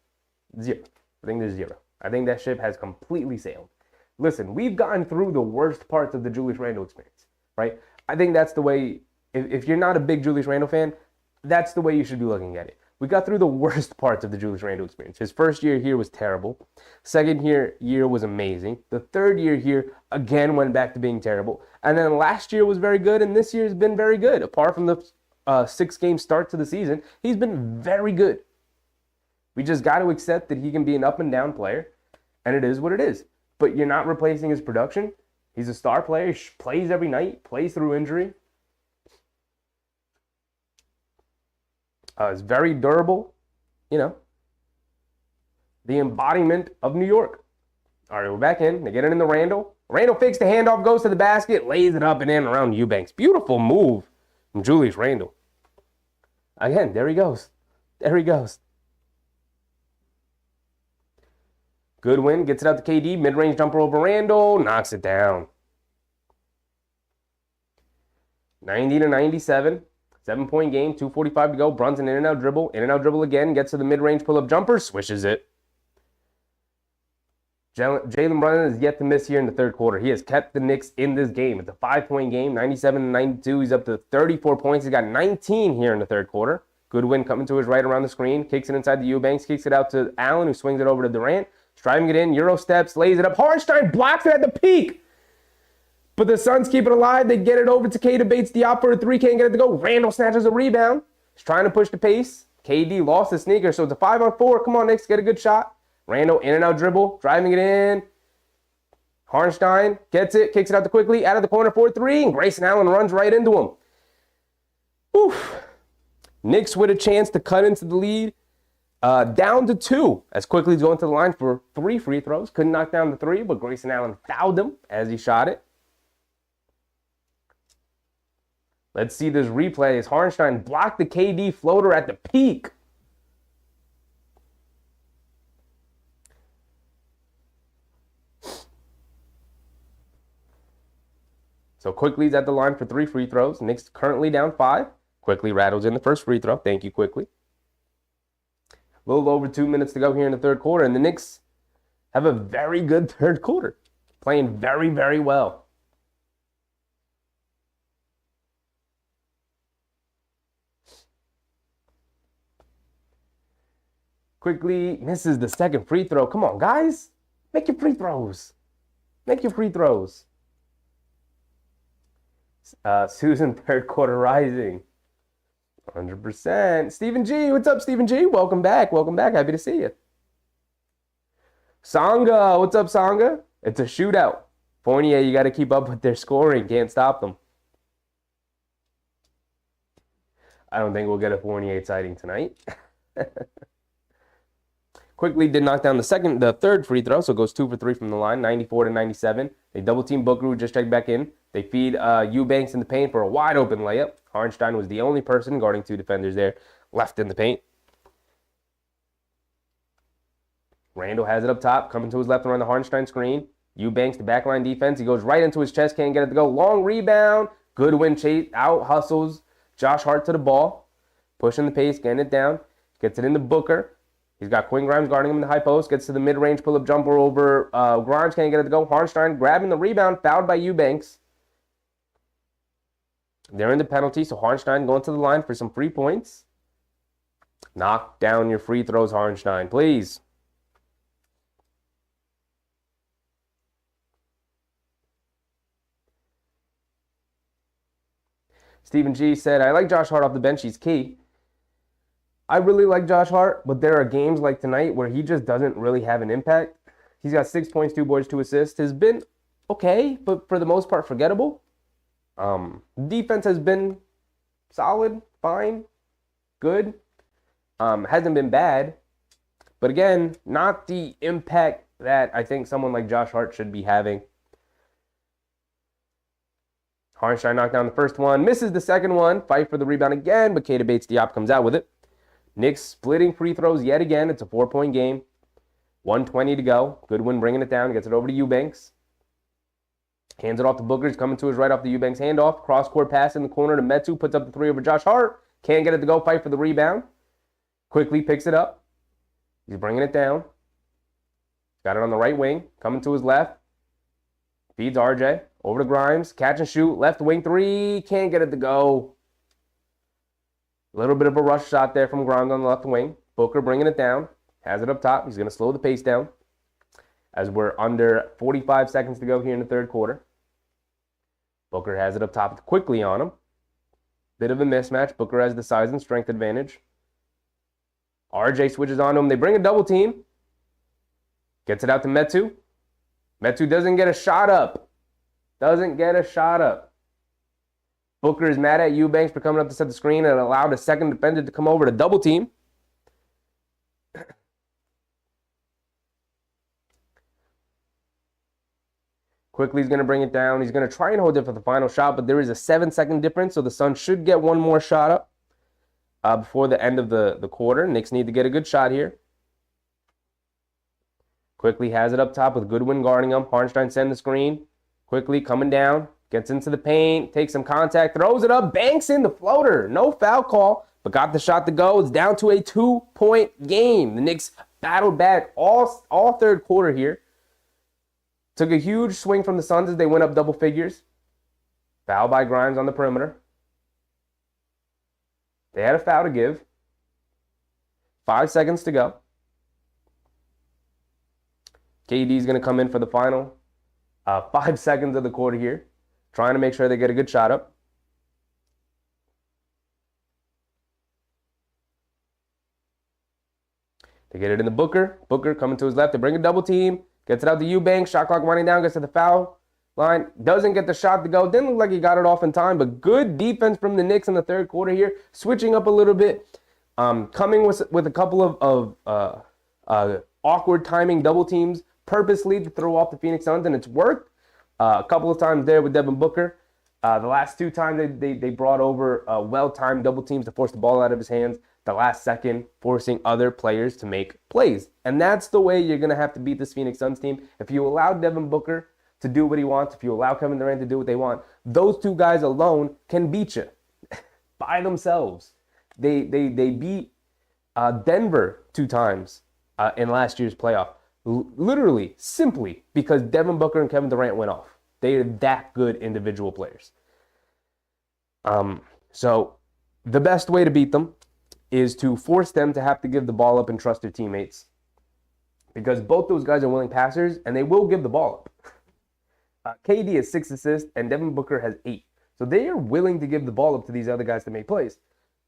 Zero. I think there's zero. I think that ship has completely sailed. Listen, we've gotten through the worst parts of the Julius Randle experience, right? I think that's the way, if you're not a big Julius Randle fan, that's the way you should be looking at it. We got through the worst parts of the Julius Randle experience. His first year here was terrible. Second year was amazing. The third year here, again, went back to being terrible. And then last year was very good, and this year has been very good. Apart from the 6-game start to the season, he's been very good. We just got to accept that he can be an up and down player, and it is what it is. But you're not replacing his production. He's a star player. He plays every night, plays through injury. It's very durable, the embodiment of New York. All right, we're back in. They get it in the Randall. Randall fakes the handoff, goes to the basket, lays it up and in around Eubanks. Beautiful move from Julius Randle. Again, there he goes. Goodwin gets it out to KD. Mid-range jumper over Randall. Knocks it down. 90-97. 7-point game, 2:45 to go. Brunson in and out dribble again, gets to the mid-range pull-up jumper, swishes it. Jalen Brunson is yet to miss here in the third quarter. He has kept the Knicks in this game. It's a 5-point game, 97-92. He's up to 34 points. He's got 19 here in the third quarter. Goodwin coming to his right around the screen, kicks it inside the Eubanks, kicks it out to Allen, who swings it over to Durant. Driving it in, Euro steps, lays it up. Hartenstein blocks it at the peak. But the Suns keep it alive. They get it over to Keita Bates-Diop for a three. Can't get it to go. Randall snatches a rebound. He's trying to push the pace. KD lost his sneaker, so it's a 5-on-4. Come on, Knicks, get a good shot. Randall in and out dribble, driving it in. Hartenstein gets it, kicks it out to quickly, out of the corner for a three, and Grayson Allen runs right into him. Oof. Knicks with a chance to cut into the lead. Down to 2 as Quickly's going to the line for 3 free throws. Couldn't knock down the 3, but Grayson Allen fouled him as he shot it. Let's see this replay as Hartenstein blocked the KD floater at the peak. So Quickly's at the line for 3 free throws. Knicks currently down 5. Quickly rattles in the first free throw. Thank you, Quickly. A little over 2 minutes to go here in the third quarter, and the Knicks have a very good third quarter. Playing very, very well. Quickly misses the second free throw. Come on, guys. Make your free throws. Make your free throws. Susan, third quarter rising. 100%. Stephen G. What's up, Stephen G? Welcome back. Welcome back. Happy to see you. Sanga. What's up, Sanga? It's a shootout. Fournier, you got to keep up with their scoring. Can't stop them. I don't think we'll get a Fournier sighting tonight. Quickly did knock down the third free throw, so goes 2 for 3 from the line, 94-97. They double team Booker, who just checked back in. They feed Eubanks in the paint for a wide open layup. Hartenstein was the only person guarding 2 defenders there left in the paint. Randall has it up top, coming to his left around the Hartenstein screen. Eubanks, the backline defense. He goes right into his chest, can't get it to go. Long rebound. Goodwin chase out, hustles Josh Hart to the ball. Pushing the pace, getting it down. Gets it into Booker. He's got Quinn Grimes guarding him in the high post. Gets to the mid-range pull-up jumper over Grimes. Can't get it to go. Hartenstein grabbing the rebound. Fouled by Eubanks. They're in the penalty, so Hartenstein going to the line for some free points. Knock down your free throws, Hartenstein, please. Stephen G said, I like Josh Hart off the bench. He's key. I really like Josh Hart, but there are games like tonight where he just doesn't really have an impact. He's got 6 points, 2 boards, 2 assists. Has been okay, but for the most part, forgettable. Defense has been solid, fine, good. Hasn't been bad. But again, not the impact that I think someone like Josh Hart should be having. Hartenstein knocked down the first one, misses the second one. Fight for the rebound again, but Keita Bates-Diop comes out with it. Knicks splitting free throws yet again. It's a 4-point game. 1:20 to go. Goodwin bringing it down. Gets it over to Eubanks. Hands it off to Booker. He's coming to his right off the Eubanks handoff. Cross-court pass in the corner to Metu. Puts up the 3 over Josh Hart. Can't get it to go. Fight for the rebound. Quickly picks it up. He's bringing it down. Got it on the right wing. Coming to his left. Feeds RJ. Over to Grimes. Catch and shoot. Left wing 3. Can't get it to go. A little bit of a rush shot there from Grimes on the left wing. Booker bringing it down. Has it up top. He's going to slow the pace down as we're under 45 seconds to go here in the third quarter. Booker has it up top quickly on him. Bit of a mismatch. Booker has the size and strength advantage. RJ switches on to him. They bring a double team. Gets it out to Metu. Metu doesn't get a shot up. Doesn't get a shot up. Booker is mad at Eubanks for coming up to set the screen and allowed a second defender to come over to double team. Quickly, he's going to bring it down. He's going to try and hold it for the final shot, but there is a 7-second difference, so the Suns should get one more shot up before the end of the quarter. Knicks need to get a good shot here. Quickly has it up top with Goodwin guarding him. Hartenstein send the screen. Quickly coming down. Gets into the paint, takes some contact, throws it up, banks in the floater. No foul call, but got the shot to go. It's down to a 2-point game. The Knicks battled back all third quarter here. Took a huge swing from the Suns as they went up double figures. Foul by Grimes on the perimeter. They had a foul to give. 5 seconds to go. KD's going to come in for the final 5 seconds of the quarter here, trying to make sure they get a good shot up. They get it in the Booker. Booker coming to his left. They bring a double team. Gets it out to Eubanks. Shot clock winding down. Gets to the foul line. Doesn't get the shot to go. Didn't look like he got it off in time, but good defense from the Knicks in the third quarter here. Switching up a little bit. Coming with a couple of awkward timing double teams purposely to throw off the Phoenix Suns, and it's worked. A couple of times there with Devin Booker. The last 2 times they brought over well-timed double teams to force the ball out of his hands. The last second, forcing other players to make plays. And that's the way you're going to have to beat this Phoenix Suns team. If you allow Devin Booker to do what he wants, if you allow Kevin Durant to do what they want, those 2 guys alone can beat you by themselves. They beat Denver 2 times in last year's playoff. Literally, simply because Devin Booker and Kevin Durant went off. They are that good individual players. So the best way to beat them is to force them to have to give the ball up and trust their teammates. Because both those guys are willing passers, and they will give the ball up. KD has 6 assists, and Devin Booker has 8. So they are willing to give the ball up to these other guys to make plays.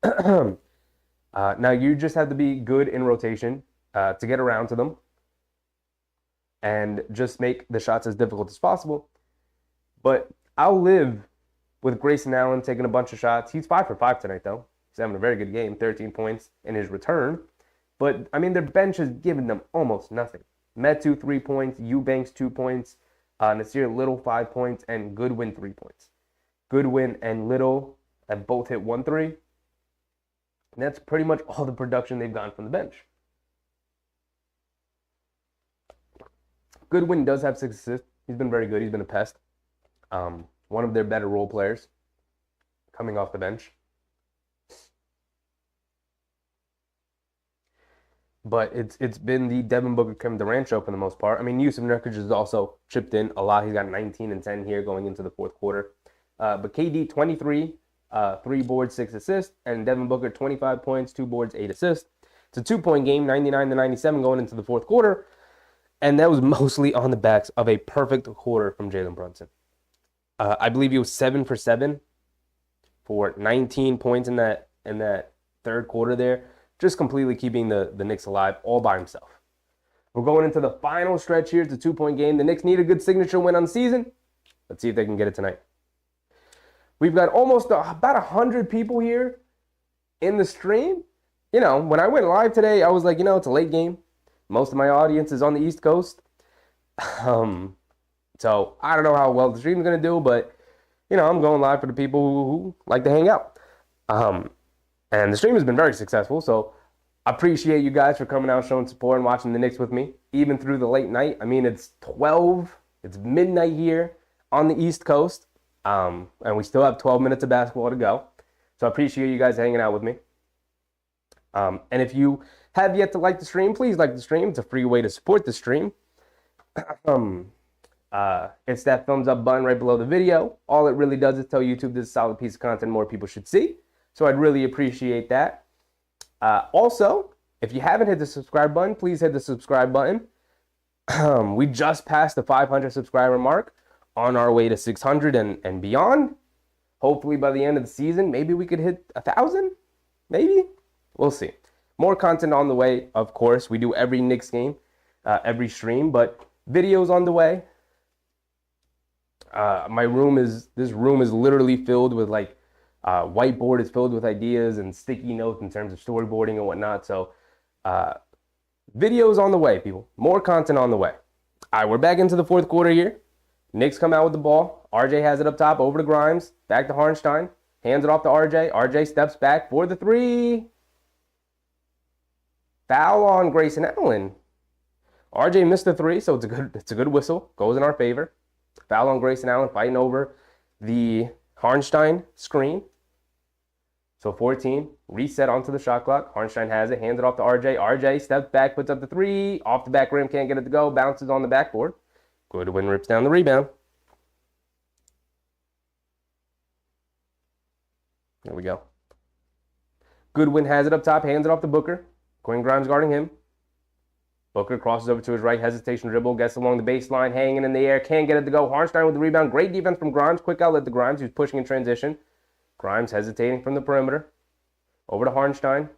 Now, you just have to be good in rotation to get around to them and just make the shots as difficult as possible. But I'll live with Grayson Allen taking a bunch of shots. He's 5 for 5 tonight, though. He's having a very good game, 13 points in his return. But, I mean, their bench has given them almost nothing. Metu, 3 points. Eubanks, 2 points. Nasir Little, 5 points. And Goodwin, 3 points. Goodwin and Little have both hit 1 3. And that's pretty much all the production they've gotten from the bench. Goodwin does have 6 assists. He's been very good. He's been a pest. One of their better role players coming off the bench. But it's been the Devin Booker, Kevin Durant show for the most part. I mean, Yusuf Nurkic has also chipped in a lot. He's got 19 and 10 here going into the fourth quarter. But KD, 23, 3 boards, 6 assists. And Devin Booker, 25 points, 2 boards, 8 assists. It's a 2-point game, 99-97 going into the fourth quarter. And that was mostly on the backs of a perfect quarter from Jalen Brunson. I believe he was 7 for 7 for 19 points in that third quarter there. Just completely keeping the Knicks alive all by himself. We're going into the final stretch here. It's a 2-point game. The Knicks need a good signature win on the season. Let's see if they can get it tonight. We've got almost about 100 people here in the stream. You know, when I went live today, I was like, it's a late game. Most of my audience is on the East Coast. So I don't know how well the stream is going to do, but, I'm going live for the people who like to hang out. And the stream has been very successful, so I appreciate you guys for coming out, showing support, and watching the Knicks with me, even through the late night. I mean, it's midnight here on the East Coast, and we still have 12 minutes of basketball to go. So I appreciate you guys hanging out with me. And if you have yet to like the stream, please like the stream. It's a free way to support the stream. It's that thumbs up button right below the video. All it really does is tell YouTube this is a solid piece of content more people should see. So I'd really appreciate that. Also, if you haven't hit the subscribe button, please hit the subscribe button. We just passed the 500 subscriber mark, on our way to 600 and beyond. Hopefully by the end of the season, maybe we could hit 1,000. Maybe. We'll see. More content on the way, of course. We do every Knicks game, every stream, but videos on the way. This room is literally filled with whiteboard is filled with ideas and sticky notes in terms of storyboarding and whatnot. So videos on the way, people. More content on the way. All right, we're back into the fourth quarter here. Knicks come out with the ball. RJ has it up top, over to Grimes. Back to Hartenstein. Hands it off to RJ. RJ steps back for the three. Foul on Grayson Allen. RJ missed the three, so it's a good whistle. Goes in our favor. Foul on Grayson Allen, fighting over the Harnstein screen. So 14, reset onto the shot clock. Harnstein has it, hands it off to RJ. RJ steps back, puts up the three, off the back rim, can't get it to go, bounces on the backboard. Goodwin rips down the rebound. There we go. Goodwin has it up top, hands it off to Booker. Quinn Grimes guarding him. Booker crosses over to his right, hesitation dribble, gets along the baseline, hanging in the air, can't get it to go. Harnstein with the rebound. Great defense from Grimes. Quick outlet to Grimes, who's pushing in transition. Grimes hesitating from the perimeter. Over to Harnstein.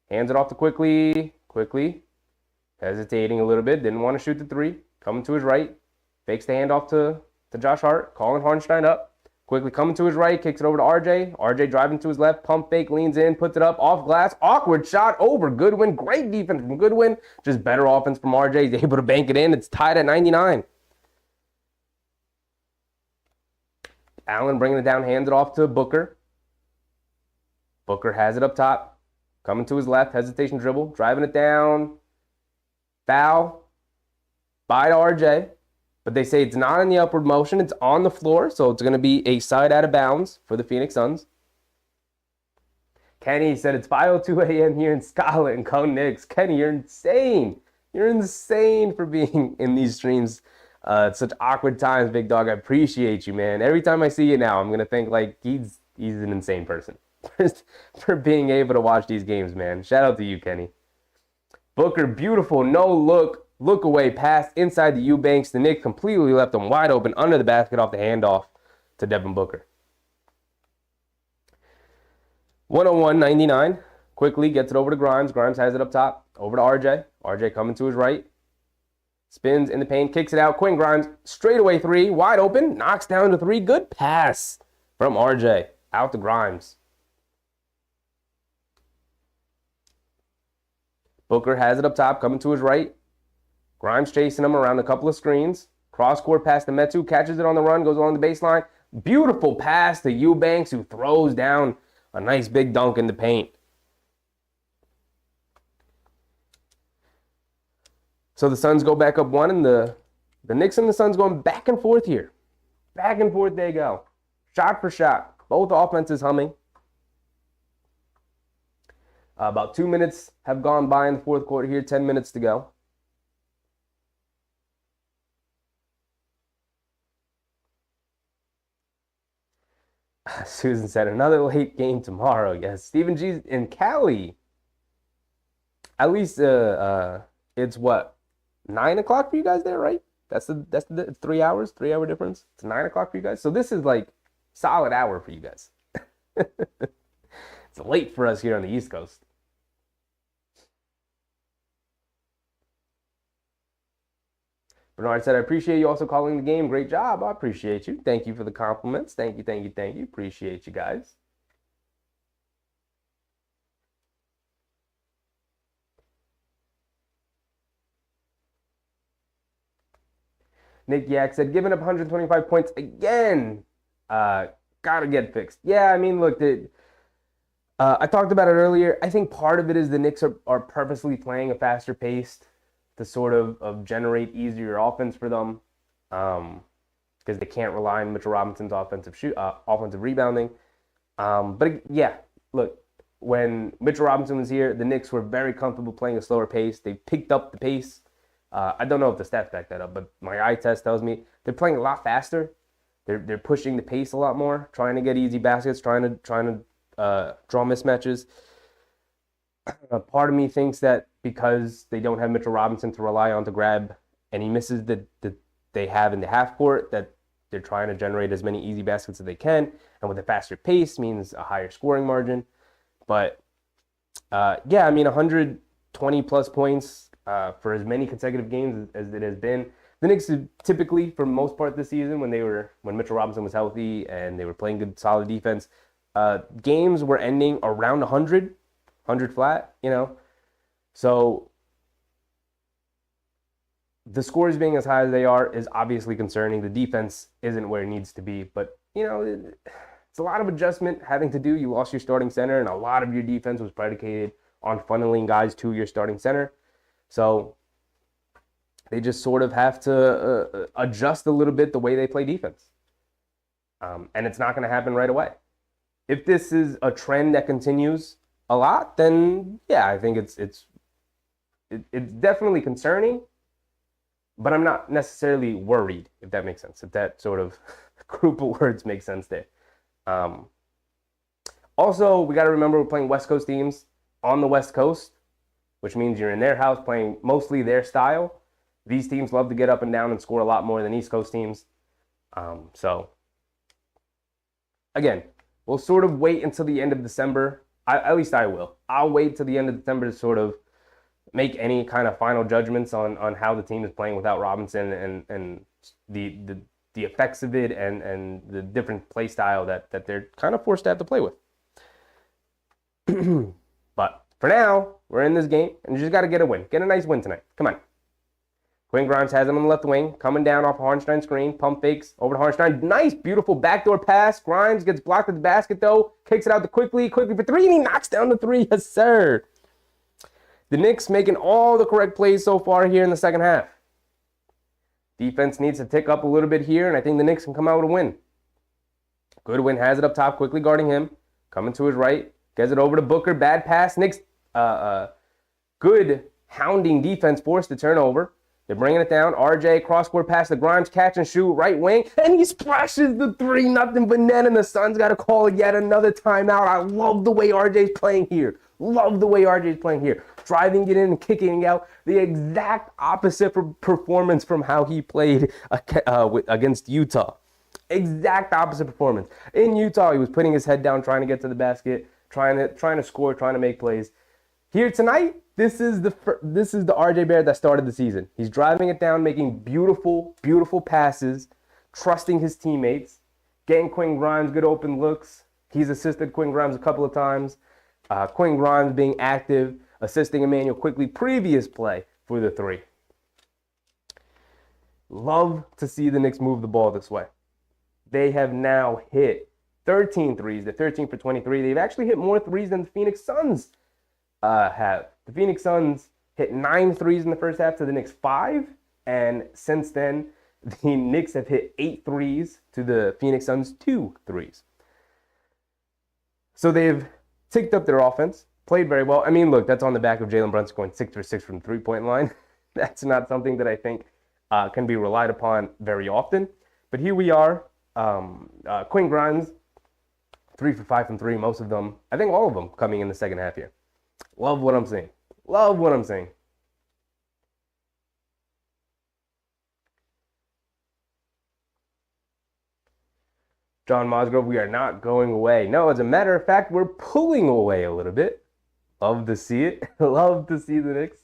Hands it off to Quickly. Quickly. Hesitating a little bit. Didn't want to shoot the three. Coming to his right. Fakes the handoff to Josh Hart. Calling Harnstein up. Quickly coming to his right. Kicks it over to RJ. RJ driving to his left. Pump fake. Leans in. Puts it up. Off glass. Awkward shot over Goodwin. Great defense from Goodwin. Just better offense from RJ. He's able to bank it in. It's tied at 99. Allen bringing it down. Hands it off to Booker. Booker has it up top. Coming to his left. Hesitation dribble. Driving it down. Foul. By to RJ. But they say it's not in the upward motion. It's on the floor. So it's going to be a side out of bounds for the Phoenix Suns. Kenny said it's 5:02 a.m. here in Scotland. And go Knicks. Kenny, you're insane. You're insane for being in these streams at such awkward times, big dog. I appreciate you, man. Every time I see you now, I'm going to think like he's an insane person for being able to watch these games, man. Shout out to you, Kenny. Booker, beautiful look away pass inside the Eubanks. The Knicks completely left him wide open under the basket off the handoff to Devin Booker. 101-99. Quickly gets it over to Grimes. Grimes has it up top. Over to RJ. RJ coming to his right. Spins in the paint. Kicks it out. Quinn Grimes. Straightaway three. Wide open. Knocks down to three. Good pass from RJ. Out to Grimes. Booker has it up top. Coming to his right. Grimes chasing him around a couple of screens. Cross-court pass to Metu. Catches it on the run. Goes along the baseline. Beautiful pass to Eubanks, who throws down a nice big dunk in the paint. So the Suns go back up one, and the Knicks and the Suns going back and forth here. Back and forth they go. Shot for shot. Both offenses humming. About 2 minutes have gone by in the fourth quarter here. 10 minutes to go. Susan said, another late game tomorrow. Yes, Stephen G. in Cali. At least it's what, 9 o'clock for you guys there, right? That's the 3 hours, 3 hour difference. It's 9 o'clock for you guys. So this is like solid hour for you guys. It's late for us here on the East Coast. Bernard said, I appreciate you also calling the game. Great job. I appreciate you. Thank you for the compliments. Thank you, thank you, thank you. Appreciate you guys. Nick Yak said, giving up 125 points again. Gotta get fixed. Yeah, I mean, look, I talked about it earlier. I think part of it is the Knicks are purposely playing a faster pace to sort of generate easier offense for them, because they can't rely on Mitchell Robinson's offensive rebounding. But yeah, look, when Mitchell Robinson was here, the Knicks were very comfortable playing a slower pace. They picked up the pace. I don't know if the stats back that up, but my eye test tells me they're playing a lot faster. They're pushing the pace a lot more, trying to get easy baskets, trying to draw mismatches. Part of me thinks that because they don't have Mitchell Robinson to rely on to grab any misses that they have in the half court, that they're trying to generate as many easy baskets as they can. And with a faster pace means a higher scoring margin. But yeah, I mean, 120 plus points for as many consecutive games as it has been. The Knicks typically, for the most part this season, when Mitchell Robinson was healthy and they were playing good, solid defense, games were ending around 100 flat, you know. So the scores being as high as they are is obviously concerning. The defense isn't where it needs to be, but you know, it's a lot of adjustment having to do. You lost your starting center, and a lot of your defense was predicated on funneling guys to your starting center. So they just sort of have to adjust a little bit the way they play defense. And it's not going to happen right away. If this is a trend that continues a lot, then yeah, I think it's definitely concerning, but I'm not necessarily worried, if that makes sense. If that sort of group of words makes sense there. Um, Also, we got to remember we're playing West Coast teams on the West Coast, which means you're in their house playing mostly their style. These teams love to get up and down and score a lot more than East Coast teams. So, again, we'll sort of wait until the end of December. At least I will. I'll wait till the end of December to sort of make any kind of final judgments on how the team is playing without Robinson and the effects of it and the different play style that they're kind of forced to have to play with. But for now, we're in this game, and you just got to get a win. Get a nice win tonight. Come on. Quinn Grimes has him on the left wing, coming down off Harnstein's screen, pump fakes over to Harnstein. Nice, beautiful backdoor pass. Grimes gets blocked at the basket, though. Kicks it out to quickly for three, and he knocks down the three. Yes, sir. The Knicks making all the correct plays so far here in the second half. Defense needs to tick up a little bit here, and I think the Knicks can come out with a win. Goodwin has it up top, quickly guarding him. Coming to his right. Gets it over to Booker. Bad pass. Knicks, good hounding defense forced the turnover. They're bringing it down. RJ, cross-court pass to Grimes, catch and shoot, right wing. And he splashes the three, nothing but net, and the Suns got to call yet another timeout. I love the way RJ's playing here. Love the way RJ's playing here. Driving it in and kicking it out. The exact opposite performance from how he played against Utah. Exact opposite performance. In Utah, he was putting his head down, trying to get to the basket, trying to score, trying to make plays. Here tonight, this is the RJ Barrett that started the season. He's driving it down, making beautiful, beautiful passes, trusting his teammates, getting Quinn Grimes good open looks. He's assisted Quinn Grimes a couple of times. Quinn Grimes being active, assisting Emmanuel Quickly, previous play for the three. Love to see the Knicks move the ball this way. They have now hit 13 threes. They're 13 for 23. They've actually hit more threes than the Phoenix Suns have. The Phoenix Suns hit 9 threes in the first half to the Knicks 5. And since then, the Knicks have hit 8 threes to the Phoenix Suns 2 threes. So they've ticked up their offense, played very well. I mean, look, that's on the back of Jalen Brunson going 6 for 6 from the three-point line. That's not something that I think can be relied upon very often. But here we are. Quinn Grimes, 3 for 5 from 3, most of them, I think all of them coming in the second half here. Love what I'm seeing. Love what I'm seeing. John Mosgrove, we are not going away. No, as a matter of fact, we're pulling away a little bit. Love to see it. Love to see the Knicks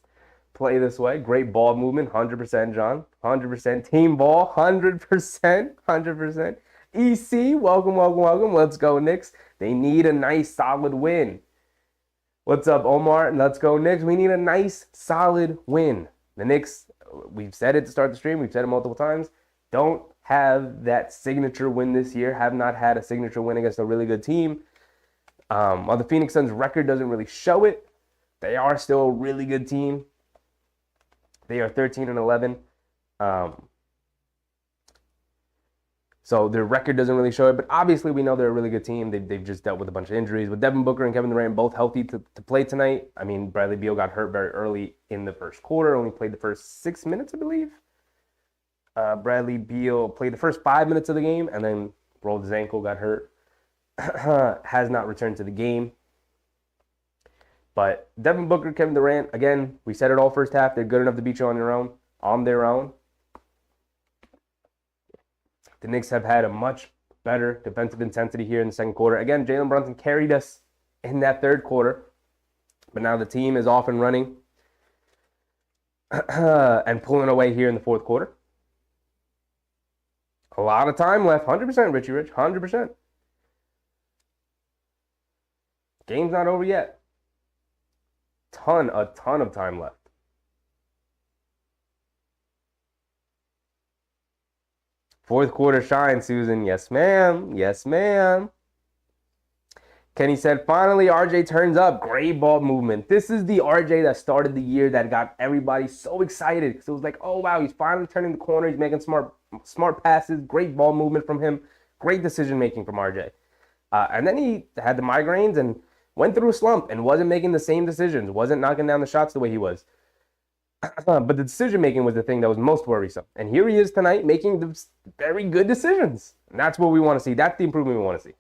play this way. Great ball movement, 100%, John. 100%. Team ball, 100%. 100%. EC, welcome, welcome, welcome. Let's go, Knicks. They need a nice, solid win. What's up, Omar? Let's go, Knicks. We need a nice, solid win. The Knicks, we've said it to start the stream. We've said it multiple times. Don't have that signature win this year. Have not had a signature win against a really good team. While the Phoenix Suns record doesn't really show it, they are still a really good team. They are 13 and 11. So their record doesn't really show it, but obviously we know they're a really good team. They've just dealt with a bunch of injuries. With Devin Booker and Kevin Durant both healthy to play tonight. I mean, Bradley Beal got hurt very early in the first quarter, only played the first 6 minutes, I believe. Bradley Beal played the first 5 minutes of the game and then rolled his ankle, got hurt. Has not returned to the game. But Devin Booker, Kevin Durant, again, we said it all first half. They're good enough to beat you on their own. The Knicks have had a much better defensive intensity here in the second quarter. Again, Jalen Brunson carried us in that third quarter. But now the team is off and running and pulling away here in the fourth quarter. A lot of time left. 100%, Richie Rich. 100%. Game's not over yet. A ton of time left. Fourth quarter shine, Susan. Yes, ma'am. Yes, ma'am. Kenny said, finally, RJ turns up. Great ball movement. This is the RJ that started the year that got everybody so excited. Because it was like, oh, wow, he's finally turning the corner. He's making smart passes. Great ball movement from him. Great decision making from RJ. And then he had the migraines and went through a slump and wasn't making the same decisions, wasn't knocking down the shots the way he was. But the decision making was the thing that was most worrisome. And here he is tonight making the very good decisions. And that's what we want to see. That's the improvement we want to see.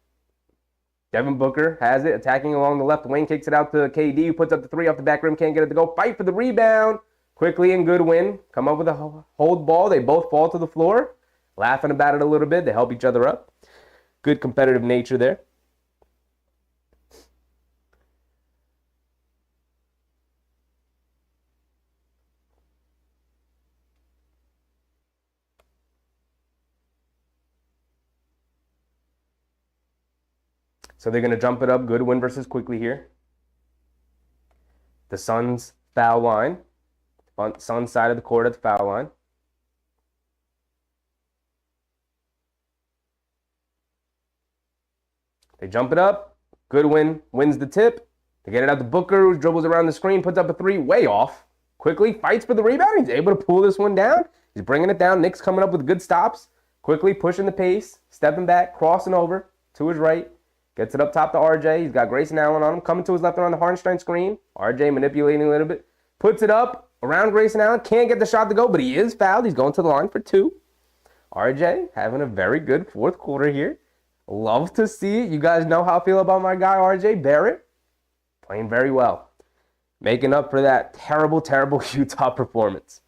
Devin Booker has it, attacking along the left wing, kicks it out to KD, who puts up the three off the back rim, can't get it to go. Fight for the rebound. Quickly and Goodwin come up with a hold ball. They both fall to the floor, laughing about it a little bit. They help each other up. Good competitive nature there. So they're going to jump it up. Goodwin versus Quickly here. The Suns foul line. Suns side of the court at the foul line. They jump it up. Goodwin wins the tip. They get it out to Booker, who dribbles around the screen, puts up a three way off. Quickly fights for the rebound. He's able to pull this one down. He's bringing it down. Knicks coming up with good stops. Quickly pushing the pace, stepping back, crossing over to his right. Gets it up top to RJ. He's got Grayson Allen on him. Coming to his left around the Hartenstein screen. RJ manipulating a little bit. Puts it up around Grayson Allen. Can't get the shot to go, but he is fouled. He's going to the line for two. RJ having a very good fourth quarter here. Love to see it. You guys know how I feel about my guy, RJ Barrett. Playing very well. Making up for that terrible, terrible Utah performance.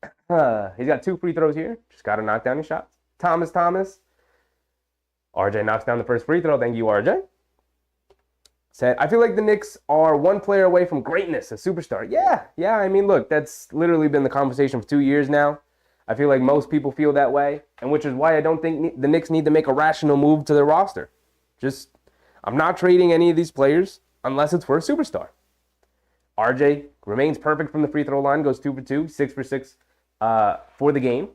He's got 2 free throws here. Just got to knock down his shots. Thomas. RJ knocks down the first free throw. Thank you, RJ. Said, I feel like the Knicks are one player away from greatness, a superstar. Yeah. I mean, look, that's literally been the conversation for 2 years now. I feel like most people feel that way, and which is why I don't think the Knicks need to make a rational move to their roster. I'm not trading any of these players unless it's for a superstar. RJ remains perfect from the free throw line, goes 2 for 2, 6 for 6 for the game.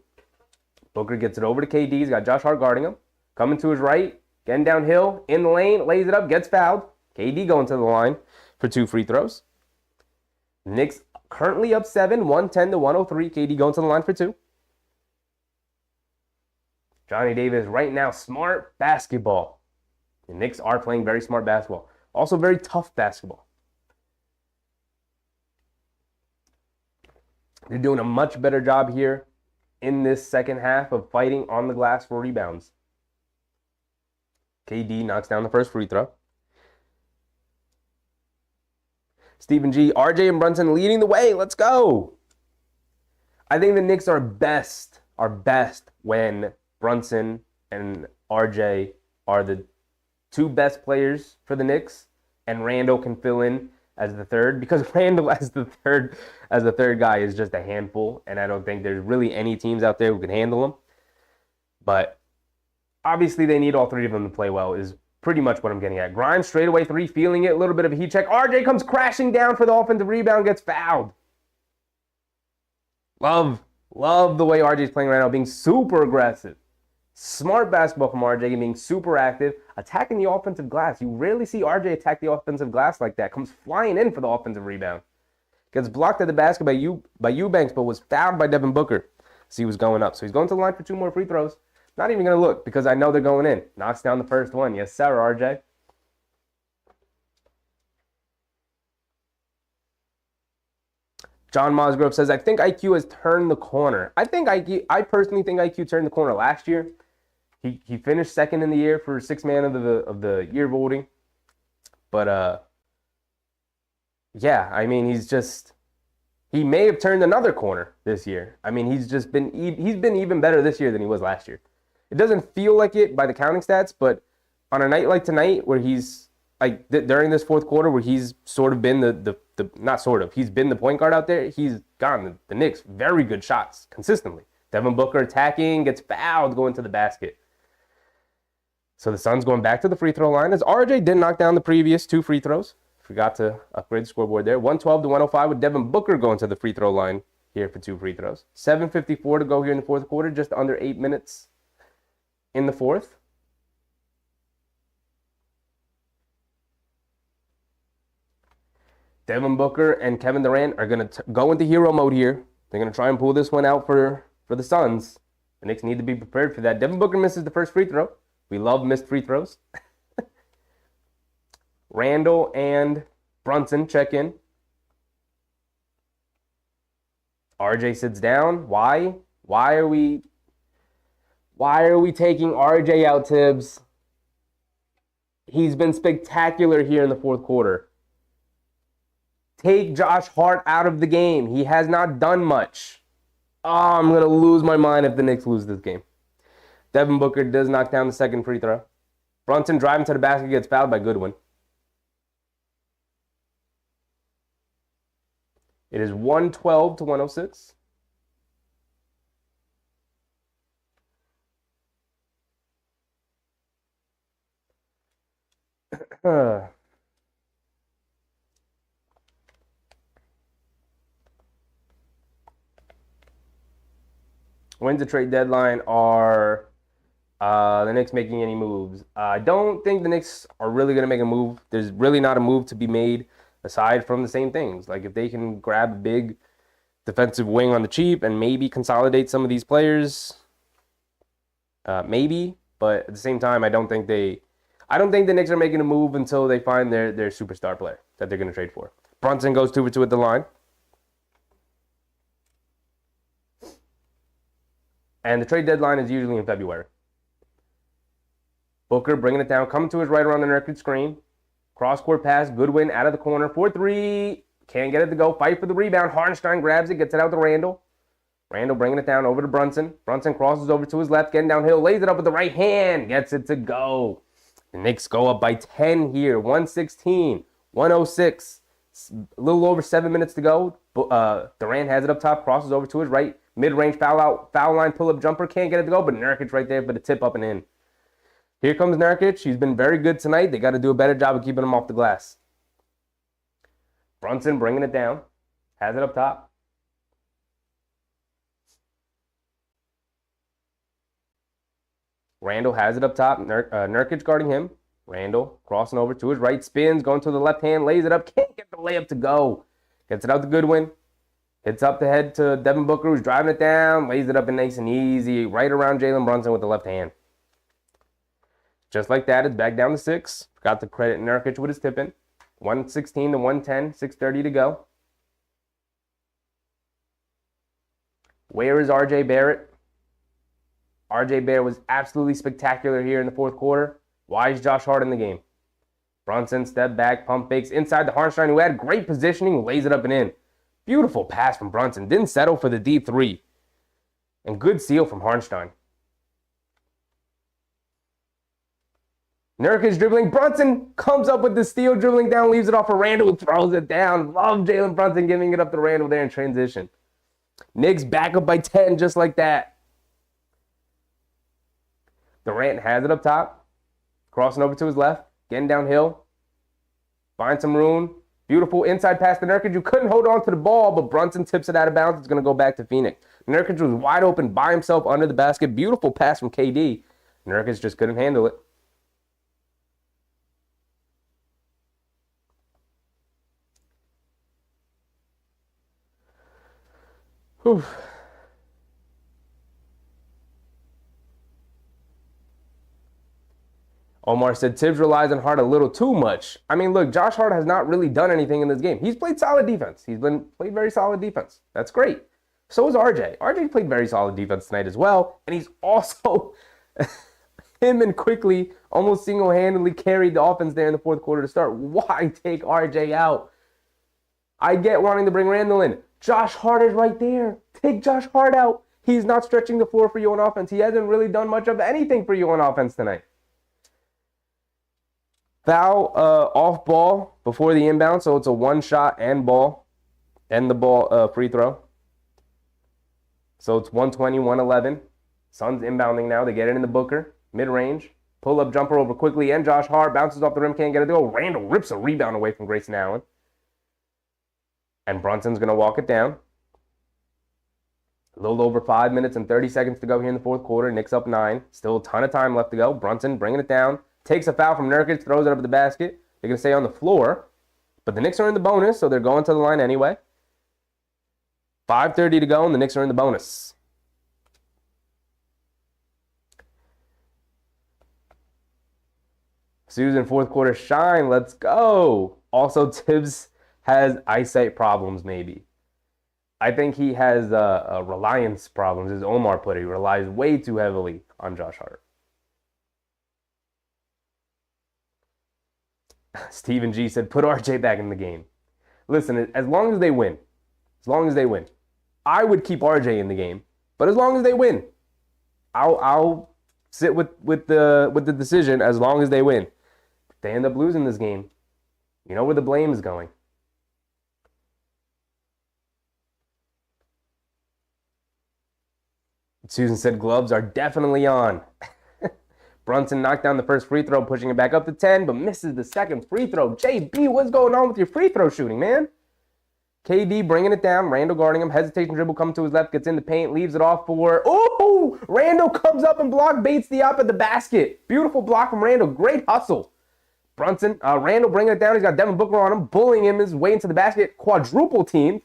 Booker gets it over to KD. He's got Josh Hart guarding him. Coming to his right, getting downhill, in the lane, lays it up, gets fouled. KD going to the line for 2 free throws. Knicks currently up 7, 110 to 103. KD going to the line for 2. Johnny Davis right now, smart basketball. The Knicks are playing very smart basketball. Also very tough basketball. They're doing a much better job here in this second half of fighting on the glass for rebounds. KD knocks down the first free throw. Stephen G, RJ and Brunson leading the way. Let's go. I think the Knicks are best when Brunson and RJ are the 2 best players for the Knicks, and Randall can fill in as the third, because Randall as the third guy is just a handful, and I don't think there's really any teams out there who can handle him. But obviously they need all 3 of them to play well is pretty much what I'm getting at. Grimes straightaway 3, feeling it, a little bit of a heat check. RJ comes crashing down for the offensive rebound, gets fouled. Love the way RJ's playing right now, being super aggressive. Smart basketball from RJ, being super active, attacking the offensive glass. You rarely see RJ attack the offensive glass like that. Comes flying in for the offensive rebound. Gets blocked at the basket by Eubanks, but was fouled by Devin Booker. So he was going up. So he's going to the line for 2 more free throws. Not even going to look because I know they're going in. Knocks down the first one. Yes, sir, RJ. John Mosgrove says, I think IQ has turned the corner. I personally think IQ turned the corner last year. He finished second in the year for 6th man of the year voting. But yeah, I mean, he may have turned another corner this year. I mean, he's been even better this year than he was last year. It doesn't feel like it by the counting stats, but on a night like tonight where he's like during this fourth quarter where he's sort of been he's been the point guard out there, he's gotten the Knicks very good shots consistently. Devin Booker attacking, gets fouled, going to the basket. So the Suns going back to the free throw line as RJ did knock down the previous 2 free throws. Forgot to upgrade the scoreboard there. 112 to 105 with Devin Booker going to the free throw line here for 2 free throws. 7:54 to go here in the fourth quarter, just under 8 minutes in the fourth. Devin Booker and Kevin Durant are going to go into hero mode here. They're going to try and pull this one out for the Suns. The Knicks need to be prepared for that. Devin Booker misses the first free throw. We love missed free throws. Randall and Brunson check in. RJ sits down. Why? Why are we taking RJ out, Tibbs? He's been spectacular here in the fourth quarter. Take Josh Hart out of the game. He has not done much. Oh, I'm going to lose my mind if the Knicks lose this game. Devin Booker does knock down the second free throw. Brunson driving to the basket, gets fouled by Goodwin. It is 112 to 106. When's the trade deadline? Are the Knicks making any moves? I don't think the Knicks are really going to make a move. There's really not a move to be made aside from the same things. Like if they can grab a big defensive wing on the cheap and maybe consolidate some of these players, maybe. But at the same time, I don't think the Knicks are making a move until they find their superstar player that they're going to trade for. Brunson goes 2 for 2 at the line. And the trade deadline is usually in February. Booker bringing it down, coming to his right around the Nurkic screen. Cross-court pass, Goodwin out of the corner, 4-3. Can't get it to go. Fight for the rebound. Hartenstein grabs it, gets it out to Randall. Randall bringing it down over to Brunson. Brunson crosses over to his left, getting downhill, lays it up with the right hand, gets it to go. The Knicks go up by 10 here, 116, 106. A little over 7 minutes to go. Durant has it up top, crosses over to his right. Mid-range foul line pull-up jumper. Can't get it to go, but Nurkic right there for the tip up and in. Here comes Nurkic. He's been very good tonight. They got to do a better job of keeping him off the glass. Brunson bringing it down. Has it up top. Randall has it up top. Nurkic guarding him. Randall crossing over to his right. Spins, going to the left hand. Lays it up. Can't get the layup to go. Gets it out to Goodwin. Hits up the head to Devin Booker, who's driving it down. Lays it up and nice and easy. Right around Jalen Brunson with the left hand. Just like that, it's back down to 6. Got to credit Nurkic with his tipping. 116 to 110, 6:30 to go. Where is RJ Barrett? RJ Barrett was absolutely spectacular here in the fourth quarter. Why is Josh Hart in the game? Brunson, step back, pump fakes inside the Hartenstein, who had great positioning, lays it up and in. Beautiful pass from Brunson. Didn't settle for the deep 3. And good steal from Hartenstein. Nurkic dribbling. Brunson comes up with the steal, dribbling down, leaves it off for Randall, throws it down. Love Jalen Brunson giving it up to Randall there in transition. Knicks back up by 10 just like that. Durant has it up top. Crossing over to his left. Getting downhill. Finds some room. Beautiful inside pass to Nurkic, who couldn't hold on to the ball, but Brunson tips it out of bounds. It's going to go back to Phoenix. Nurkic was wide open by himself under the basket. Beautiful pass from KD. Nurkic just couldn't handle it. Whew. Omar said Tibbs relies on Hart a little too much. I mean, look, Josh Hart has not really done anything in this game. He's played solid defense. Played very solid defense. That's great. So is RJ. RJ played very solid defense tonight as well. And he's also, him and Quickly almost single-handedly carried the offense there in the fourth quarter to start. Why take RJ out? I get wanting to bring Randall in. Josh Hart is right there. Take Josh Hart out. He's not stretching the floor for you on offense. He hasn't really done much of anything for you on offense tonight. Foul off ball before the inbound, so it's a one-shot and ball. And the ball free throw. So it's 120, 111. Suns inbounding now. They get it in the Booker. Mid-range. Pull-up jumper over Quickly and Josh Hart. Bounces off the rim, can't get it to go. Randall rips a rebound away from Grayson Allen. And Brunson's going to walk it down. A little over 5 minutes and 30 seconds to go here in the fourth quarter. Knicks up 9. Still a ton of time left to go. Brunson bringing it down. Takes a foul from Nurkic, throws it up at the basket. They're going to stay on the floor. But the Knicks are in the bonus, so they're going to the line anyway. 5:30 to go, and the Knicks are in the bonus. Susan, fourth quarter shine. Let's go. Also, Tibbs has eyesight problems, maybe. I think he has reliance problems, as Omar put it. He relies way too heavily on Josh Hart. Stephen G said, put RJ back in the game. Listen, as long as they win, I would keep RJ in the game. But as long as they win, I'll sit with the decision as long as they win. If they end up losing this game, you know where the blame is going. Susan said gloves are definitely on. Brunson knocked down the first free throw, pushing it back up to 10, but misses the second free throw. JB, what's going on with your free throw shooting, man? KD bringing it down. Randall guarding him. Hesitation dribble coming to his left. Gets in the paint. Leaves it off for... Oh! Randall comes up and block baits the up at the basket. Beautiful block from Randall. Great hustle. Randall bringing it down. He's got Devin Booker on him. Bullying him his way into the basket. Quadruple team.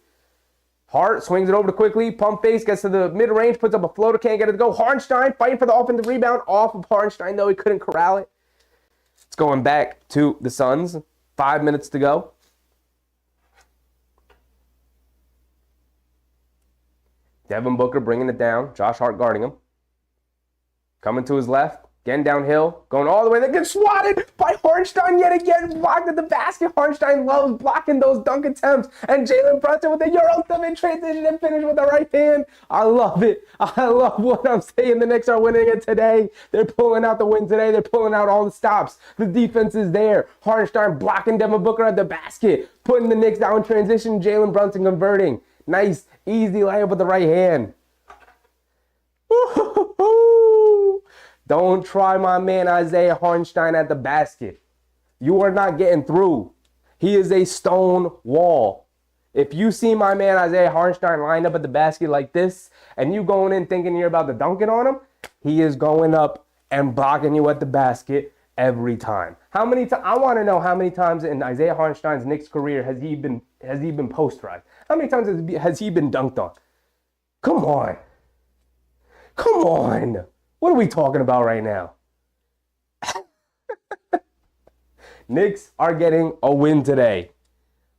Hart swings it over to quickly. Pump face. Gets to the mid-range. Puts up a floater. Can't get it to go. Harnstein fighting for the offensive rebound. Off of Harnstein, though. He couldn't corral it. It's going back to the Suns. 5 minutes to go. Devin Booker bringing it down. Josh Hart guarding him. Coming to his left. Again downhill. Going all the way. They get swatted by Harnstein yet again. Blocked at the basket. Harnstein loves blocking those dunk attempts. And Jalen Brunson with the ultimate transition and finish with the right hand. I love it. I love what I'm saying. The Knicks are winning it today. They're pulling out the win today. They're pulling out all the stops. The defense is there. Harnstein blocking Devin Booker at the basket. Putting the Knicks down in transition. Jalen Brunson converting. Nice, easy layup with the right hand. Woo-hoo-hoo. Don't try my man Isaiah Harnstein at the basket. You are not getting through. He is a stone wall. If you see my man Isaiah Harnstein lined up at the basket like this, and you going in thinking you're about to dunk it on him, he is going up and blocking you at the basket every time. I want to know how many times in Isaiah Harnstein's Knicks career has he been posterized? How many times has he been dunked on? Come on. Come on. What are we talking about right now? Knicks are getting a win today.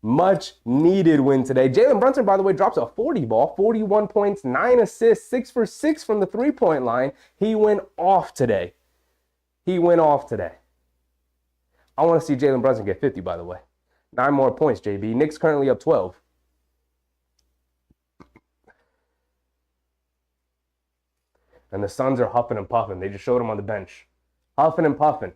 Much needed win today. Jalen Brunson, by the way, drops a 40 ball, 41 points, 9 assists, 6 for 6 from the three-point line. He went off today. I want to see Jalen Brunson get 50, by the way. 9 more points, JB. Knicks currently up 12. And the Suns are huffing and puffing. They just showed him on the bench. Huffing and puffing.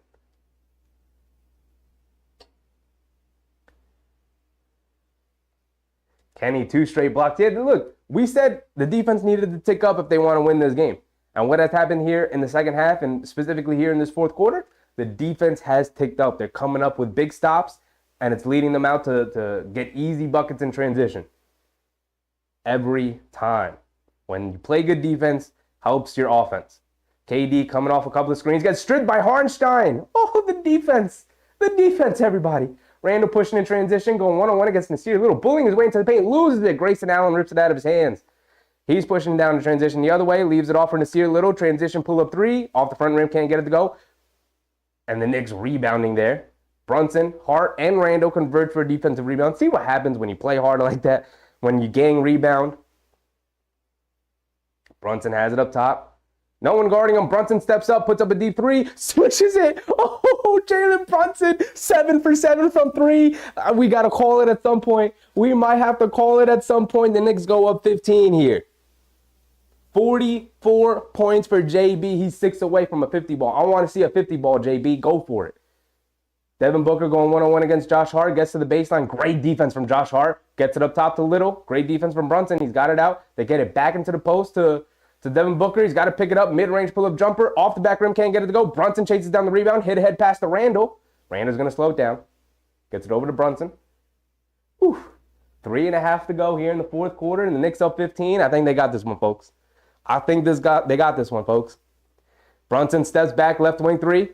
Kenny, 2 straight blocks. Yeah, look, we said the defense needed to tick up if they want to win this game. And what has happened here in the second half, and specifically here in this fourth quarter, the defense has ticked up. They're coming up with big stops, and it's leading them out to get easy buckets in transition. Every time. When you play good defense, helps your offense. KD coming off a couple of screens, gets stripped by Harnstein. Oh, the defense. The defense, everybody. Randall pushing in transition, going one-on-one against Nasir Little, bullying his way into the paint, loses it. Grayson Allen rips it out of his hands. He's pushing down the transition the other way, leaves it off for Nasir Little. Transition pull-up 3, off the front rim, can't get it to go. And the Knicks rebounding there. Brunson, Hart, and Randall converge for a defensive rebound. See what happens when you play hard like that, when you gang rebound. Brunson has it up top. No one guarding him. Brunson steps up, puts up a deep 3, switches it. Oh, Jalen Brunson, 7 for 7 from 3. We got to call it at some point. We might have to call it at some point. The Knicks go up 15 here. 44 points for JB. He's 6 away from a 50 ball. I want to see a 50 ball, JB. Go for it. Devin Booker going one-on-one against Josh Hart. Gets to the baseline. Great defense from Josh Hart. Gets it up top to Little. Great defense from Brunson. He's got it out. They get it back into the post to Devin Booker. He's got to pick it up. Mid-range pull-up jumper. Off the back rim. Can't get it to go. Brunson chases down the rebound. Hit ahead pass to Randall. Randall's going to slow it down. Gets it over to Brunson. Whew. 3.5 to go here in the fourth quarter. And the Knicks up 15. I think they got this one, folks. They got this one, folks. Brunson steps back. Left wing 3.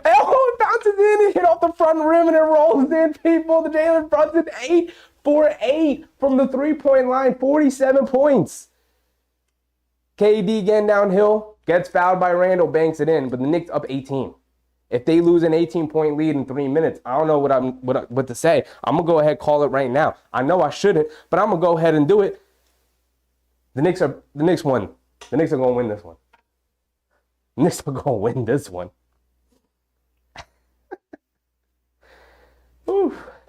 Oh, it bounces in and hit off the front rim and it rolls in, people. The Jalen Brunson 8 for 8 from the three-point line. 47 points. KD again downhill. Gets fouled by Randall. Banks it in. But the Knicks up 18. If they lose an 18-point lead in 3 minutes, I don't know what to say. I'm gonna go ahead and call it right now. I know I shouldn't, but I'm gonna go ahead and do it. The Knicks won. The Knicks are gonna win this one. The Knicks are gonna win this one.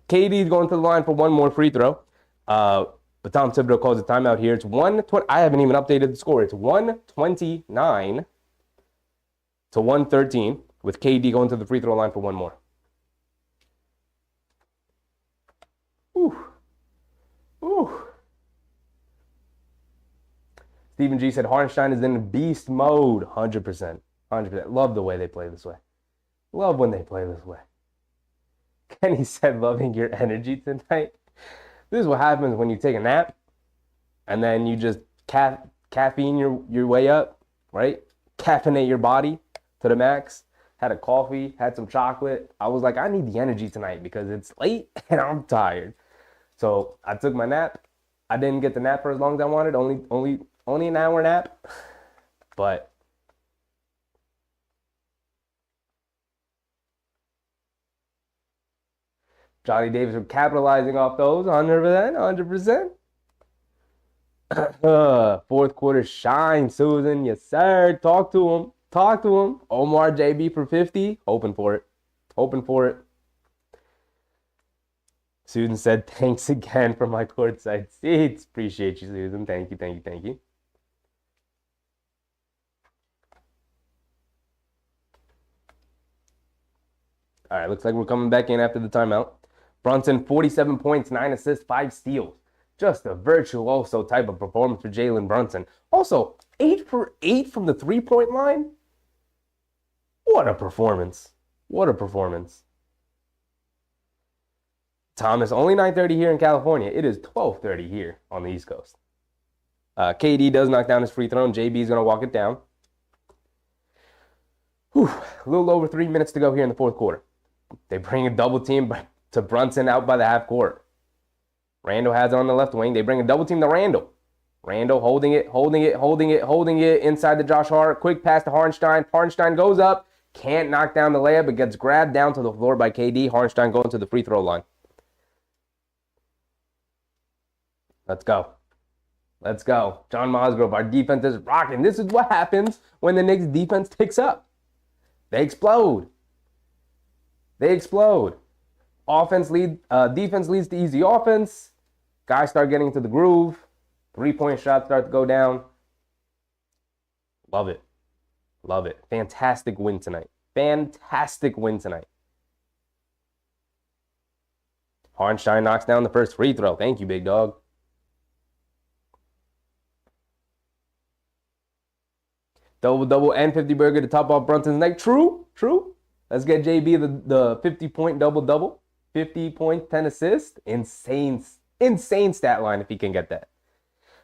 KD's going to the line for one more free throw. But Tom Thibodeau calls a timeout here. It's 120. I haven't even updated the score. It's 129 to 113 with KD going to the free throw line for one more. Stephen G said Hartenstein is in beast mode. 100%. 100%. Love the way they play this way. Love when they play this way. Kenny said loving your energy tonight. This is what happens when you take a nap and then you just caffeine your way up, right? Caffeinate your body to the max. Had a coffee, had some chocolate. I was like, I need the energy tonight because it's late and I'm tired. So I took my nap. I didn't get the nap for as long as I wanted. Only an hour nap. But Johnny Davis were capitalizing off those 100%. Fourth quarter shine, Susan. Yes, sir. Talk to him. Omar JB for 50. Hoping for it. Susan said, thanks again for my courtside seats. Appreciate you, Susan. Thank you. All right, looks like we're coming back in after the timeout. Brunson, 47 points, 9 assists, 5 steals. Just a virtuoso type of performance for Jalen Brunson. Also, 8 for 8 from the three-point line. What a performance. Thomas, only 9:30 here in California. It is 12:30 here on the East Coast. KD does knock down his free throw, and JB is going to walk it down. A little over 3 minutes to go here in the fourth quarter. They bring a double team to Brunson out by the half court. Randall has it on the left wing. They bring a double team to Randall. Randall holding it inside the Josh Hart. Quick pass to Hartenstein. Hartenstein goes up. Can't knock down the layup, but gets grabbed down to the floor by KD. Hartenstein going to the free throw line. Let's go. John Mosgrove, our defense is rocking. This is what happens when the Knicks defense ticks up. They explode. Defense leads to easy offense. Guys start getting into the groove. 3-point shots start to go down. Love it. Fantastic win tonight. Hartenstein knocks down the first free throw. Thank you, big dog. Double and 50 burger to top off Brunson's neck. True. Let's get JB the 50-point double-double. 50 points, 10 assists. Insane stat line if he can get that.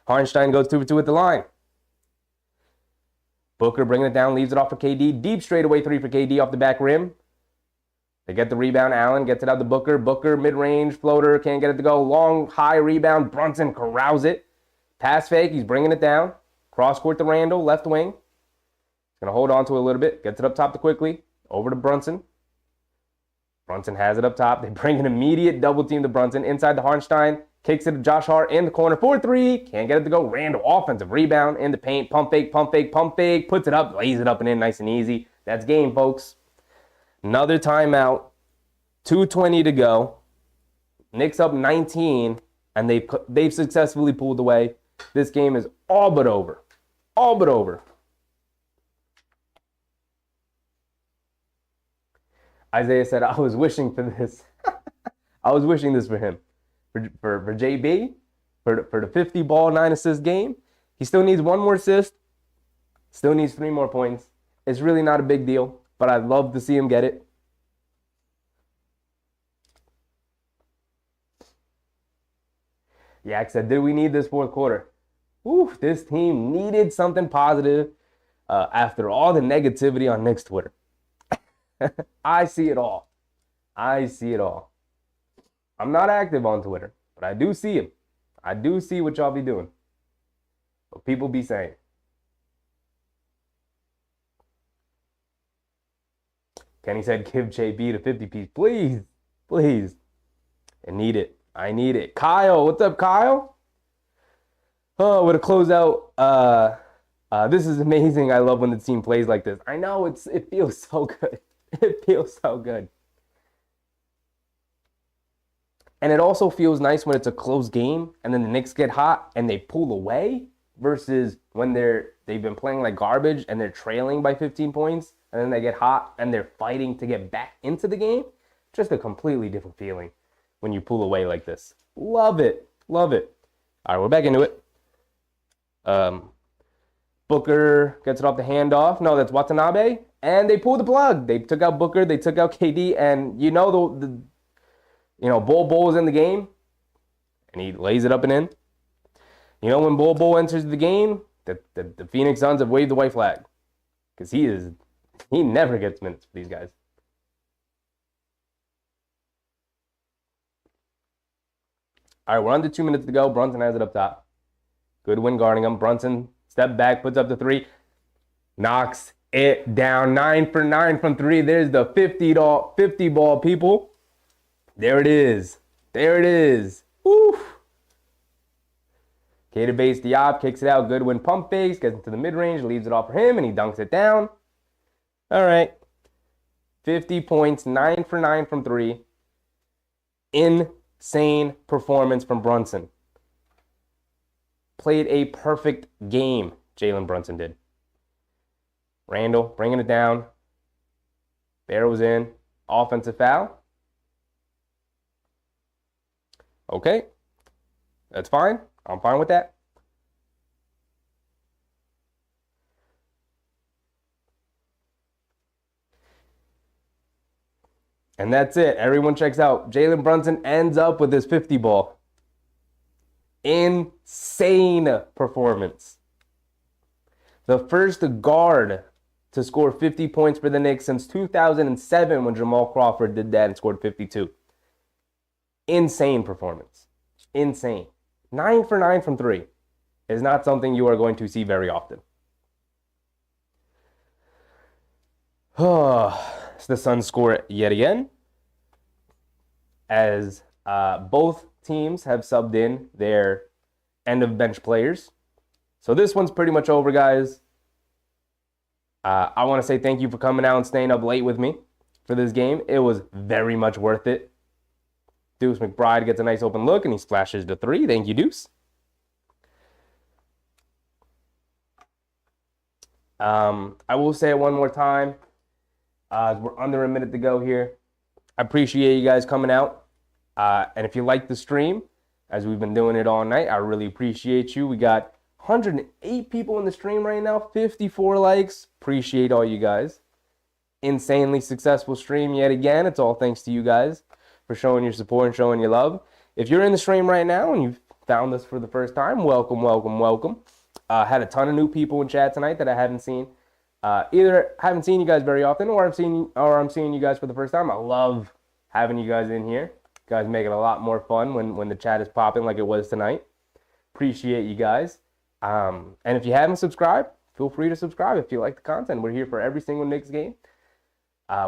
Hartenstein goes 2 for 2 at the line. Booker bringing it down, leaves it off for KD. Deep straightaway 3 for KD off the back rim. They get the rebound. Allen gets it out to Booker. Booker, mid-range, floater, can't get it to go. Long, high rebound. Brunson corrals it. Pass fake, he's bringing it down. Cross court to Randall, left wing. He's going to hold on to it a little bit. Gets it up top to quickly. Over to Brunson. Brunson has it up top. They bring an immediate double team to Brunson. Inside the Hartenstein. Kicks it to Josh Hart in the corner. 4-3. Can't get it to go. Randall, offensive rebound in the paint. Pump fake. Puts it up. Lays it up and in nice and easy. That's game, folks. Another timeout. 2:20 to go. Knicks up 19. And they've successfully pulled away. This game is all but over. Isaiah said, I was wishing for this. I was wishing this for him. For JB, for the 50 ball, 9 assist game. He still needs 1 more assist. Still needs 3 more points. It's really not a big deal, but I'd love to see him get it. Yak said, did we need this fourth quarter? Ooh, this team needed something positive after all the negativity on Knicks Twitter. I see it all. I'm not active on Twitter, but I do see him. I do see what y'all be doing. What people be saying. Kenny said, give JB the 50-piece. Please. Please. I need it. I need it. Kyle, what's up, Kyle? Oh, with a closeout. This is amazing. I love when the team plays like this. I know it feels so good. It feels so good. And it also feels nice when it's a close game and then the Knicks get hot and they pull away versus when they've been playing like garbage and they're trailing by 15 points and then they get hot and they're fighting to get back into the game. Just a completely different feeling when you pull away like this. Love it. Love it. All right, we're back into it. Booker gets it off the handoff. No, that's Watanabe. And they pulled the plug. They took out Booker. They took out KD. And you know Bol is in the game. And he lays it up and in. You know when Bol enters the game, the Phoenix Suns have waved the white flag. Because he never gets minutes for these guys. All right, we're under 2 minutes to go. Brunson has it up top. Good win guarding him. Brunson step back, puts up the three. Knocks it down. 9 for 9 from three. There's the 50 ball, people. There it is. There it is. Woo. Cater base Diop kicks it out. Goodwin pump fakes, gets into the mid-range, leaves it off for him, and he dunks it down. All right. 50 points, 9 for 9 from three. Insane performance from Brunson. Played a perfect game, Jalen Brunson did. Randall bringing it down. Barrows in. Offensive foul. Okay. That's fine. I'm fine with that. And that's it. Everyone checks out. Jalen Brunson ends up with his 50 ball. Insane performance. The first guard to score 50 points for the Knicks since 2007 when Jamal Crawford did that and scored 52. Insane performance. Insane. 9 for 9 from three is not something you are going to see very often. So the Suns score yet again as both teams have subbed in their end of bench players. So this one's pretty much over, guys. I want to say thank you for coming out and staying up late with me for this game. It was very much worth it. Deuce McBride gets a nice open look and he splashes the three. Thank you, Deuce. I will say it one more time. We're under a minute to go here. I appreciate you guys coming out. And if you like the stream, as we've been doing it all night, I really appreciate you. We got 108 people in the stream right now, 54 likes. Appreciate all you guys. Insanely successful stream yet again. It's all thanks to you guys for showing your support and showing your love. If you're in the stream right now and you've found us for the first time, welcome, welcome, welcome. Had a ton of new people in chat tonight that I haven't seen. Either haven't seen you guys very often or I'm seeing you guys for the first time. I love having you guys in here. You guys make it a lot more fun when the chat is popping like it was tonight. Appreciate you guys. And if you haven't subscribed, feel free to subscribe if you like the content. We're here for every single Knicks game.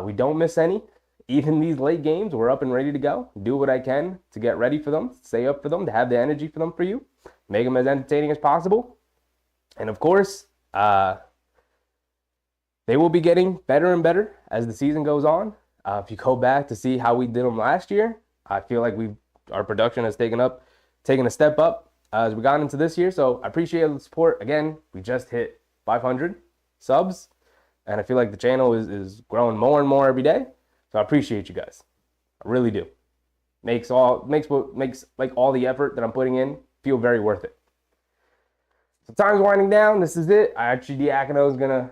We don't miss any. Even these late games, we're up and ready to go. Do what I can to get ready for them, stay up for them, to have the energy for them for you, make them as entertaining as possible. And of course, they will be getting better and better as the season goes on. If you go back to see how we did them last year, I feel like our production has taken a step up as we got into this year. So I appreciate the support. Again, we just hit 500 subs, and I feel like the channel is growing more and more every day. So I appreciate you guys. I really do. Makes all the effort that I'm putting in feel very worth it. So time's winding down. This is it. Diacono is gonna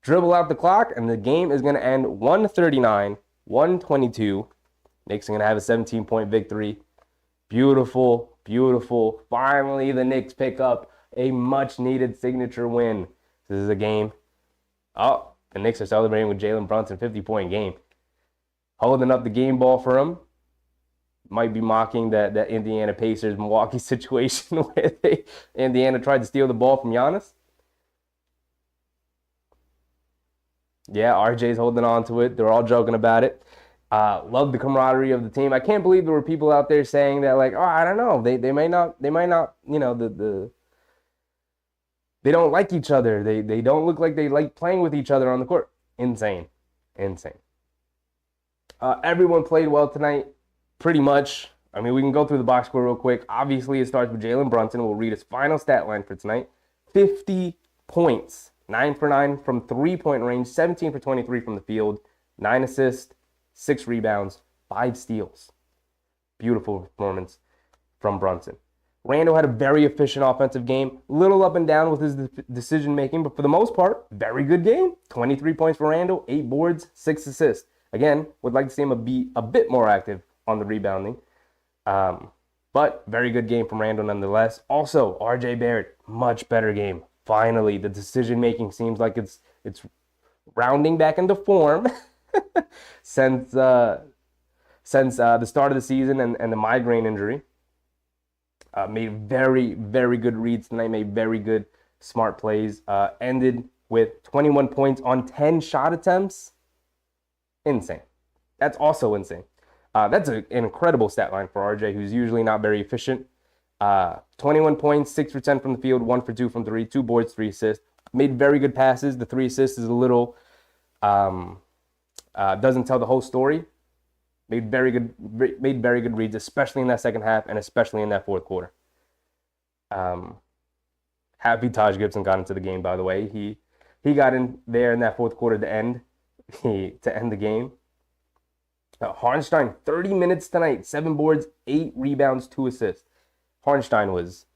dribble out the clock, and the game is gonna end 139-122. Knicks are gonna have a 17-point victory. Beautiful, beautiful. Finally, the Knicks pick up a much-needed signature win. This is a game. Oh, the Knicks are celebrating with Jalen Brunson, 50-point game. Holding up the game ball for him. Might be mocking that Indiana Pacers Milwaukee situation where Indiana tried to steal the ball from Giannis. Yeah, RJ's holding on to it. They're all joking about it. Love the camaraderie of the team. I can't believe there were people out there saying that, like, oh, I don't know, they might not, they don't like each other. They don't look like they like playing with each other on the court. Insane, insane. Everyone played well tonight, pretty much. I mean, we can go through the box score real quick. Obviously, it starts with Jalen Brunson. We'll read his final stat line for tonight: 50 points, 9 for 9 from 3-point range, 17 for 23 from the field, 9 assists, 6 rebounds, 5 steals. Beautiful performance from Brunson. Randle had a very efficient offensive game, little up and down with his decision making, but for the most part, very good game. 23 points for Randle, 8 boards, 6 assists. Again, would like to see him be a bit more active on the rebounding. But very good game from Randle nonetheless. Also, RJ Barrett, much better game. Finally, the decision making seems like it's rounding back into form since the start of the season and the migraine injury. Made very, very good reads tonight, made very good, smart plays. Ended with 21 points on 10 shot attempts. Insane. That's also insane. That's an incredible stat line for RJ, who's usually not very efficient. 21 points, 6 for 10 from the field, 1 for 2 from 3, 2 boards, 3 assists. Made very good passes. The 3 assists is a little, doesn't tell the whole story. Made very good reads, especially in that second half and especially in that fourth quarter. Happy Taj Gibson got into the game, by the way. He got in there in that fourth quarter to end the game. Hartenstein, 30 minutes tonight, 7 boards, 8 rebounds, 2 assists. Hartenstein was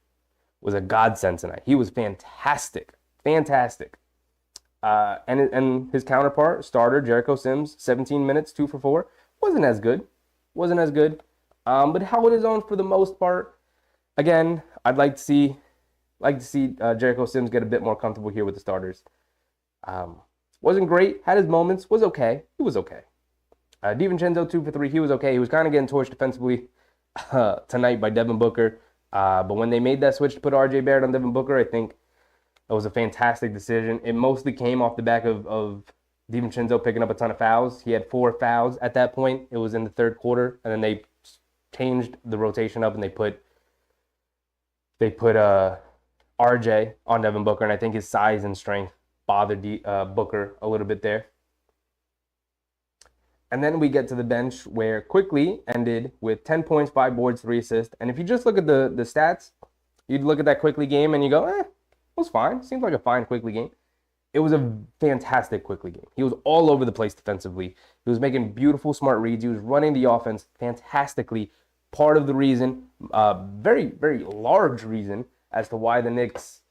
a godsend tonight. He was fantastic. Fantastic. And his counterpart, starter, Jericho Sims, 17 minutes, 2 for 4. Wasn't as good. But held his own for the most part. Again, I'd like to see Jericho Sims get a bit more comfortable here with the starters. Wasn't great. Had his moments. Was okay. He was okay. DiVincenzo 2 for 3. He was okay. He was kind of getting torched defensively tonight by Devin Booker. But when they made that switch to put RJ Barrett on Devin Booker, I think it was a fantastic decision. It mostly came off the back of DiVincenzo picking up a ton of fouls. He had 4 fouls at that point. It was in the third quarter, and then they changed the rotation up and they put RJ on Devin Booker, and I think his size and strength bothered Booker a little bit there. And then we get to the bench where Quickly ended with 10 points, 5 boards, 3 assists. And if you just look at the stats, you'd look at that Quickly game and you go, it was fine. Seems like a fine Quickly game. It was a fantastic Quickly game. He was all over the place defensively. He was making beautiful, smart reads. He was running the offense fantastically. Part of the reason, very, very large reason as to why the Knicks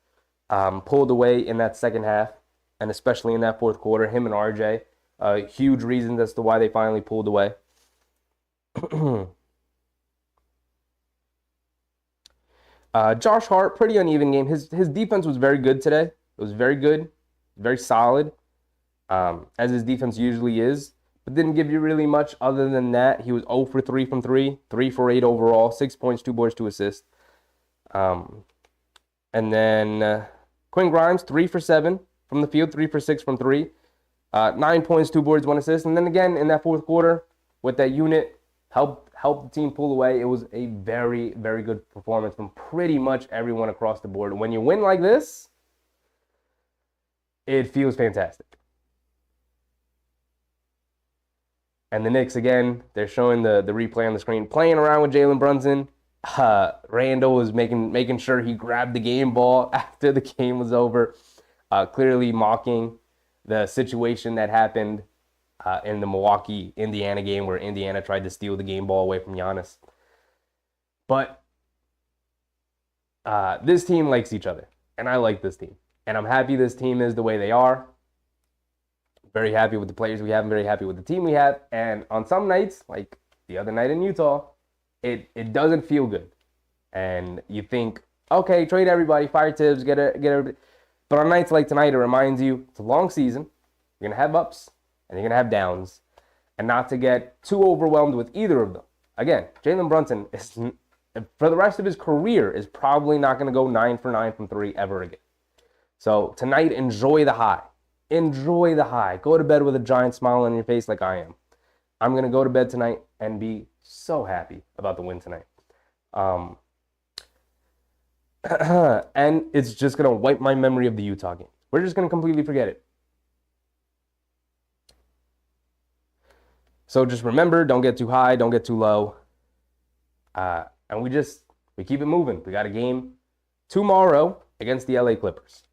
pulled away in that second half, and especially in that fourth quarter, him and RJ. Huge reasons as to why they finally pulled away. Josh Hart, pretty uneven game. His defense was very good today. It was very good, very solid, as his defense usually is. But didn't give you really much other than that. He was 0 for 3 from 3, 3 for 8 overall, 6 points, 2 boards, 2 assists. And then Quinn Grimes, 3 for 7 from the field, 3 for 6 from 3. 9 points, 2 boards, 1 assist. And then again, in that fourth quarter, with that unit, helped the team pull away. It was a very, very good performance from pretty much everyone across the board. When you win like this, it feels fantastic. And the Knicks, again, they're showing the replay on the screen, playing around with Jalen Brunson. Randle was making sure he grabbed the game ball after the game was over, clearly mocking the situation that happened in the Milwaukee-Indiana game where Indiana tried to steal the game ball away from Giannis. But this team likes each other, and I like this team. And I'm happy this team is the way they are. Very happy with the players we have. I'm very happy with the team we have. And on some nights, like the other night in Utah, it doesn't feel good. And you think, okay, trade everybody, fire Tibbs, get everybody. But on nights like tonight, it reminds you it's a long season. You're going to have ups and you're going to have downs. And not to get too overwhelmed with either of them. Again, Jalen Brunson, is, for the rest of his career, is probably not going to go 9 for 9 from 3 ever again. So tonight, enjoy the high. Enjoy the high. Go to bed with a giant smile on your face like I am. I'm going to go to bed tonight and be so happy about the win tonight. And it's just going to wipe my memory of the Utah game. We're just going to completely forget it. So just remember, don't get too high, don't get too low. And we keep it moving. We got a game tomorrow against the LA Clippers.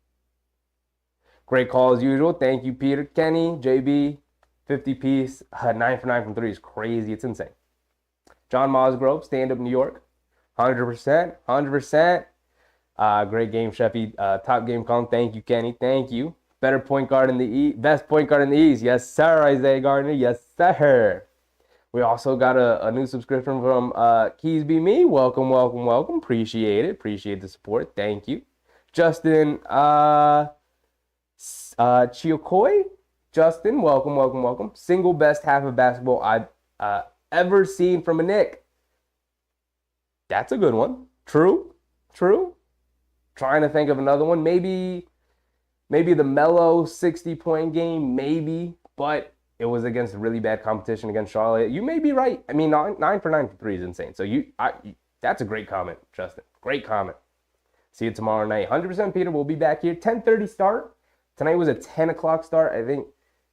Great call as usual. Thank you, Peter, Kenny, JB, 50 piece, 9 for 9 from 3 is crazy. It's insane. John Mosgrove, stand up New York, 100%, 100%. Great game, Sheffy. Top game call. Thank you, Kenny. Thank you. Better point guard in the East. Best point guard in the East. Yes, sir, Isaiah Gardner. Yes, sir. We also got a new subscription from Keys Be Me. Welcome, welcome, welcome. Appreciate it. Appreciate the support. Thank you. Justin Chiokoi. Justin, welcome, welcome, welcome. Single best half of basketball I've ever seen from a Knick. That's a good one. True. Trying to think of another one. Maybe the Melo 60-point game, maybe, but it was against really bad competition against Charlotte. You may be right. I mean, 9 for 9 for 3 is insane. So that's a great comment, Justin. Great comment. See you tomorrow night. 100% Peter, we'll be back here. 10:30 start. Tonight was a 10 o'clock start. I think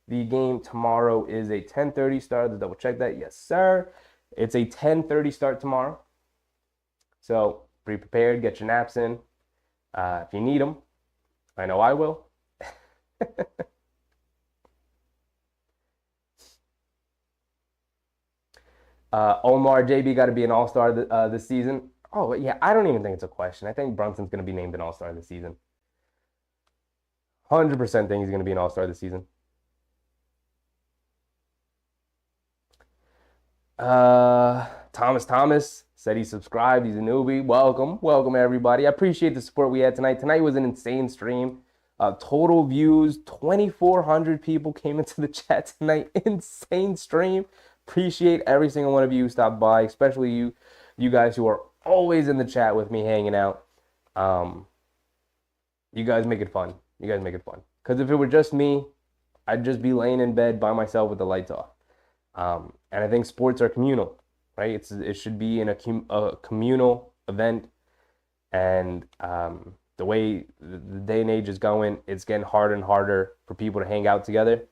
the game tomorrow is a 10:30 start. Let's double check that. Yes, sir. It's a 10:30 start tomorrow. So be prepared. Get your naps in. If you need them, I know I will. Omar JB got to be an all-star this season. Oh, yeah, I don't even think it's a question. I think Brunson's going to be named an all-star this season. 100% think he's going to be an all-star this season. Thomas said he subscribed. He's a newbie. Welcome everybody. I appreciate the support we had tonight. Tonight was an insane stream. Total views, 2,400 people came into the chat tonight. Insane stream. Appreciate every single one of you who stopped by, especially you guys who are always in the chat with me hanging out. You guys make it fun. Because if it were just me, I'd just be laying in bed by myself with the lights off. And I think sports are communal, right? It should be in a communal event. And the way the day and age is going, it's getting harder and harder for people to hang out together.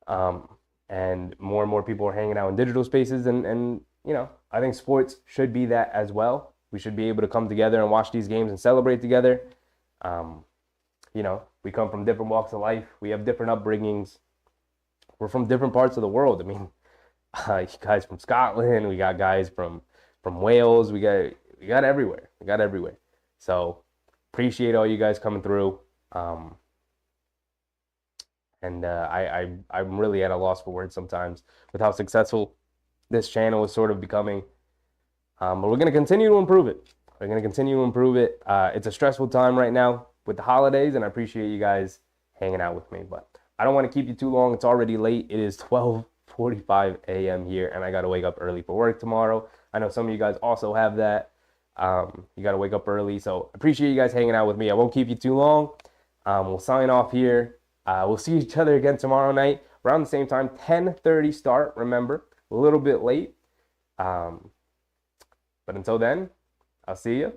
And more people are hanging out in digital spaces. And I think sports should be that as well. We should be able to come together and watch these games and celebrate together. We come from different walks of life. We have different upbringings. We're from different parts of the world. I mean, you guys from Scotland. We got guys from Wales. We got everywhere. So appreciate all you guys coming through. And I'm really at a loss for words sometimes with how successful this channel is sort of becoming. But we're going to continue to improve it. It's a stressful time right now with the holidays, and I appreciate you guys hanging out with me. But I don't want to keep you too long. It's already late. It is 12:45 a.m. here, and I got to wake up early for work tomorrow. I know some of you guys also have that. You got to wake up early. So I appreciate you guys hanging out with me. I won't keep you too long. We'll sign off here. We'll see each other again tomorrow night around the same time, 10:30 start. Remember, a little bit late. But until then, I'll see you.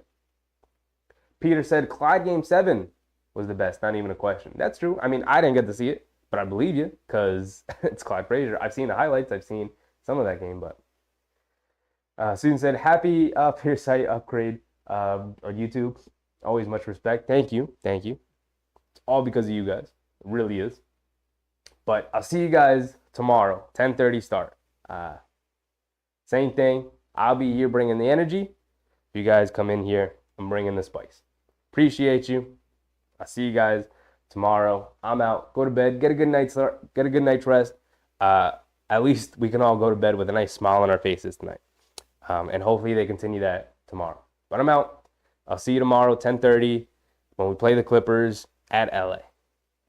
Peter said Clyde Game 7 was the best. Not even a question. That's true. I mean, I didn't get to see it, but I believe you because it's Clyde Frazier. I've seen the highlights. I've seen some of that game, but Susan said, happy Pearsite upgrade on YouTube. Always much respect. Thank you. It's all because of you guys. It really is. But I'll see you guys tomorrow, 10:30 start. Same thing. I'll be here bringing the energy. If you guys come in here, I'm bringing the spice. Appreciate you. I'll see you guys tomorrow. I'm out. Go to bed. Get a good night's rest. At least we can all go to bed with a nice smile on our faces tonight. And hopefully they continue that tomorrow. But I'm out. I'll see you tomorrow, 10:30, when we play the Clippers at LA.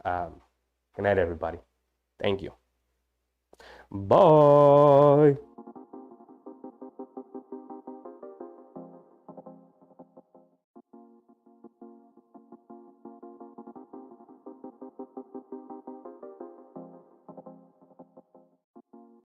Good night, everybody. Thank you. Bye.